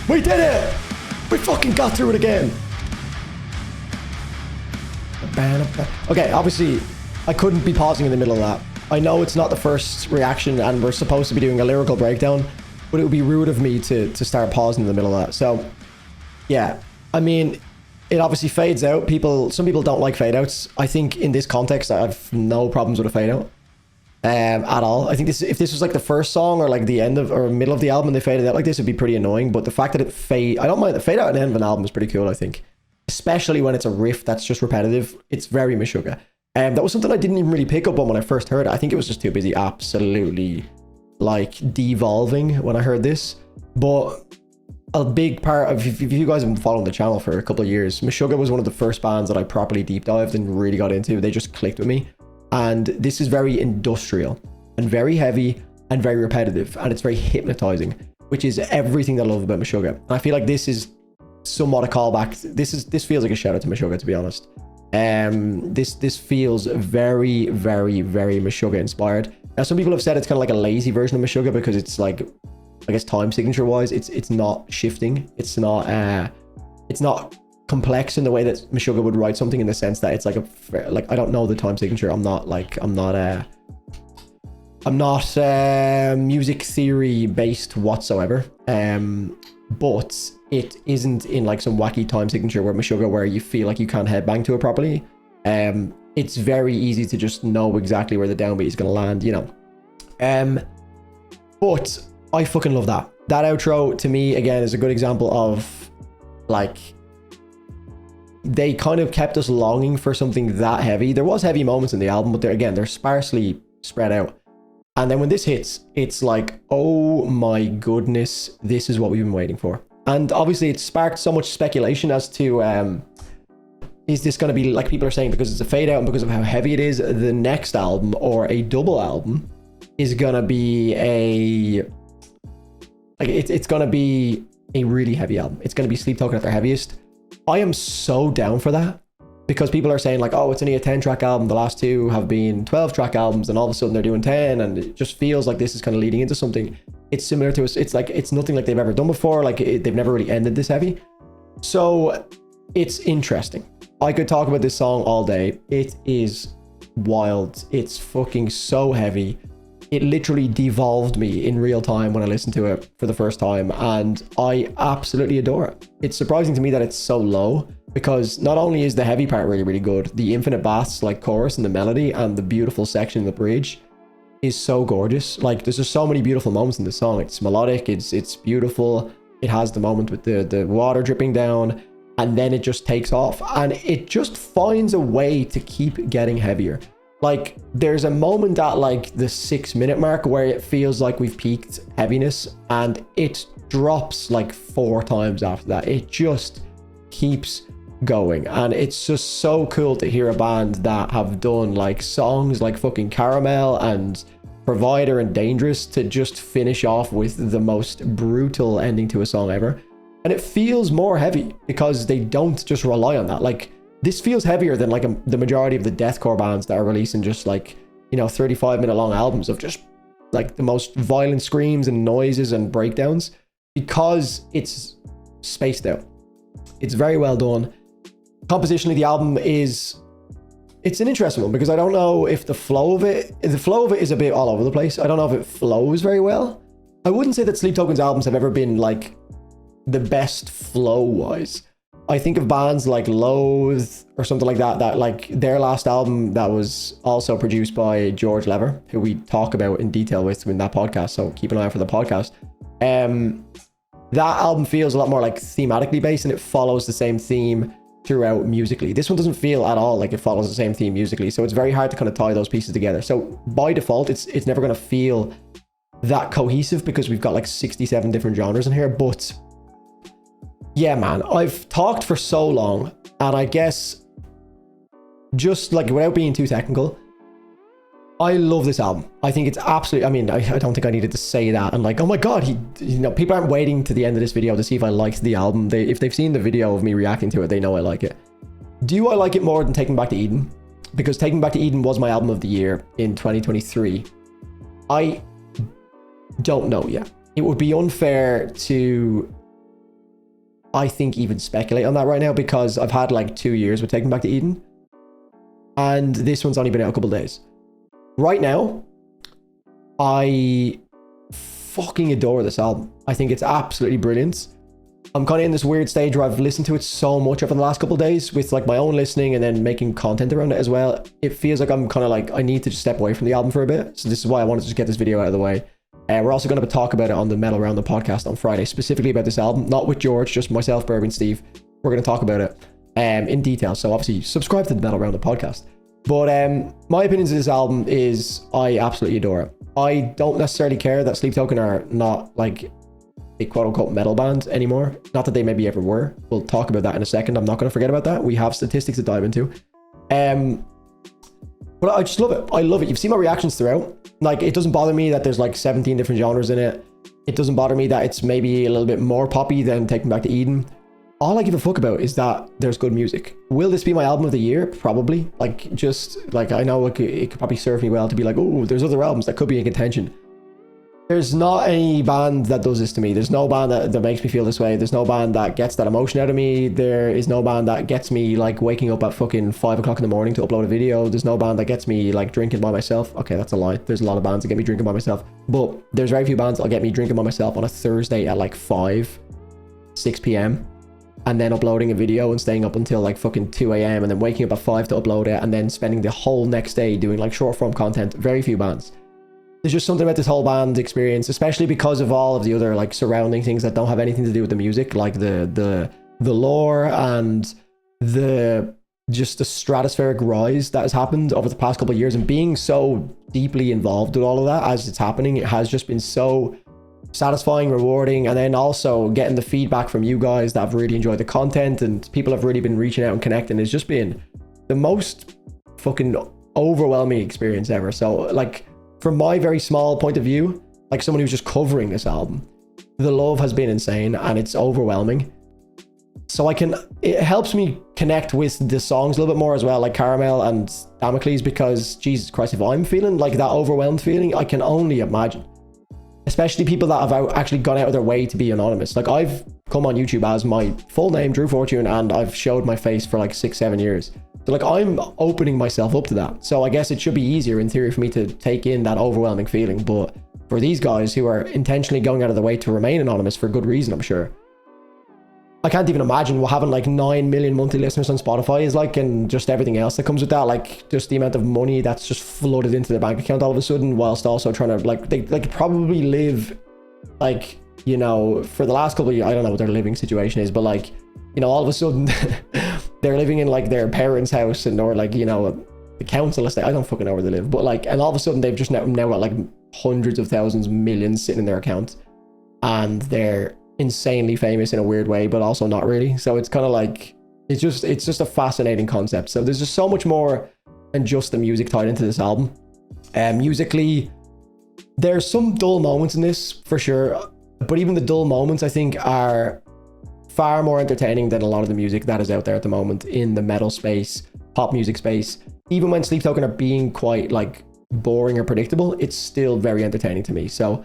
We did it! We fucking got through it again! Okay, obviously, I couldn't be pausing in the middle of that. I know it's not the first reaction and we're supposed to be doing a lyrical breakdown, but it would be rude of me to start pausing in the middle of that. So, yeah, I mean, it obviously fades out. Some people don't like fade outs. I think in this context, I have no problems with a fade out. At all. I think if this was like the first song or like the end of or middle of the album and they faded out like this, it'd be pretty annoying. But the fact that I don't mind the fade out at the end of an album is pretty cool, I think. Especially when it's a riff that's just repetitive. It's very Meshuggah. That was something I didn't even really pick up on when I first heard it. I think it was just too busy absolutely like devolving when I heard this. But a big part of, if you guys have been following the channel for a couple of years, Meshuggah was one of the first bands that I properly deep dived and really got into. They just clicked with me. And this is very industrial and very heavy and very repetitive. And it's very hypnotizing, which is everything that I love about Meshuggah. And I feel like this is somewhat a callback. This feels like a shout out to Meshuggah, to be honest. This feels very, very, very Meshuggah inspired. Now, some people have said it's kind of like a lazy version of Meshuggah because it's like, I guess time signature wise, it's not shifting. It's not complex in the way that Meshuggah would write something, in the sense that it's like I don't know the time signature. I'm not music theory based whatsoever. But it isn't in like some wacky time signature where Meshuggah, where you feel like you can't headbang to it properly. it's very easy to just know exactly where the downbeat is going to land, you know. But I fucking love that. That outro to me, again, is a good example of, like, they kind of kept us longing for something that heavy. There was heavy moments in the album, but they're sparsely spread out. And then when this hits, it's like, oh my goodness, this is what we've been waiting for. And obviously it sparked so much speculation as to, is this going to be, like people are saying, because it's a fade out and because of how heavy it is, the next album or a double album is going to be it's going to be a really heavy album. It's going to be Sleep Token at their heaviest. I am so down for that, because people are saying like, oh, it's only a 10-track album. The last two have been 12-track albums, and all of a sudden they're doing 10, and it just feels like this is kind of leading into something. It's similar to us. It's like, it's nothing like they've ever done before. Like they've never really ended this heavy. So it's interesting. I could talk about this song all day. It is wild. It's fucking so heavy. It literally devolved me in real time when I listened to it for the first time, and I absolutely adore it. It's surprising to me that it's so low, because not only is the heavy part really, really good, the infinite bass like chorus and the melody and the beautiful section in the bridge is so gorgeous. Like there's just so many beautiful moments in the song. It's melodic, it's beautiful. It has the moment with the water dripping down, and then it just takes off, and it just finds a way to keep getting heavier. Like there's a moment at like the 6-minute mark where it feels like we've peaked heaviness, and it drops like 4 times after that. It just keeps going, and it's just so cool to hear a band that have done like songs like fucking Caramel and Provider and Dangerous to just finish off with the most brutal ending to a song ever. And it feels more heavy because they don't just rely on that. Like this feels heavier than like the majority of the deathcore bands that are releasing just like, you know, 35-minute long albums of just like the most violent screams and noises and breakdowns, because it's spaced out. It's very well done. Compositionally, the album it's an interesting one, because I don't know if the flow of it is a bit all over the place. I don't know if it flows very well. I wouldn't say that Sleep Token's albums have ever been like the best flow wise. I think of bands like Loathe or something like that, that like their last album that was also produced by George Lever, who we talk about in detail with in that podcast, so keep an eye out for the podcast. That album feels a lot more like thematically based, and it follows the same theme throughout musically. This one doesn't feel at all like it follows the same theme musically, so it's very hard to kind of tie those pieces together. So by default, it's never going to feel that cohesive, because we've got like 67 different genres in here. But yeah, man, I've talked for so long, and I guess just like without being too technical, I love this album. I think it's absolutely, I mean, I don't think I needed to say that. And like, oh my God, you know, people aren't waiting to the end of this video to see if I liked the album. If they've seen the video of me reacting to it, they know I like it. Do I like it more than Taking Back to Eden? Because Taking Back to Eden was my album of the year in 2023. I don't know yet. It would be unfair to, I think, even speculate on that right now, because I've had like 2 years with Taking Back to Eden, and this one's only been out a couple of days. Right now, I fucking adore this album. I think it's absolutely brilliant. I'm kind of in this weird stage where I've listened to it so much over the last couple of days with like my own listening and then making content around it as well. It feels like I'm kind of like, I need to just step away from the album for a bit. So this is why I wanted to just get this video out of the way. We're also going to talk about it on the Metal Round the podcast on Friday, specifically about this album, not with George, just myself, Bourbon, Steve. We're going to talk about it in detail. So obviously subscribe to the Metal Round the podcast. But my opinions of this album is I absolutely adore it. I don't necessarily care that Sleep Token are not like a quote-unquote metal band anymore. Not that they maybe ever were. We'll talk about that in a second. I'm not going to forget about that. We have statistics to dive into. But I just love it. I love it. You've seen my reactions throughout. Like, it doesn't bother me that there's like 17 different genres in it. It doesn't bother me that it's maybe a little bit more poppy than Taking Back to Eden. All I give a fuck about is that there's good music. Will this be my album of the year? Probably. Like, just like, I know it could probably serve me well to be like, oh, there's other albums that could be in contention. There's not any band that does this to me. There's no band that makes me feel this way. There's no band that gets that emotion out of me. There is no band that gets me like waking up at fucking 5 o'clock in the morning to upload a video. There's no band that gets me like drinking by myself. Okay, that's a lie. There's a lot of bands that get me drinking by myself, but there's very few bands that'll get me drinking by myself on a Thursday at like 6 p.m. and then uploading a video and staying up until like fucking 2 a.m. and then waking up at 5 to upload it and then spending the whole next day doing like short form content. Very few bands. There's just something about this whole band experience, especially because of all of the other like surrounding things that don't have anything to do with the music, like the lore and the stratospheric rise that has happened over the past couple of years. And being so deeply involved with all of that as it's happening, it has just been so satisfying, rewarding, and then also getting the feedback from you guys that have really enjoyed the content and people have really been reaching out and connecting. It's just been the most fucking overwhelming experience ever. So like, from my very small point of view, like someone who's just covering this album, the love has been insane and it's overwhelming. So it helps me connect with the songs a little bit more as well, like Caramel and Damocles, because Jesus Christ, if I'm feeling like that overwhelmed feeling, I can only imagine. Especially people that have actually gone out of their way to be anonymous. Like I've come on YouTube as my full name, Drew Fortune, and I've showed my face for like 6-7 years. So like I'm opening myself up to that. So I guess it should be easier in theory for me to take in that overwhelming feeling. But for these guys who are intentionally going out of their way to remain anonymous for good reason, I'm sure, I can't even imagine what having like 9 million monthly listeners on Spotify is like, and just everything else that comes with that, like just the amount of money that's just flooded into their bank account all of a sudden, whilst also trying to like, they like probably live like, you know, for the last couple of years, I don't know what their living situation is, but like, you know, all of a sudden they're living in like their parents' house and or like, you know, the council estate. I don't fucking know where they live, but like, and all of a sudden they've just now got like hundreds of thousands, millions sitting in their account, and they're insanely famous in a weird way, but also not really. So it's kind of like, it's just a fascinating concept. So there's just so much more than just the music tied into this album. Musically, there's some dull moments in this for sure, but even the dull moments I think are far more entertaining than a lot of the music that is out there at the moment in the metal space, pop music space. Even when Sleep Token are being quite like boring or predictable, it's still very entertaining to me. So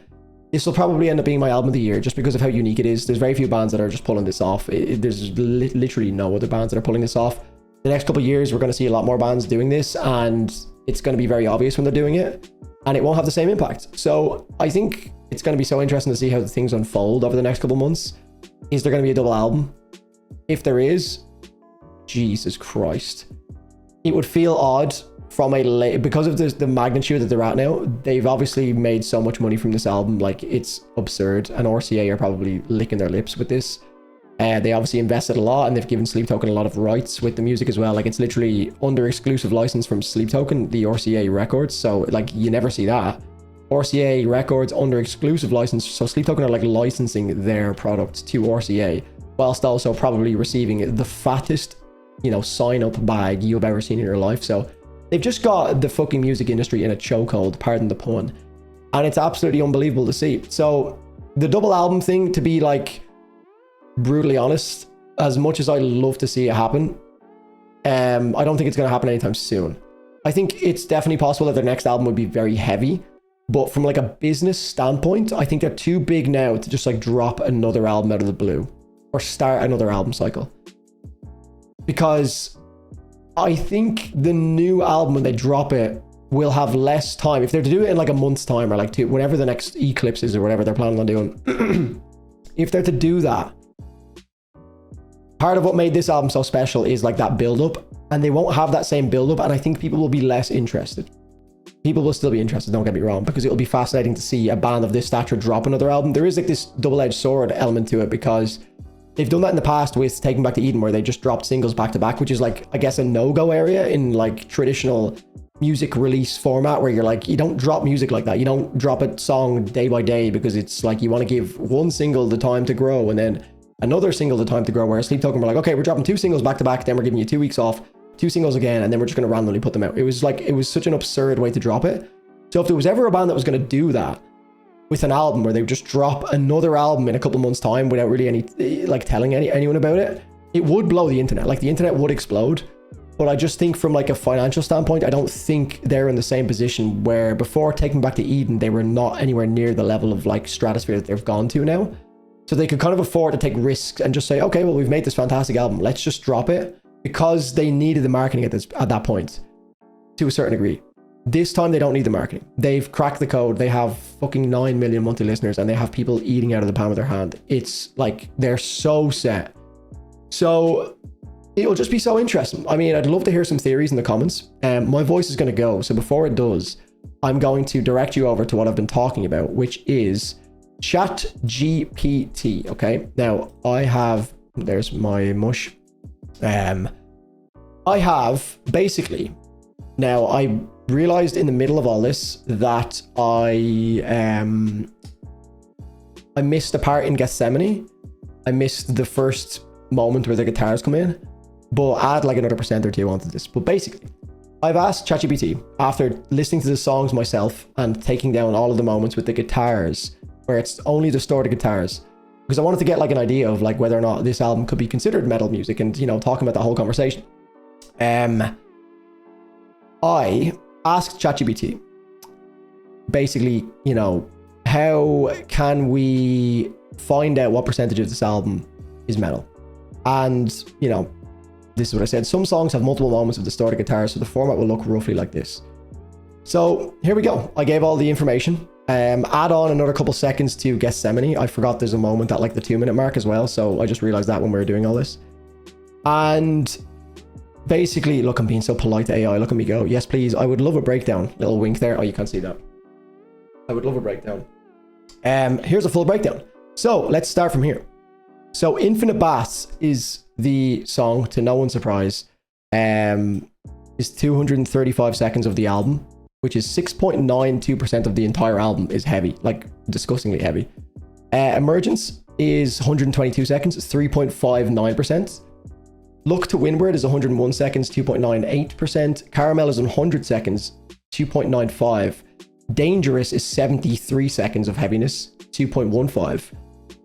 this will probably end up being my album of the year just because of how unique it is. There's very few bands that are just pulling this off. There's literally no other bands that are pulling this off. The next couple of years, we're going to see a lot more bands doing this, and it's going to be very obvious when they're doing it, and it won't have the same impact. So I think it's going to be so interesting to see how things unfold over the next couple of months. Is there going to be a double album? If there is, Jesus Christ. It would feel odd from because of the magnitude that they're at now. They've obviously made so much money from this album, like it's absurd, and RCA are probably licking their lips with this. They obviously invested a lot, and they've given Sleep Token a lot of rights with the music as well. Like it's literally under exclusive license from Sleep Token, the RCA records. So like you never see that. RCA records under exclusive license. So Sleep Token are like licensing their product to RCA, whilst also probably receiving the fattest, you know, sign up bag you've ever seen in your life. So they've just got the fucking music industry in a chokehold, pardon the pun. And it's absolutely unbelievable to see. So the double album thing, to be like brutally honest, as much as I love to see it happen, I don't think it's going to happen anytime soon. I think it's definitely possible that their next album would be very heavy, but from like a business standpoint, I think they're too big now to just like drop another album out of the blue or start another album cycle. Because I think the new album, when they drop it, will have less time. If they're to do it in like a month's time or like two, whenever the next eclipse is or whatever they're planning on doing, if they're to do that, part of what made this album so special is like that build up, and they won't have that same build up, and I think people will be less interested. People will still be interested, don't get me wrong, because it'll be fascinating to see a band of this stature drop another album. There is like this double-edged sword element to it, because they've done that in the past with Taking Back to Eden, where they just dropped singles back to back, which is like, I guess, a no-go area in like traditional music release format, where you're like, you don't drop music like that. You don't drop a song day by day, because it's like you want to give one single the time to grow and then another single the time to grow. Whereas Sleep Token were like, okay, we're dropping 2 singles back to back, then we're giving you 2 weeks off, 2 singles again, and then we're just going to randomly put them out. It was like, it was such an absurd way to drop it. So if there was ever a band that was going to do that with an album, where they would just drop another album in a couple months time without really any like telling anyone about it, it would blow the internet. Like the internet would explode. But I just think from like a financial standpoint, I don't think they're in the same position where before Taking Back to Eden, they were not anywhere near the level of like stratosphere that they've gone to now. So they could kind of afford to take risks and just say, okay, well, we've made this fantastic album, let's just drop it, because they needed the marketing at that point to a certain degree. This time they don't need the marketing. They've cracked the code. They have fucking 9 million monthly listeners, and they have people eating out of the palm of their hand. It's like they're so set. So it'll just be so interesting. I mean, I'd love to hear some theories in the comments. My voice is going to go. So before it does, I'm going to direct you over to what I've been talking about, which is ChatGPT. Okay. Now I have, there's my mush. I have basically, now I realized in the middle of all this that I missed a part in Gethsemane. I missed the first moment where the guitars come in, but add like another % or two onto this. But basically, I've asked ChatGPT, after listening to the songs myself and taking down all of the moments with the guitars where it's only distorted guitars, because I wanted to get like an idea of like whether or not this album could be considered metal music, and, you know, talking about the whole conversation. I asked ChatGPT basically, you know, how can we find out what percentage of this album is metal? And, you know, this is what I said. Some songs have multiple moments of distorted guitars, so the format will look roughly like this. So here we go. I gave all the information. Add on another couple seconds to Gethsemane. I forgot there's a moment at like the 2-minute mark as well, so I just realized that when we were doing all this. And basically, look, I'm being so polite to AI. Look at me go. Yes, please. I would love a breakdown. Little wink there. Oh, you can't see that. I would love a breakdown. Here's a full breakdown. So let's start from here. So Infinite Baths is the song, to no one's surprise, is 235 seconds of the album, which is 6.92% of the entire album is heavy, like disgustingly heavy. Emergence is 122 seconds, it's 3.59%. Look to Windward is 101 seconds, 2.98%. Caramel is 100 seconds, 2.95%. Dangerous is 73 seconds of heaviness, 2.15%.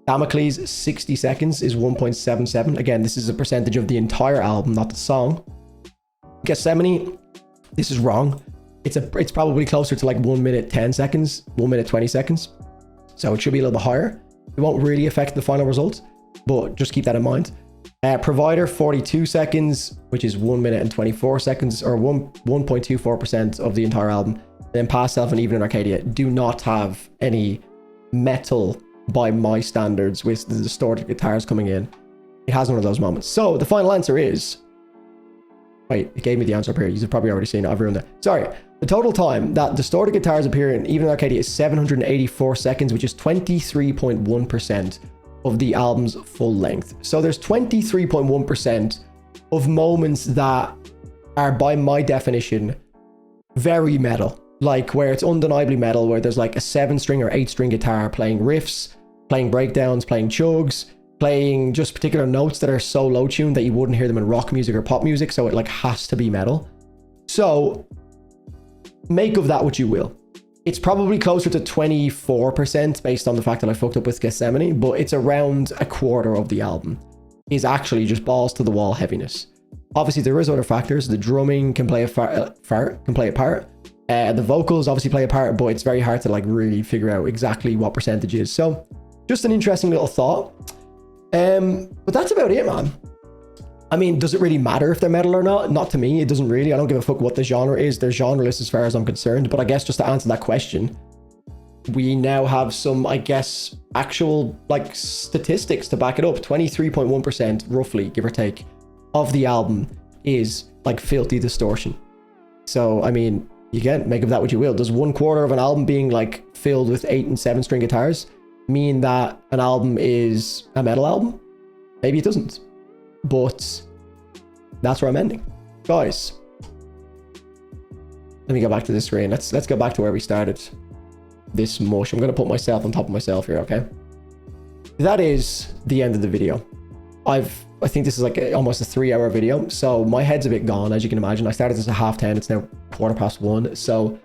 Damocles, 60 seconds is 1.77%. Again, this is a percentage of the entire album, not the song. Gethsemane, this is wrong. It's probably closer to like 1 minute 10 seconds, 1 minute 20 seconds. So it should be a little bit higher. It won't really affect the final result, but just keep that in mind. Provider, 42 seconds, which is 1 minute and 24 seconds, or 1.24% of the entire album. Then Past Self and Even in Arcadia do not have any metal by my standards with the distorted guitars coming in. It has none of those moments. So the final answer is, wait, it gave me the answer up here. You've probably already seen it. I've ruined it. Sorry. The total time that distorted guitars appear in Even in Arcadia is 784 seconds, which is 23.1% of the album's full length. So there's 23.1% of moments that are, by my definition, very metal. Like where it's undeniably metal, where there's like a 7-string or 8-string guitar playing riffs, playing breakdowns, playing chugs, playing just particular notes that are so low tuned that you wouldn't hear them in rock music or pop music. So it like has to be metal. So make of that what you will. It's probably closer to 24% based on the fact that I fucked up with Gethsemane, but it's around a quarter of the album is actually just balls to the wall heaviness. Obviously there is other factors. The drumming can play a part. The vocals obviously play a part, but it's very hard to like really figure out exactly what percentage is. So just an interesting little thought. But that's about it, man. I mean, does it really matter if they're metal or not? Not to me. It doesn't really. I don't give a fuck what the genre is. They're genreless as far as I'm concerned. But I guess just to answer that question, we now have some, I guess, actual like statistics to back it up. 23.1% roughly, give or take, of the album is like filthy distortion. So, I mean, you can make of that what you will. Does 1/4 of an album being like filled with 8 and 7-string guitars mean that an album is a metal album? Maybe it doesn't. But that's where I'm ending. Guys, let me go back to this screen. Let's go back to where we started. This mush. I'm going to put myself on top of myself here, okay? That is the end of the video. I think this is like almost a 3-hour video, so my head's a bit gone, as you can imagine. I started this at 10:30. It's now 1:15. So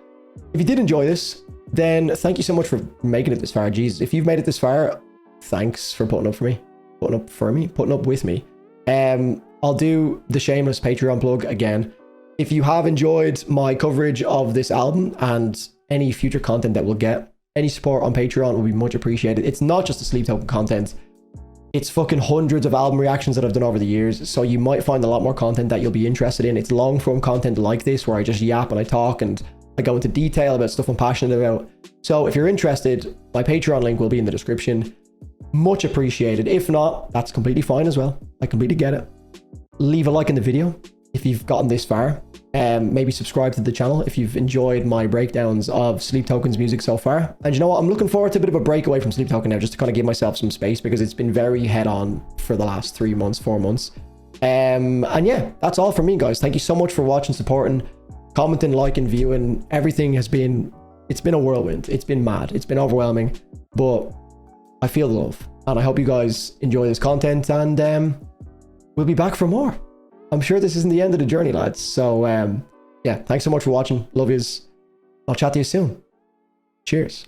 if you did enjoy this, then thank you so much for making it this far. Jesus, if you've made it this far, thanks for putting up for me, putting up with me. I'll do the shameless Patreon plug again. If you have enjoyed my coverage of this album and any future content that we'll get, any support on Patreon will be much appreciated. It's not just the Sleep Token content. It's fucking hundreds of album reactions that I've done over the years. So you might find a lot more content that you'll be interested in. It's long form content like this where I just yap and I talk and I go into detail about stuff I'm passionate about. So if you're interested, my Patreon link will be in the description. much appreciated. If not, that's completely fine as well. I completely get it. Leave a like in the video if you've gotten this far. Maybe subscribe to the channel if you've enjoyed my breakdowns of Sleep Token's music so far. And you know what? I'm looking forward to a bit of a break away from Sleep Token now, just to kind of give myself some space, because it's been very head on for the last 3 months, 4 months. And yeah, that's all from me, guys. Thank you so much for watching, supporting, commenting, liking, viewing. Everything has been, it's been a whirlwind. It's been mad. It's been overwhelming, but I feel the love, and I hope you guys enjoy this content, and we'll be back for more. I'm sure this isn't the end of the journey, lads. So yeah, thanks so much for watching. Love yous. I'll chat to you soon. Cheers.